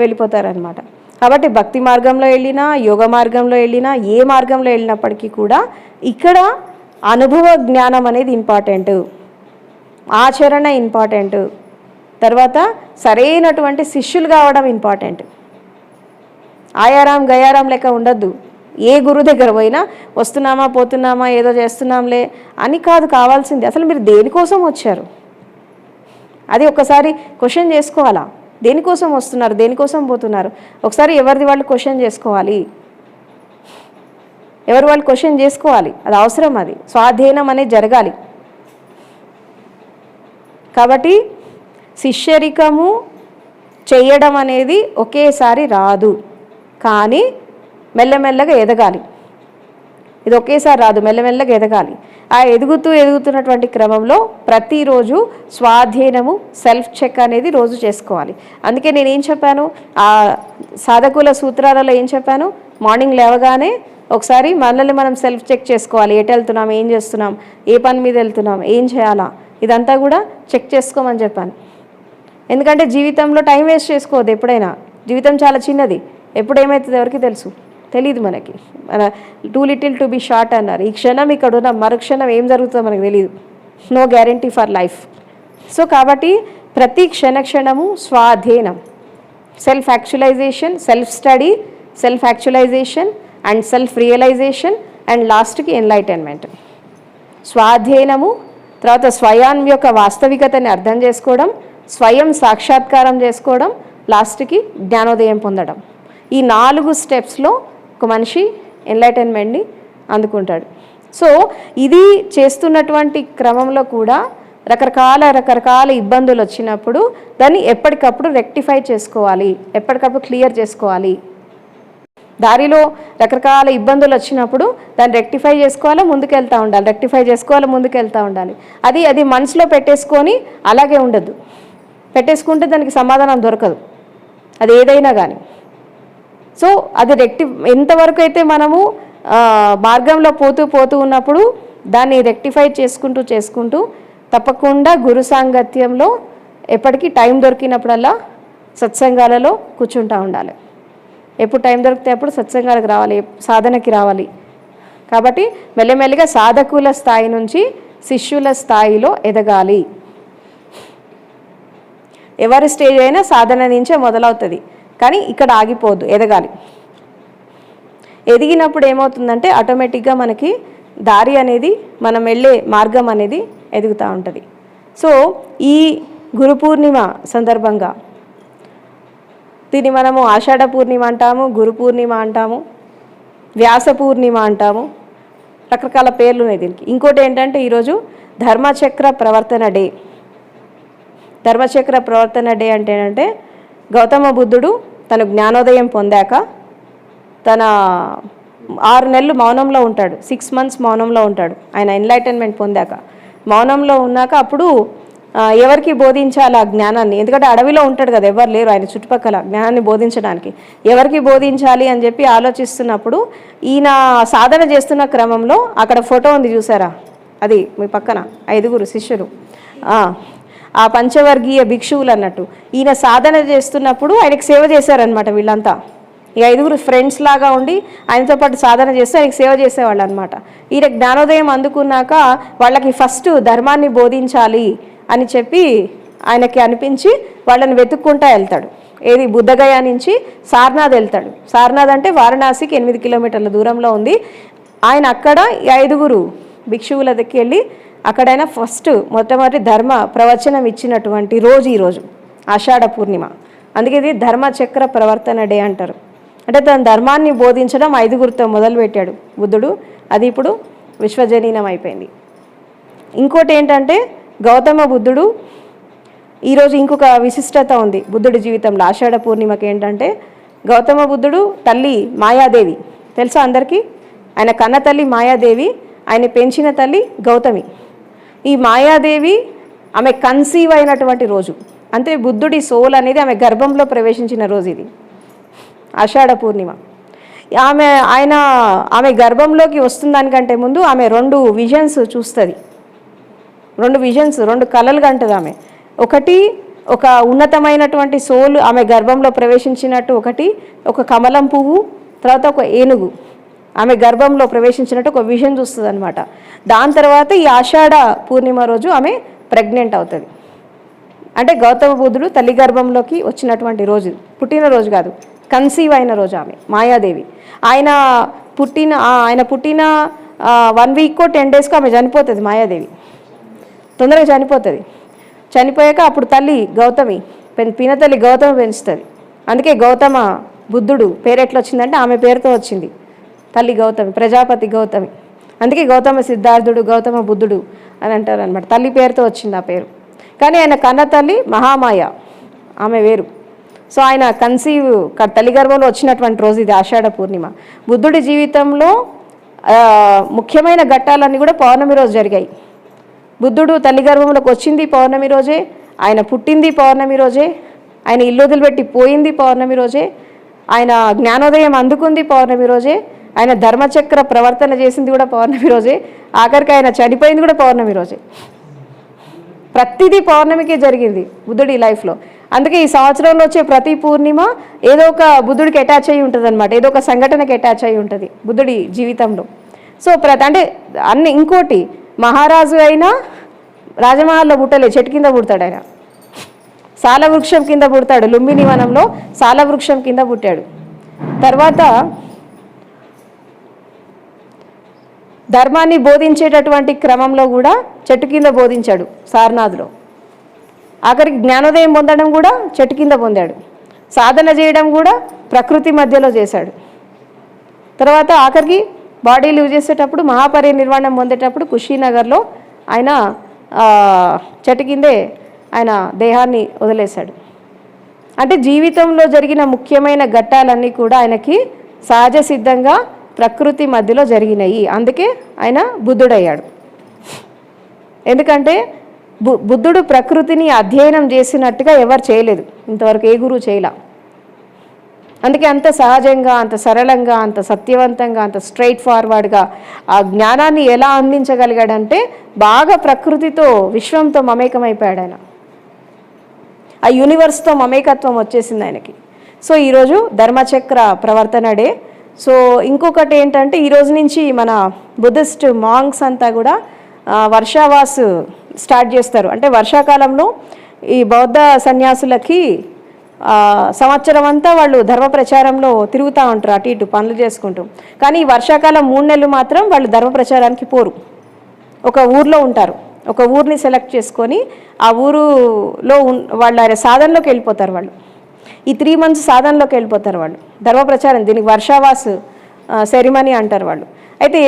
వెళ్ళిపోతారనమాట. కాబట్టి భక్తి మార్గంలో వెళ్ళినా, యోగ మార్గంలో వెళ్ళినా, ఏ మార్గంలో వెళ్ళినప్పటికీ కూడా ఇక్కడ అనుభవ జ్ఞానం అనేది ఇంపార్టెంట్, ఆచరణ ఇంపార్టెంట్, తర్వాత సరైనటువంటి శిష్యులు కావడం ఇంపార్టెంట్. ఆయారాం గయారాం లెక్క ఉండద్దు. ఏ గురువు దగ్గర పోయినా వస్తున్నామా పోతున్నామా ఏదో చేస్తున్నాంలే అని కాదు కావాల్సింది. అసలు మీరు దేనికోసం వచ్చారు అది ఒకసారి క్వశ్చన్ చేసుకోవాలా. దేనికోసం వస్తున్నారు, దేనికోసం పోతున్నారు, ఒకసారి ఎవరిది వాళ్ళు క్వశ్చన్ చేసుకోవాలి. వాళ్ళు క్వశ్చన్ చేసుకోవాలి, అది అవసరం. అది స్వాధీనం అనేది జరగాలి. కాబట్టి శిష్యరికము చేయడం అనేది ఒకేసారి రాదు, కానీ మెల్లమెల్లగా ఎదగాలి. ఇది ఒకేసారి రాదు, మెల్లమెల్లగా ఎదగాలి. ఆ ఎదుగుతున్నటువంటి క్రమంలో ప్రతిరోజు స్వాధీనము, సెల్ఫ్ చెక్ అనేది రోజు చేసుకోవాలి. అందుకే నేనేం చెప్పాను, ఆ సాధకుల సూత్రాలలో ఏం చెప్పాను, మార్నింగ్ లేవగానే ఒకసారి మనల్ని మనం సెల్ఫ్ చెక్ చేసుకోవాలి. ఎటు వెళ్తున్నాం, ఏం చేస్తున్నాం, ఏ పని మీద వెళ్తున్నాం, ఏం చేయాలా, ఇదంతా కూడా చెక్ చేసుకోమని చెప్పాను. ఎందుకంటే జీవితంలో టైం వేస్ట్ చేసుకోవద్దు ఎప్పుడైనా. జీవితం చాలా చిన్నది, ఎప్పుడు ఏమవుతుంది ఎవరికి తెలుసు, తెలియదు మనకి. మన two little to be short అన్నారు. ఈ క్షణం ఇక్కడ ఉన్న మరుక్షణం ఏం జరుగుతుందో మనకు తెలియదు. No guarantee for life. So కాబట్టి ప్రతి క్షణము స్వాధీనం, self actualization, self study, self actualization and self realization and లాస్ట్కి ఎన్లైటన్మెంట్. స్వాధీనము, తర్వాత స్వయం యొక్క వాస్తవికతని అర్థం చేసుకోవడం, స్వయం సాక్షాత్కారం చేసుకోవడం, లాస్ట్కి జ్ఞానోదయం పొందడం. ఈ 4 స్టెప్స్లో ఒక మనిషి ఎన్లైటన్మెంట్ని అందుకుంటాడు. సో ఇది చేస్తున్నటువంటి క్రమంలో కూడా రకరకాల ఇబ్బందులు వచ్చినప్పుడు దాన్ని ఎప్పటికప్పుడు రెక్టిఫై చేసుకోవాలి, ఎప్పటికప్పుడు క్లియర్ చేసుకోవాలి. దారిలో రకరకాల ఇబ్బందులు వచ్చినప్పుడు దాన్ని రెక్టిఫై చేసుకోవాలా, ముందుకెళ్తూ ఉండాలి, రెక్టిఫై చేసుకోవాలా, ముందుకెళ్తూ ఉండాలి. అది మనసులో పెట్టేసుకొని అలాగే ఉండద్దు. పెట్టేసుకుంటే దానికి సమాధానం దొరకదు, అది ఏదైనా కానీ. సో అది ఎంతవరకు అయితే మనము మార్గంలో పోతూ ఉన్నప్పుడు దాన్ని రెక్టిఫై చేసుకుంటూ తప్పకుండా గురు సాంగత్యంలో ఎప్పటికీ టైం దొరికినప్పుడల్లా సత్సంగాలలో కూర్చుంటూ ఉండాలి. ఎప్పుడు టైం దొరికితే అప్పుడు సత్సంగాలకు రావాలి, సాధనకి రావాలి. కాబట్టి మెల్లమెల్లిగా సాధకుల స్థాయి నుంచి శిష్యుల స్థాయిలో ఎదగాలి. ఎవరి స్టేజ్ అయినా సాధన నుంచే మొదలవుతుంది, కానీ ఇక్కడ ఆగిపోవద్దు, ఎదగాలి. ఎదిగినప్పుడు ఏమవుతుందంటే ఆటోమేటిక్గా మనకి దారి అనేది, మనం వెళ్ళే మార్గం అనేది ఎదుగుతూ ఉంటుంది. సో ఈ గురు పూర్ణిమ సందర్భంగా దీన్ని మనము ఆషాఢ పూర్ణిమ అంటాము, గురు పూర్ణిమ అంటాము, వ్యాస పూర్ణిమ అంటాము, రకరకాల పేర్లు ఉన్నాయి దీనికి. ఇంకోటి ఏంటంటే ఈరోజు ధర్మచక్ర ప్రవర్తన డే. ధర్మచక్ర ప్రవర్తన డే అంటే ఏంటంటే గౌతమ బుద్ధుడు తను జ్ఞానోదయం పొందాక తన 6 నెలలు మౌనంలో ఉంటాడు, 6 months మౌనంలో ఉంటాడు. ఆయన ఎన్లైటన్మెంట్ పొందాక మౌనంలో ఉన్నాక అప్పుడు ఎవరికి బోధించాలి ఆ జ్ఞానాన్ని? ఎందుకంటే అడవిలో ఉంటాడు కదా, ఎవరు లేరు ఆయన చుట్టుపక్కల జ్ఞానాన్ని బోధించడానికి. ఎవరికి బోధించాలి అని చెప్పి ఆలోచిస్తున్నప్పుడు ఈయన సాధన చేస్తున్న క్రమంలో అక్కడ ఫోటో ఉంది చూసారా, అది మీ పక్కన 5 శిష్యులు, ఆ పంచవర్గీయ భిక్షువులు అన్నట్టు. ఈయన సాధన చేస్తున్నప్పుడు ఆయనకు సేవ చేశారనమాట వీళ్ళంతా. ఈ 5 ఫ్రెండ్స్ లాగా ఉండి ఆయనతో పాటు సాధన చేస్తే ఆయనకి సేవ చేసేవాళ్ళు అనమాట. ఈయన జ్ఞానోదయం అందుకున్నాక వాళ్ళకి ఫస్ట్ ధర్మాన్ని బోధించాలి అని చెప్పి ఆయనకి అనిపించి వాళ్ళని వెతుక్కుంటా వెళ్తాడు. ఏది బుద్ధగయ నుంచి సారనాథ్ వెళ్తాడు. సారనాథ్ అంటే వారణాసికి 8 kilometers దూరంలో ఉంది. ఆయన అక్కడ ఈ 5 భిక్షువుల దగ్గరికి వెళ్ళి అక్కడైనా మొట్టమొదటి ధర్మ ప్రవచనం ఇచ్చినటువంటి రోజు ఈరోజు ఆషాఢ పూర్ణిమ. అందుకే ఇది ధర్మచక్ర ప్రవర్తన డే అంటారు. అంటే తన ధర్మాన్ని బోధించడం 5 మొదలుపెట్టాడు బుద్ధుడు, అది ఇప్పుడు విశ్వజనీనం అయిపోయింది. ఇంకోటి ఏంటంటే గౌతమ బుద్ధుడు ఈరోజు ఇంకొక విశిష్టత ఉంది బుద్ధుడి జీవితంలో. ఆషాఢ పూర్ణిమకి ఏంటంటే గౌతమ బుద్ధుడు తల్లి మాయాదేవి తెలుసా అందరికీ? ఆయన కన్న తల్లి మాయాదేవి, ఆయన పెంచిన తల్లి గౌతమి. ఈ మాయాదేవి ఆమె కన్సీవ్ అయినటువంటి రోజు, అంటే బుద్ధుడి సోల్ అనేది ఆమె గర్భంలో ప్రవేశించిన రోజు ఇది ఆషాఢ పూర్ణిమ. ఆమె గర్భంలోకి వస్తుందానికంటే ముందు ఆమె 2 విజన్స్ చూస్తుంది. 2 కళలు కంటది ఆమె. ఒకటి ఒక ఉన్నతమైనటువంటి సోల్ ఆమె గర్భంలో ప్రవేశించినట్టు, ఒక కమలం పువ్వు, తర్వాత ఒక ఏనుగు ఆమె గర్భంలో ప్రవేశించినట్టు ఒక విజన్ చూస్తుంది అనమాట. దాని తర్వాత ఈ ఆషాఢ పూర్ణిమ రోజు ఆమె ప్రెగ్నెంట్ అవుతుంది. అంటే గౌతమ బుద్ధుడు తల్లి గర్భంలోకి వచ్చినటువంటి రోజు, పుట్టినరోజు కాదు, కన్సీవ్ అయిన రోజు ఆమె మాయాదేవి. ఆయన పుట్టిన 1 week 10 days ఆమె చనిపోతుంది. మాయాదేవి తొందరగా చనిపోతుంది. చనిపోయాక అప్పుడు తల్లి గౌతమి, పినతల్లి గౌతమి పెంచుతుంది. అందుకే గౌతమ బుద్ధుడు పేరు ఎట్లా వచ్చిందంటే ఆమె పేరుతో వచ్చింది, తల్లి గౌతమి, ప్రజాపతి గౌతమి. అందుకే గౌతమ సిద్ధార్థుడు, గౌతమ బుద్ధుడు అని అంటారు అనమాట. తల్లి పేరుతో వచ్చింది ఆ పేరు. కానీ ఆయన కన్న తల్లి మహామాయ, ఆమె వేరు. సో ఆయన కన్సీవ్ తల్లి గర్భంలో వచ్చినటువంటి రోజు ఇది ఆషాఢ పూర్ణిమ. బుద్ధుడి జీవితంలో ముఖ్యమైన ఘట్టాలన్నీ కూడా పౌర్ణమి రోజు జరిగాయి. బుద్ధుడు తల్లి గర్భంలోకి వచ్చింది పౌర్ణమి రోజే, ఆయన పుట్టింది పౌర్ణమి రోజే, ఆయన ఇల్లు వదిలిపెట్టి పోయింది పౌర్ణమి రోజే, ఆయన జ్ఞానోదయం అందుకుంది పౌర్ణమి రోజే, ఆయన ధర్మచక్ర ప్రవర్తన చేసింది కూడా పౌర్ణమి రోజే, ఆఖరికి ఆయన చనిపోయింది కూడా పౌర్ణమి రోజే. ప్రతిదీ పౌర్ణమికే జరిగింది బుద్ధుడి లైఫ్లో. అందుకే ఈ సంవత్సరంలో వచ్చే ప్రతి పూర్ణిమ ఏదో ఒక బుద్ధుడికి అటాచ్ అయ్యి ఉంటుంది అనమాట, ఏదో ఒక సంఘటనకి అటాచ్ అయ్యి ఉంటుంది బుద్ధుడి జీవితంలో. సో అంటే అన్ని. ఇంకోటి, మహారాజు అయినా రాజమహల్లో పుట్టలే, చెట్టు కింద పుడతాడు ఆయన. సాలవృక్షం కింద పుడతాడు, లుంబిని వనంలో సాలవృక్షం కింద పుట్టాడు. తర్వాత ధర్మాన్ని బోధించేటటువంటి క్రమంలో కూడా చెట్టు కింద బోధించాడు సారనాథ్లో. ఆఖరికి జ్ఞానోదయం పొందడం కూడా చెట్టు కింద పొందాడు. సాధన చేయడం కూడా ప్రకృతి మధ్యలో చేశాడు. తర్వాత ఆఖరికి బాడీ లీవ్ చేసేటప్పుడు మహాపరినిర్వాణం పొందేటప్పుడు కుషీనగర్లో ఆయన చెట్టు కిందే ఆయన దేహాన్ని వదిలేశాడు. అంటే జీవితంలో జరిగిన ముఖ్యమైన ఘట్టాలన్నీ కూడా ఆయనకి సహజ సిద్ధంగా ప్రకృతి మధ్యలో జరిగినాయి. అందుకే ఆయన బుద్ధుడయ్యాడు. ఎందుకంటే బుద్ధుడు ప్రకృతిని అధ్యయనం చేసినట్టుగా ఎవరు చేయలేదు, ఇంతవరకు ఏ గురువు చేయలే. అందుకే అంత సహజంగా, అంత సరళంగా, అంత సత్యవంతంగా, అంత స్ట్రైట్ ఫార్వర్డ్గా ఆ జ్ఞానాన్ని ఎలా అందించగలిగాడంటే బాగా ప్రకృతితో, విశ్వంతో మమేకమైపోయాడు ఆయన. ఆ యూనివర్స్తో మమేకత్వం వచ్చేసింది ఆయనకి. సో ఈరోజు ధర్మచక్ర ప్రవర్తన డే. సో ఇంకొకటి ఏంటంటే ఈరోజు నుంచి మన బుద్ధిస్ట్ మాంగ్స్ అంతా కూడా వర్షావాస్ స్టార్ట్ చేస్తారు. అంటే వర్షాకాలంలో ఈ బౌద్ధ సన్యాసులకి సంవత్సరం అంతా వాళ్ళు ధర్మ ప్రచారంలో తిరుగుతూ ఉంటారు, అటు ఇటు పనులు చేసుకుంటూ. కానీ ఈ వర్షాకాలం 3 నెలలు మాత్రం వాళ్ళు ధర్మ ప్రచారానికి పోరు, ఒక ఊర్లో ఉంటారు. ఒక ఊరిని సెలెక్ట్ చేసుకొని ఆ ఊరులో వాళ్ళ సాధనలోకి వెళ్ళిపోతారు. వాళ్ళు ఈ 3 months సాధనలోకి వెళ్ళిపోతారు వాళ్ళు, ధర్మ ప్రచారం. దీనికి వర్షావాస్ సెరిమనీ అంటారు వాళ్ళు. అయితే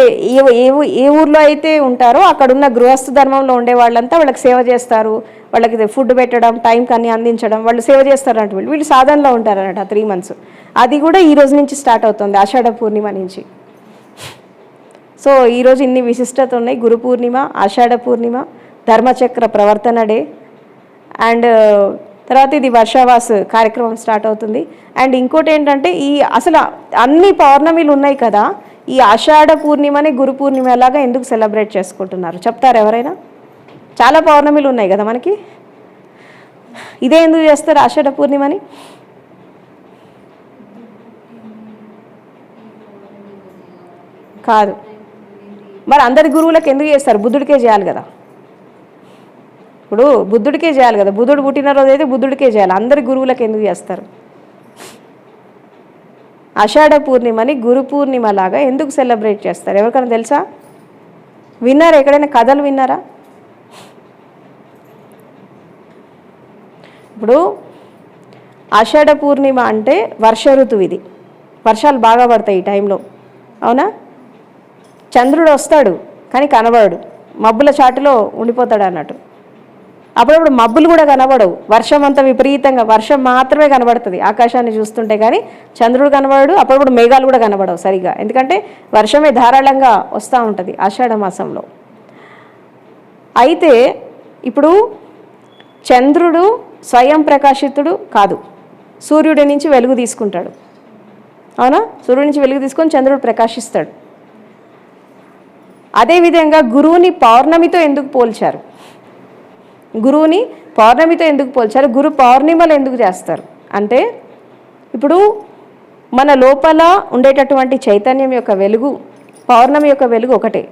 ఏ ఊర్లో అయితే ఉంటారో అక్కడున్న గృహస్థ ధర్మంలో ఉండే వాళ్ళంతా వాళ్ళకి సేవ చేస్తారు, వాళ్ళకి ఫుడ్ పెట్టడం, టైంకి అన్ని అందించడం, వాళ్ళు సేవ చేస్తారు అంటే వీళ్ళు సాధనలో ఉంటారు అన్నట్టు. 3 months అది కూడా ఈ రోజు నుంచి స్టార్ట్ అవుతుంది, ఆషాఢ పూర్ణిమ నుంచి. సో ఈరోజు ఇన్ని విశిష్టత ఉన్నాయి. గురు పూర్ణిమ, ఆషాఢ పూర్ణిమ, ధర్మచక్ర ప్రవర్తన డే, అండ్ తర్వాత ఇది వర్షావాస్ కార్యక్రమం స్టార్ట్ అవుతుంది. అండ్ ఇంకోటి ఏంటంటే ఈ అసలు అన్ని పౌర్ణమిలు ఉన్నాయి కదా, ఈ ఆషాఢ పూర్ణిమని గురు పూర్ణిమ లాగా ఎందుకు సెలబ్రేట్ చేసుకుంటున్నారు చెప్తారు ఎవరైనా? చాలా పౌర్ణమిలు ఉన్నాయి కదా మనకి, ఇదే ఎందుకు చేస్తారు ఆషాఢ పూర్ణిమని? కాదు, మరి అందరి గురువులకు ఎందుకు చేస్తారు? బుద్ధుడికే చేయాలి కదా. ఇప్పుడు బుద్ధుడికే చేయాలి కదా, బుద్ధుడు పుట్టినరోజు అయితే బుద్ధుడికే చేయాలి, అందరి గురువులకు ఎందుకు చేస్తారు? ఆషాఢ పూర్ణిమని గురు పూర్ణిమ లాగా ఎందుకు సెలబ్రేట్ చేస్తారు? ఎవరికైనా తెలుసా? విన్నారా? ఎక్కడైనా కథలు విన్నారా? ఇప్పుడు ఆషాఢ పూర్ణిమ అంటే వర్ష ఋతువు, ఇది వర్షాలు బాగా పడతాయి ఈ టైంలో, అవునా? చంద్రుడు వస్తాడు కానీ కనబడడు, మబ్బుల చాటులో ఉండిపోతాడు అన్నట్టు. అప్పుడప్పుడు మబ్బులు కూడా కనబడవు, వర్షం అంతా విపరీతంగా, వర్షం మాత్రమే కనబడుతుంది ఆకాశాన్ని చూస్తుంటే, కానీ చంద్రుడు కనబడడు, అప్పుడప్పుడు మేఘాలు కూడా కనబడవు సరిగా, ఎందుకంటే వర్షమే ధారాళంగా వస్తూ ఉంటుంది ఆషాఢ మాసంలో. అయితే ఇప్పుడు చంద్రుడు స్వయం ప్రకాశితుడు కాదు, సూర్యుడి నుంచి వెలుగు తీసుకుంటాడు, అవునా? సూర్యుడి నుంచి వెలుగు తీసుకొని చంద్రుడు ప్రకాశిస్తాడు. అదేవిధంగా గురువుని పౌర్ణమితో ఎందుకు పోల్చారు? గురువుని పౌర్ణమితో ఎందుకు పోల్చారు? గురు పౌర్ణిమలు ఎందుకు చేస్తారు అంటే, ఇప్పుడు మన లోపల ఉండేటటువంటి చైతన్యం యొక్క వెలుగు, పౌర్ణమి యొక్క వెలుగు ఒకటే.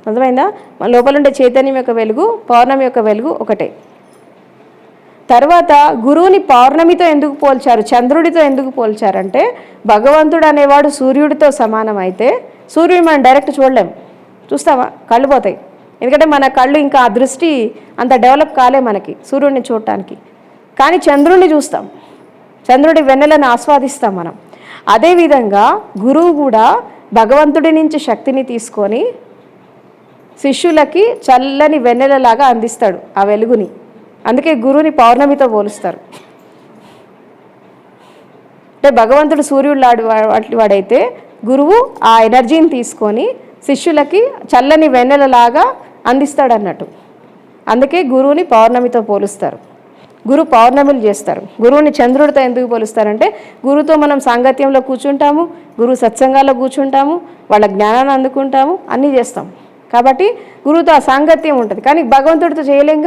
అర్థమైందా? మన లోపల ఉండే చైతన్యం యొక్క వెలుగు, పౌర్ణమి యొక్క వెలుగు ఒకటే. తర్వాత గురువుని పౌర్ణమితో ఎందుకు పోల్చారు, చంద్రుడితో ఎందుకు పోల్చారంటే, భగవంతుడు అనేవాడు సూర్యుడితో సమానం అయితే సూర్యుడు మనం డైరెక్ట్ చూడలేం, చూస్తావా? కళ్ళు పోతాయి, ఎందుకంటే మన కళ్ళు ఇంకా ఆ దృష్టి అంత డెవలప్ కాలే మనకి సూర్యుడిని చూడటానికి. కానీ చంద్రుడిని చూస్తాం, చంద్రుడి వెన్నెలను ఆస్వాదిస్తాం మనం. అదేవిధంగా గురువు కూడా భగవంతుడి నుంచి శక్తిని తీసుకొని శిష్యులకి చల్లని వెన్నెలలాగా అందిస్తాడు ఆ వెలుగుని. అందుకే గురువుని పౌర్ణమితో పోలుస్తారు. అంటే భగవంతుడు సూర్యుడు వాడైతే గురువు ఆ ఎనర్జీని తీసుకొని శిష్యులకి చల్లని వెన్నెలలాగా అందిస్తాడు అన్నట్టు. అందుకే గురువుని పౌర్ణమితో పోలుస్తారు, గురు పౌర్ణమిలు చేస్తారు. గురువుని చంద్రుడితో ఎందుకు పోలుస్తారంటే, గురువుతో మనం సాంగత్యంలో కూర్చుంటాము, గురువు సత్సంగాల్లో కూర్చుంటాము, వాళ్ళ జ్ఞానాన్ని అందుకుంటాము, అన్నీ చేస్తాం. కాబట్టి గురువుతో ఆ సాంగత్యం ఉంటుంది. కానీ భగవంతుడితో చేయలేం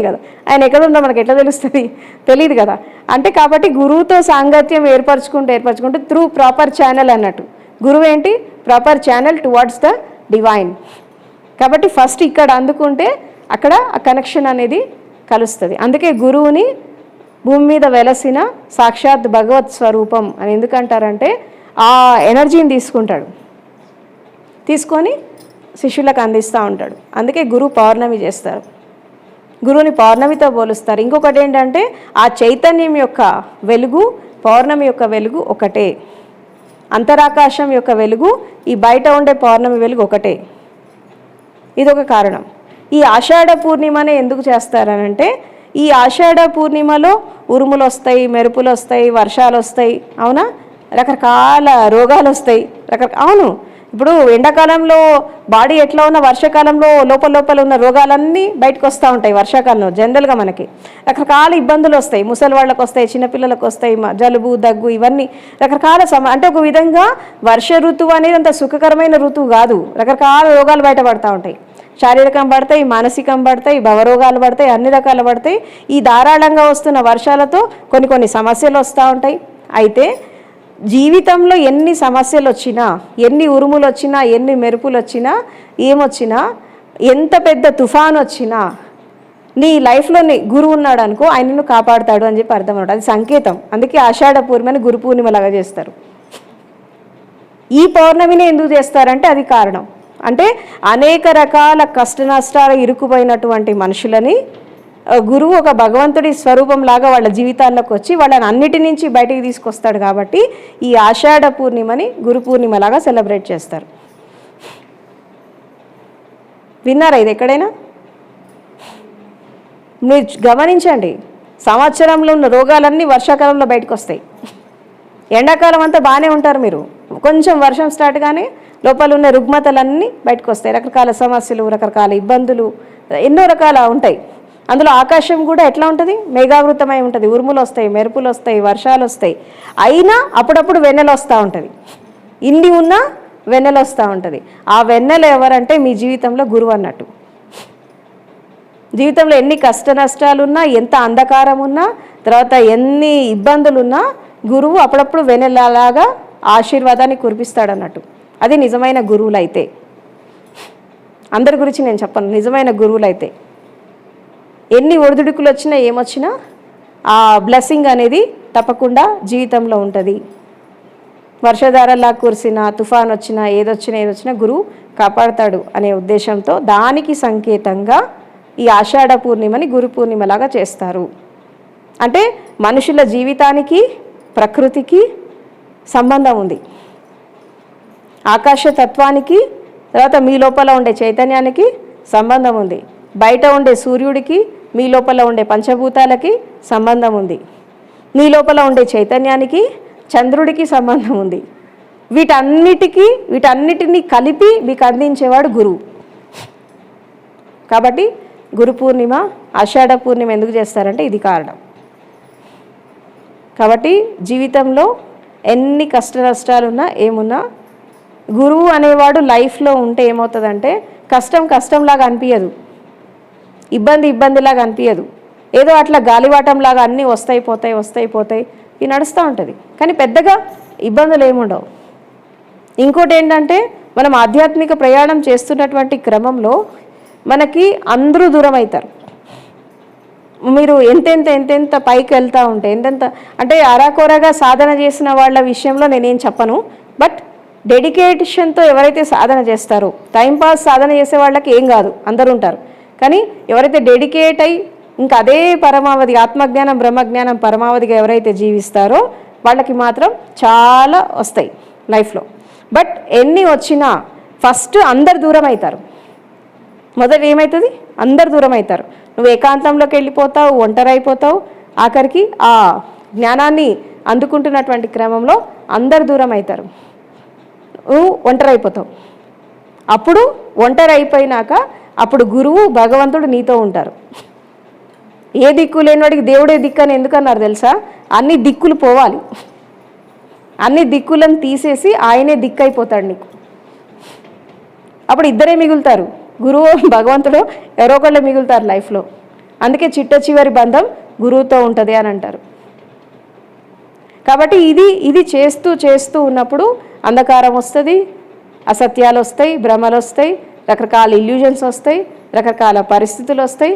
కదా, ఆయన ఎక్కడ ఉందో మనకి ఎట్లా తెలుస్తుంది? తెలియదు కదా. అంటే కాబట్టి గురువుతో సాంగత్యం ఏర్పరచుకుంటూ త్రూ ప్రాపర్ ఛానల్ అన్నట్టు. గురువు ఏంటి? Proper channel towards the divine. కాబట్టి ఫస్ట్ ఇక్కడ అందుకుంటే అక్కడ ఆ కనెక్షన్ అనేది కలుస్తుంది. అందుకే గురువుని భూమి మీద వెలసిన సాక్షాత్ భగవత్ స్వరూపం అని ఎందుకంటారంటే, ఆ ఎనర్జీని తీసుకొని శిష్యులకు అందిస్తూ ఉంటాడు. అందుకే గురు పౌర్ణమి చేస్తారు, గురువుని పౌర్ణమితో పోలుస్తారు. ఇంకొకటి ఏంటంటే, ఆ చైతన్యం యొక్క వెలుగు, పౌర్ణమి యొక్క వెలుగు ఒకటే. అంతరాకాశం యొక్క వెలుగు, ఈ బయట ఉండే పౌర్ణమి వెలుగు ఒకటే. ఇదొక కారణం. ఈ ఆషాఢ పూర్ణిమనే ఎందుకు చేస్తారనంటే, ఈ ఆషాఢ పూర్ణిమలో ఉరుములు వస్తాయి, మెరుపులు వస్తాయి, వర్షాలు వస్తాయి, అవునా, రకరకాల రోగాలు వస్తాయి, అవును. ఇప్పుడు ఎండాకాలంలో బాడీ ఎట్లా ఉన్న వర్షాకాలంలో లోపల ఉన్న రోగాలన్నీ బయటకు వస్తూ ఉంటాయి. వర్షాకాలంలో జనరల్గా మనకి రకరకాల ఇబ్బందులు వస్తాయి. ముసలి వాళ్ళకు వస్తాయి, చిన్నపిల్లలకు వస్తాయి, జలుబు దగ్గు ఇవన్నీ రకరకాల అంటే ఒక విధంగా వర్ష ఋతువు అనేది అంత సుఖకరమైన ఋతువు కాదు. రకరకాల రోగాలు బయటపడతా ఉంటాయి. శారీరకం పడతాయి, మానసికం పడతాయి, భవరోగాలు పడతాయి, అన్ని రకాలు పడతాయి. ఈ ధారాళంగా వస్తున్న వర్షాలతో కొన్ని సమస్యలు వస్తూ ఉంటాయి. అయితే జీవితంలో ఎన్ని సమస్యలు వచ్చినా, ఎన్ని ఉరుములు వచ్చినా, ఎన్ని మెరుపులు వచ్చినా, ఏమొచ్చినా, ఎంత పెద్ద తుఫాన్ వచ్చినా నీ లైఫ్లోని గురువు ఉన్నాడు అనుకో, ఆయన నిన్ను కాపాడుతాడు అని చెప్పి అర్థం అనమాట. అది సంకేతం. అందుకే ఆషాఢ పూర్ణిమని గురు పూర్ణిమలాగా చేస్తారు. ఈ పౌర్ణమిని ఎందుకు చేస్తారంటే అది కారణం. అంటే అనేక రకాల కష్ట నష్టాలు ఇరుక్కుపోయినటువంటి మనుషులని గురువు ఒక భగవంతుడి స్వరూపంలాగా వాళ్ళ జీవితాల్లోకి వచ్చి వాళ్ళని అన్నిటి నుంచి బయటికి తీసుకొస్తాడు. కాబట్టి ఈ ఆషాఢ పూర్ణిమని గురు పూర్ణిమలాగా సెలబ్రేట్ చేస్తారు. విన్నారా ఇది ఎక్కడైనా? మీరు గమనించండి, సంవత్సరంలో ఉన్న రోగాలన్నీ వర్షాకాలంలో బయటకు వస్తాయి. ఎండాకాలం అంతా బాగానే ఉంటారు మీరు, కొంచెం వర్షం స్టార్ట్ కానీ లోపల ఉన్న రుగ్మతలన్నీ బయటకు వస్తాయి. రకరకాల సమస్యలు, రకరకాల ఇబ్బందులు, ఎన్నో రకాల ఉంటాయి. అందులో ఆకాశం కూడా ఎట్లా ఉంటుంది? మేఘావృతమై ఉంటుంది. ఉరుములు వస్తాయి, మెరుపులు వస్తాయి, వర్షాలు వస్తాయి. అయినా అప్పుడప్పుడు వెన్నెల వస్తూ ఉంటుంది. ఇన్ని ఉన్నా వెన్నెల వస్తూ ఉంటుంది. ఆ వెన్నెల ఎవరంటే మీ జీవితంలో గురువు అన్నట్టు. జీవితంలో ఎన్ని కష్ట నష్టాలున్నా, ఎంత అంధకారం ఉన్నా, తర్వాత ఎన్ని ఇబ్బందులున్నా గురువు అప్పుడప్పుడు వెన్నెలలాగా ఆశీర్వాదాన్ని కురిపిస్తాడన్నట్టు. అది నిజమైన గురువులైతే. అందరి గురించి నేను చెప్పను. నిజమైన గురువులైతే ఎన్ని ఒడిదుడుకులు వచ్చినా ఏమొచ్చినా ఆ బ్లెస్సింగ్ అనేది తప్పకుండా జీవితంలో ఉంటుంది. వర్షధారలా కురిసినా, తుఫాన్ వచ్చినా, ఏదొచ్చినా గురువు కాపాడతాడు అనే ఉద్దేశంతో దానికి సంకేతంగా ఈ ఆషాఢ పూర్ణిమని గురు పూర్ణిమలాగా చేస్తారు. అంటే మనుషుల జీవితానికి, ప్రకృతికి సంబంధం ఉంది. ఆకాశతత్వానికి, తర్వాత మీ లోపల ఉండే చైతన్యానికి సంబంధం ఉంది. బయట ఉండే సూర్యుడికి, మీ లోపల ఉండే పంచభూతాలకి సంబంధం ఉంది. మీ లోపల ఉండే చైతన్యానికి చంద్రుడికి సంబంధం ఉంది. వీటన్నిటినీ కలిపి మీకు అందించేవాడు గురువు. కాబట్టి గురు పూర్ణిమ, ఆషాఢ పూర్ణిమ ఎందుకు చేస్తారంటే ఇది కారణం. కాబట్టి జీవితంలో ఎన్ని కష్ట నష్టాలున్నా ఏమున్నా గురువు అనేవాడు లైఫ్లో ఉంటే ఏమవుతుందంటే కష్టంలాగా అనిపించదు, ఇబ్బందిలాగా అనిపించదు. ఏదో అట్లా గాలివాటంలాగా అన్నీ వస్తాయి పోతాయి ఇవి నడుస్తూ ఉంటుంది. కానీ పెద్దగా ఇబ్బందులు ఏముండవు. ఇంకోటి ఏంటంటే మనం ఆధ్యాత్మిక ప్రయాణం చేస్తున్నటువంటి క్రమంలో మనకి అందరూ దూరం అవుతారు. మీరు ఎంతెంత పైకి వెళ్తూ ఉంటే అంటే అరాకొరగా సాధన చేసిన వాళ్ళ విషయంలో నేనేం చెప్పను. బట్ డెడికేషన్తో ఎవరైతే సాధన చేస్తారో, టైంపాస్ సాధన చేసే వాళ్ళకి ఏం కాదు, అందరూ ఉంటారు. కానీ ఎవరైతే డెడికేట్ అయ్యి ఇంకా అదే పరమావధి, ఆత్మజ్ఞానం బ్రహ్మజ్ఞానం పరమావధిగా ఎవరైతే జీవిస్తారో వాళ్ళకి మాత్రం చాలా వస్తాయి లైఫ్లో. బట్ ఎన్ని వచ్చినా ఫస్ట్ అందరు దూరం అవుతారు. మొదట ఏమవుతుంది? అందరు దూరం అవుతారు. నువ్వు ఏకాంతంలోకి వెళ్ళిపోతావు, ఒంటరి అయిపోతావు. ఆఖరికి ఆ జ్ఞానాన్ని అందుకుంటున్నటువంటి క్రమంలో అందరు దూరం అవుతారు. నువ్వు ఒంటరి అయిపోతావు. అప్పుడు ఒంటరి అయిపోయినాక అప్పుడు గురువు, భగవంతుడు నీతో ఉంటారు. ఏ దిక్కు లేనివాడికి దేవుడే దిక్కు అని ఎందుకన్నారు తెలుసా? అన్ని దిక్కులు పోవాలి, అన్ని దిక్కులను తీసేసి ఆయనే దిక్కు అయిపోతాడు నీకు. అప్పుడు ఇద్దరే మిగులుతారు, గురువు భగవంతుడు, ఎవరో ఒకళ్ళే మిగులుతారు లైఫ్లో. అందుకే చిట్ట చివరి బంధం గురువుతో ఉంటుంది అని అంటారు. కాబట్టి ఇది చేస్తూ ఉన్నప్పుడు అంధకారం వస్తుంది, అసత్యాలు వస్తాయి, భ్రమలు వస్తాయి, రకరకాల ఇల్యూజన్స్ వస్తాయి, రకరకాల పరిస్థితులు వస్తాయి.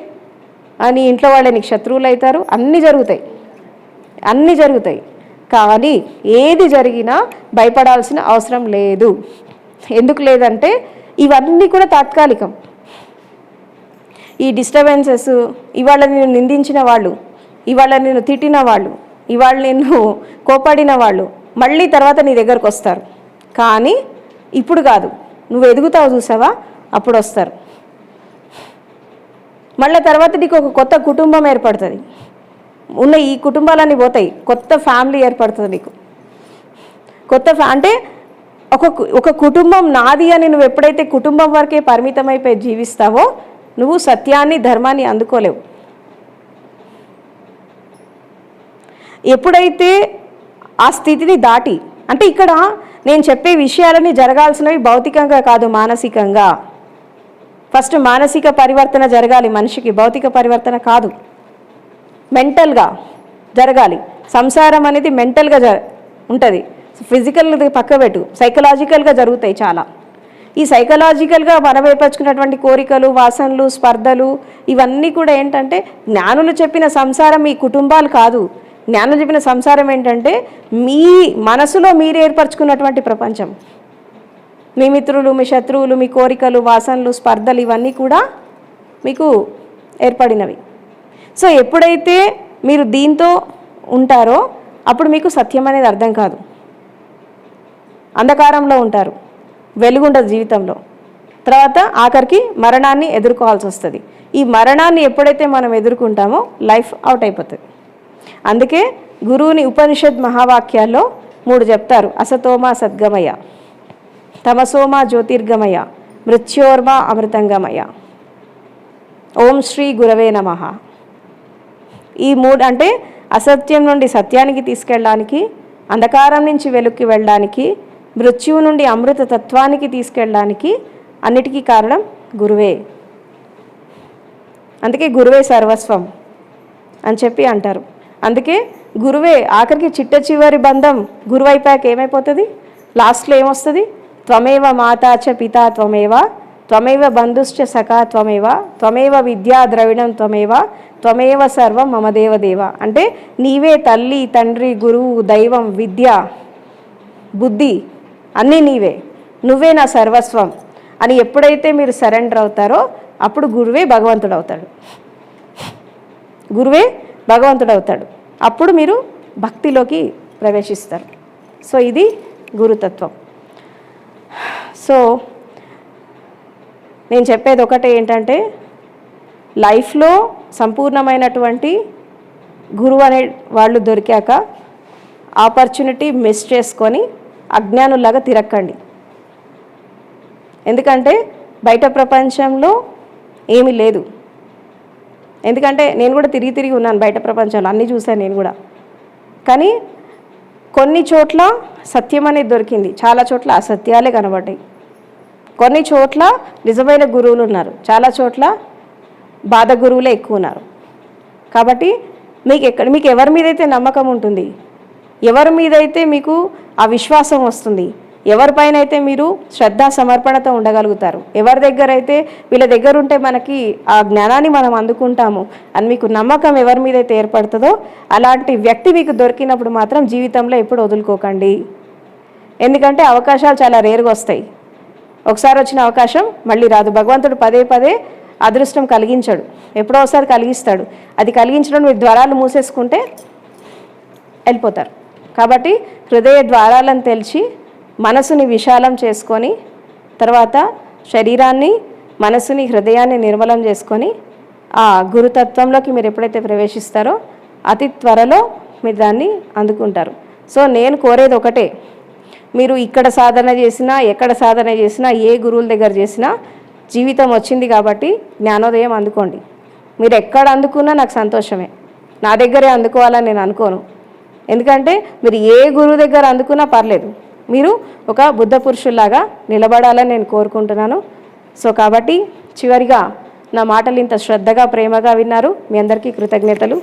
అని ఇంట్లో వాళ్ళే నీకు శత్రువులు అవుతారు. అన్నీ జరుగుతాయి. కానీ ఏది జరిగినా భయపడాల్సిన అవసరం లేదు. ఎందుకు లేదంటే ఇవన్నీ కూడా తాత్కాలికం. ఈ డిస్టర్బెన్సెస్, ఇవాళ నేను నిందించిన వాళ్ళు, ఇవాళ నేను తిట్టిన వాళ్ళు, ఇవాళ నేను కోపడిన వాళ్ళు మళ్ళీ తర్వాత నీ దగ్గరకు వస్తారు. కానీ ఇప్పుడు కాదు, నువ్వు ఎదుగుతావు చూసావా, అప్పుడు వస్తారు. మళ్ళీ తర్వాత నీకు ఒక కొత్త కుటుంబం ఏర్పడుతుంది, ఉన్న ఈ కుటుంబాలన్నీ పోతాయి, కొత్త ఫ్యామిలీ ఏర్పడుతుంది నీకు. అంటే ఒక కుటుంబం నాది అని నువ్వు ఎప్పుడైతే కుటుంబం వరకే పరిమితమైపోయి జీవిస్తావో నువ్వు సత్యాన్ని ధర్మాన్ని అందుకోలేవు. ఎప్పుడైతే ఆ స్థితిని దాటి, అంటే ఇక్కడ నేను చెప్పే విషయాలన్నీ జరగాల్సినవి భౌతికంగా కాదు, మానసికంగా. ఫస్ట్ మానసిక పరివర్తన జరగాలి మనిషికి, భౌతిక పరివర్తన కాదు, మెంటల్గా జరగాలి. సంసారం అనేది మెంటల్గా ఉంటుంది, ఫిజికల్ పక్కబెట్టు, సైకలాజికల్గా జరుగుతాయి చాలా. ఈ సైకలాజికల్గా మనం ఏర్పరచుకున్నటువంటి కోరికలు, వాసనలు, స్పర్ధలు ఇవన్నీ కూడా ఏంటంటే జ్ఞానులు చెప్పిన సంసారం మీ కుటుంబాలు కాదు. జ్ఞానులు చెప్పిన సంసారం ఏంటంటే మీ మనసులో మీరు ఏర్పరచుకున్నటువంటి ప్రపంచం. మీ మిత్రులు, మీ శత్రువులు, మీ కోరికలు, వాసనలు, స్పర్ధలు ఇవన్నీ కూడా మీకు ఏర్పడినవి. సో ఎప్పుడైతే మీరు దీంతో ఉంటారో అప్పుడు మీకు సత్యం అనేది అర్థం కాదు, అంధకారంలో ఉంటారు, వెలుగుండదు జీవితంలో. తర్వాత ఆఖరికి మరణాన్ని ఎదుర్కోవాల్సి వస్తుంది. ఈ మరణాన్ని ఎప్పుడైతే మనం ఎదుర్కొంటామో లైఫ్ అవుట్ అయిపోతుంది. అందుకే గురువుని ఉపనిషద్ మహావాక్యాల్లో 3 చెప్తారు: అసతోమా సద్గమయ, తమసోమా జ్యోతిర్గమయ, మృత్యోర్మా అమృతంగమయ, ఓం శ్రీ గురవే నమః. ఈ 3 అంటే అసత్యం నుండి సత్యానికి తీసుకెళ్ళడానికి, అంధకారం నుంచి వెలుక్కి వెళ్ళడానికి, మృత్యువు నుండి అమృత తత్వానికి తీసుకెళ్ళడానికి అన్నిటికీ కారణం గురువే. అందుకే గురువే సర్వస్వం అని చెప్పి అంటారు. అందుకే గురువే ఆఖరికి చిట్ట చివరి బంధం గురువు అయిపోయాక ఏమైపోతుంది, లాస్ట్లో ఏమొస్తుంది? త్వమేవ మాతా చ పితా త్వమేవ, త్వమేవ బంధుశ్చ సఖా త్వమేవ, త్వమేవ విద్యా ద్రవిణం త్వమేవ, త్వమేవ సర్వం మమ దేవదేవ. అంటే నీవే తల్లి, తండ్రి, గురువు, దైవం, విద్య, బుద్ధి అన్నీ నీవే, నువ్వే నా సర్వస్వం అని ఎప్పుడైతే మీరు సరెండర్ అవుతారో అప్పుడు గురువే భగవంతుడు అవుతాడు. గురువే భగవంతుడు అవుతాడు. అప్పుడు మీరు భక్తిలోకి ప్రవేశిస్తారు. సో ఇది గురుతత్వం. సో నేను చెప్పేది ఒకటే ఏంటంటే లైఫ్లో సంపూర్ణమైనటువంటి గురువు అనే వాళ్ళు దొరికాక ఆపర్చునిటీ మిస్ చేసుకొని అజ్ఞానులాగా తిరక్కండి. ఎందుకంటే బయట ప్రపంచంలో ఏమీ లేదు. ఎందుకంటే నేను కూడా తిరిగి ఉన్నాను బయట ప్రపంచంలో, అన్నీ చూశాను నేను కూడా. కానీ కొన్ని చోట్ల సత్యం అనేది దొరికింది, చాలా చోట్ల అసత్యాలే కనబడ్డాయి. కొన్ని చోట్ల నిజమైన గురువులు ఉన్నారు, చాలా చోట్ల బాధ గురువులే ఎక్కువ ఉన్నారు. కాబట్టి మీకు ఎవరి మీదైతే నమ్మకం ఉంటుంది, ఎవరి మీదైతే మీకు ఆ విశ్వాసం వస్తుంది, ఎవరిపైన అయితే మీరు శ్రద్ధ సమర్పణతో ఉండగలుగుతారు, ఎవరి దగ్గర అయితే వీళ్ళ దగ్గర ఉంటే మనకి ఆ జ్ఞానాన్ని మనం అందుకుంటాము అని మీకు నమ్మకం ఎవరి మీద అయితే ఏర్పడుతుందో అలాంటి వ్యక్తి మీకు దొరికినప్పుడు మాత్రం జీవితంలో ఎప్పుడు వదులుకోకండి. ఎందుకంటే అవకాశాలు చాలా రేరుగా వస్తాయి. ఒకసారి వచ్చిన అవకాశం మళ్ళీ రాదు. భగవంతుడు పదే పదే అదృష్టం కలిగించాడు, ఎప్పుడో ఒకసారి కలిగిస్తాడు. అది కలిగించడం మీరు ద్వారాలు మూసేసుకుంటే వెళ్ళిపోతారు. కాబట్టి హృదయ ద్వారాలను తెలిసి మనసుని విశాలం చేసుకొని తర్వాత శరీరాన్ని, మనసుని, హృదయాన్ని నిర్మలం చేసుకొని ఆ గురుతత్వంలోకి మీరు ఎప్పుడైతే ప్రవేశిస్తారో అతి త్వరలో మీరు దాన్ని అందుకుంటారు. సో నేను కోరేది ఒకటే, మీరు ఇక్కడ సాధన చేసినా, ఎక్కడ సాధన చేసినా, ఏ గురువుల దగ్గర చేసినా జీవితం వచ్చింది కాబట్టి జ్ఞానోదయం అందుకోండి. మీరు ఎక్కడ అందుకున్నా నాకు సంతోషమే, నా దగ్గరే అందుకోవాలని నేను అనుకోను. ఎందుకంటే మీరు ఏ గురువు దగ్గర అందుకున్నా పర్లేదు, మీరు ఒక బుద్ధ పురుషుల్లాగా నిలబడాలని నేను కోరుకుంటున్నాను. సో కాబట్టి చివరిగా నా మాటలు ఇంత శ్రద్ధగా, ప్రేమగా విన్నారు. మీ అందరికీ కృతజ్ఞతలు.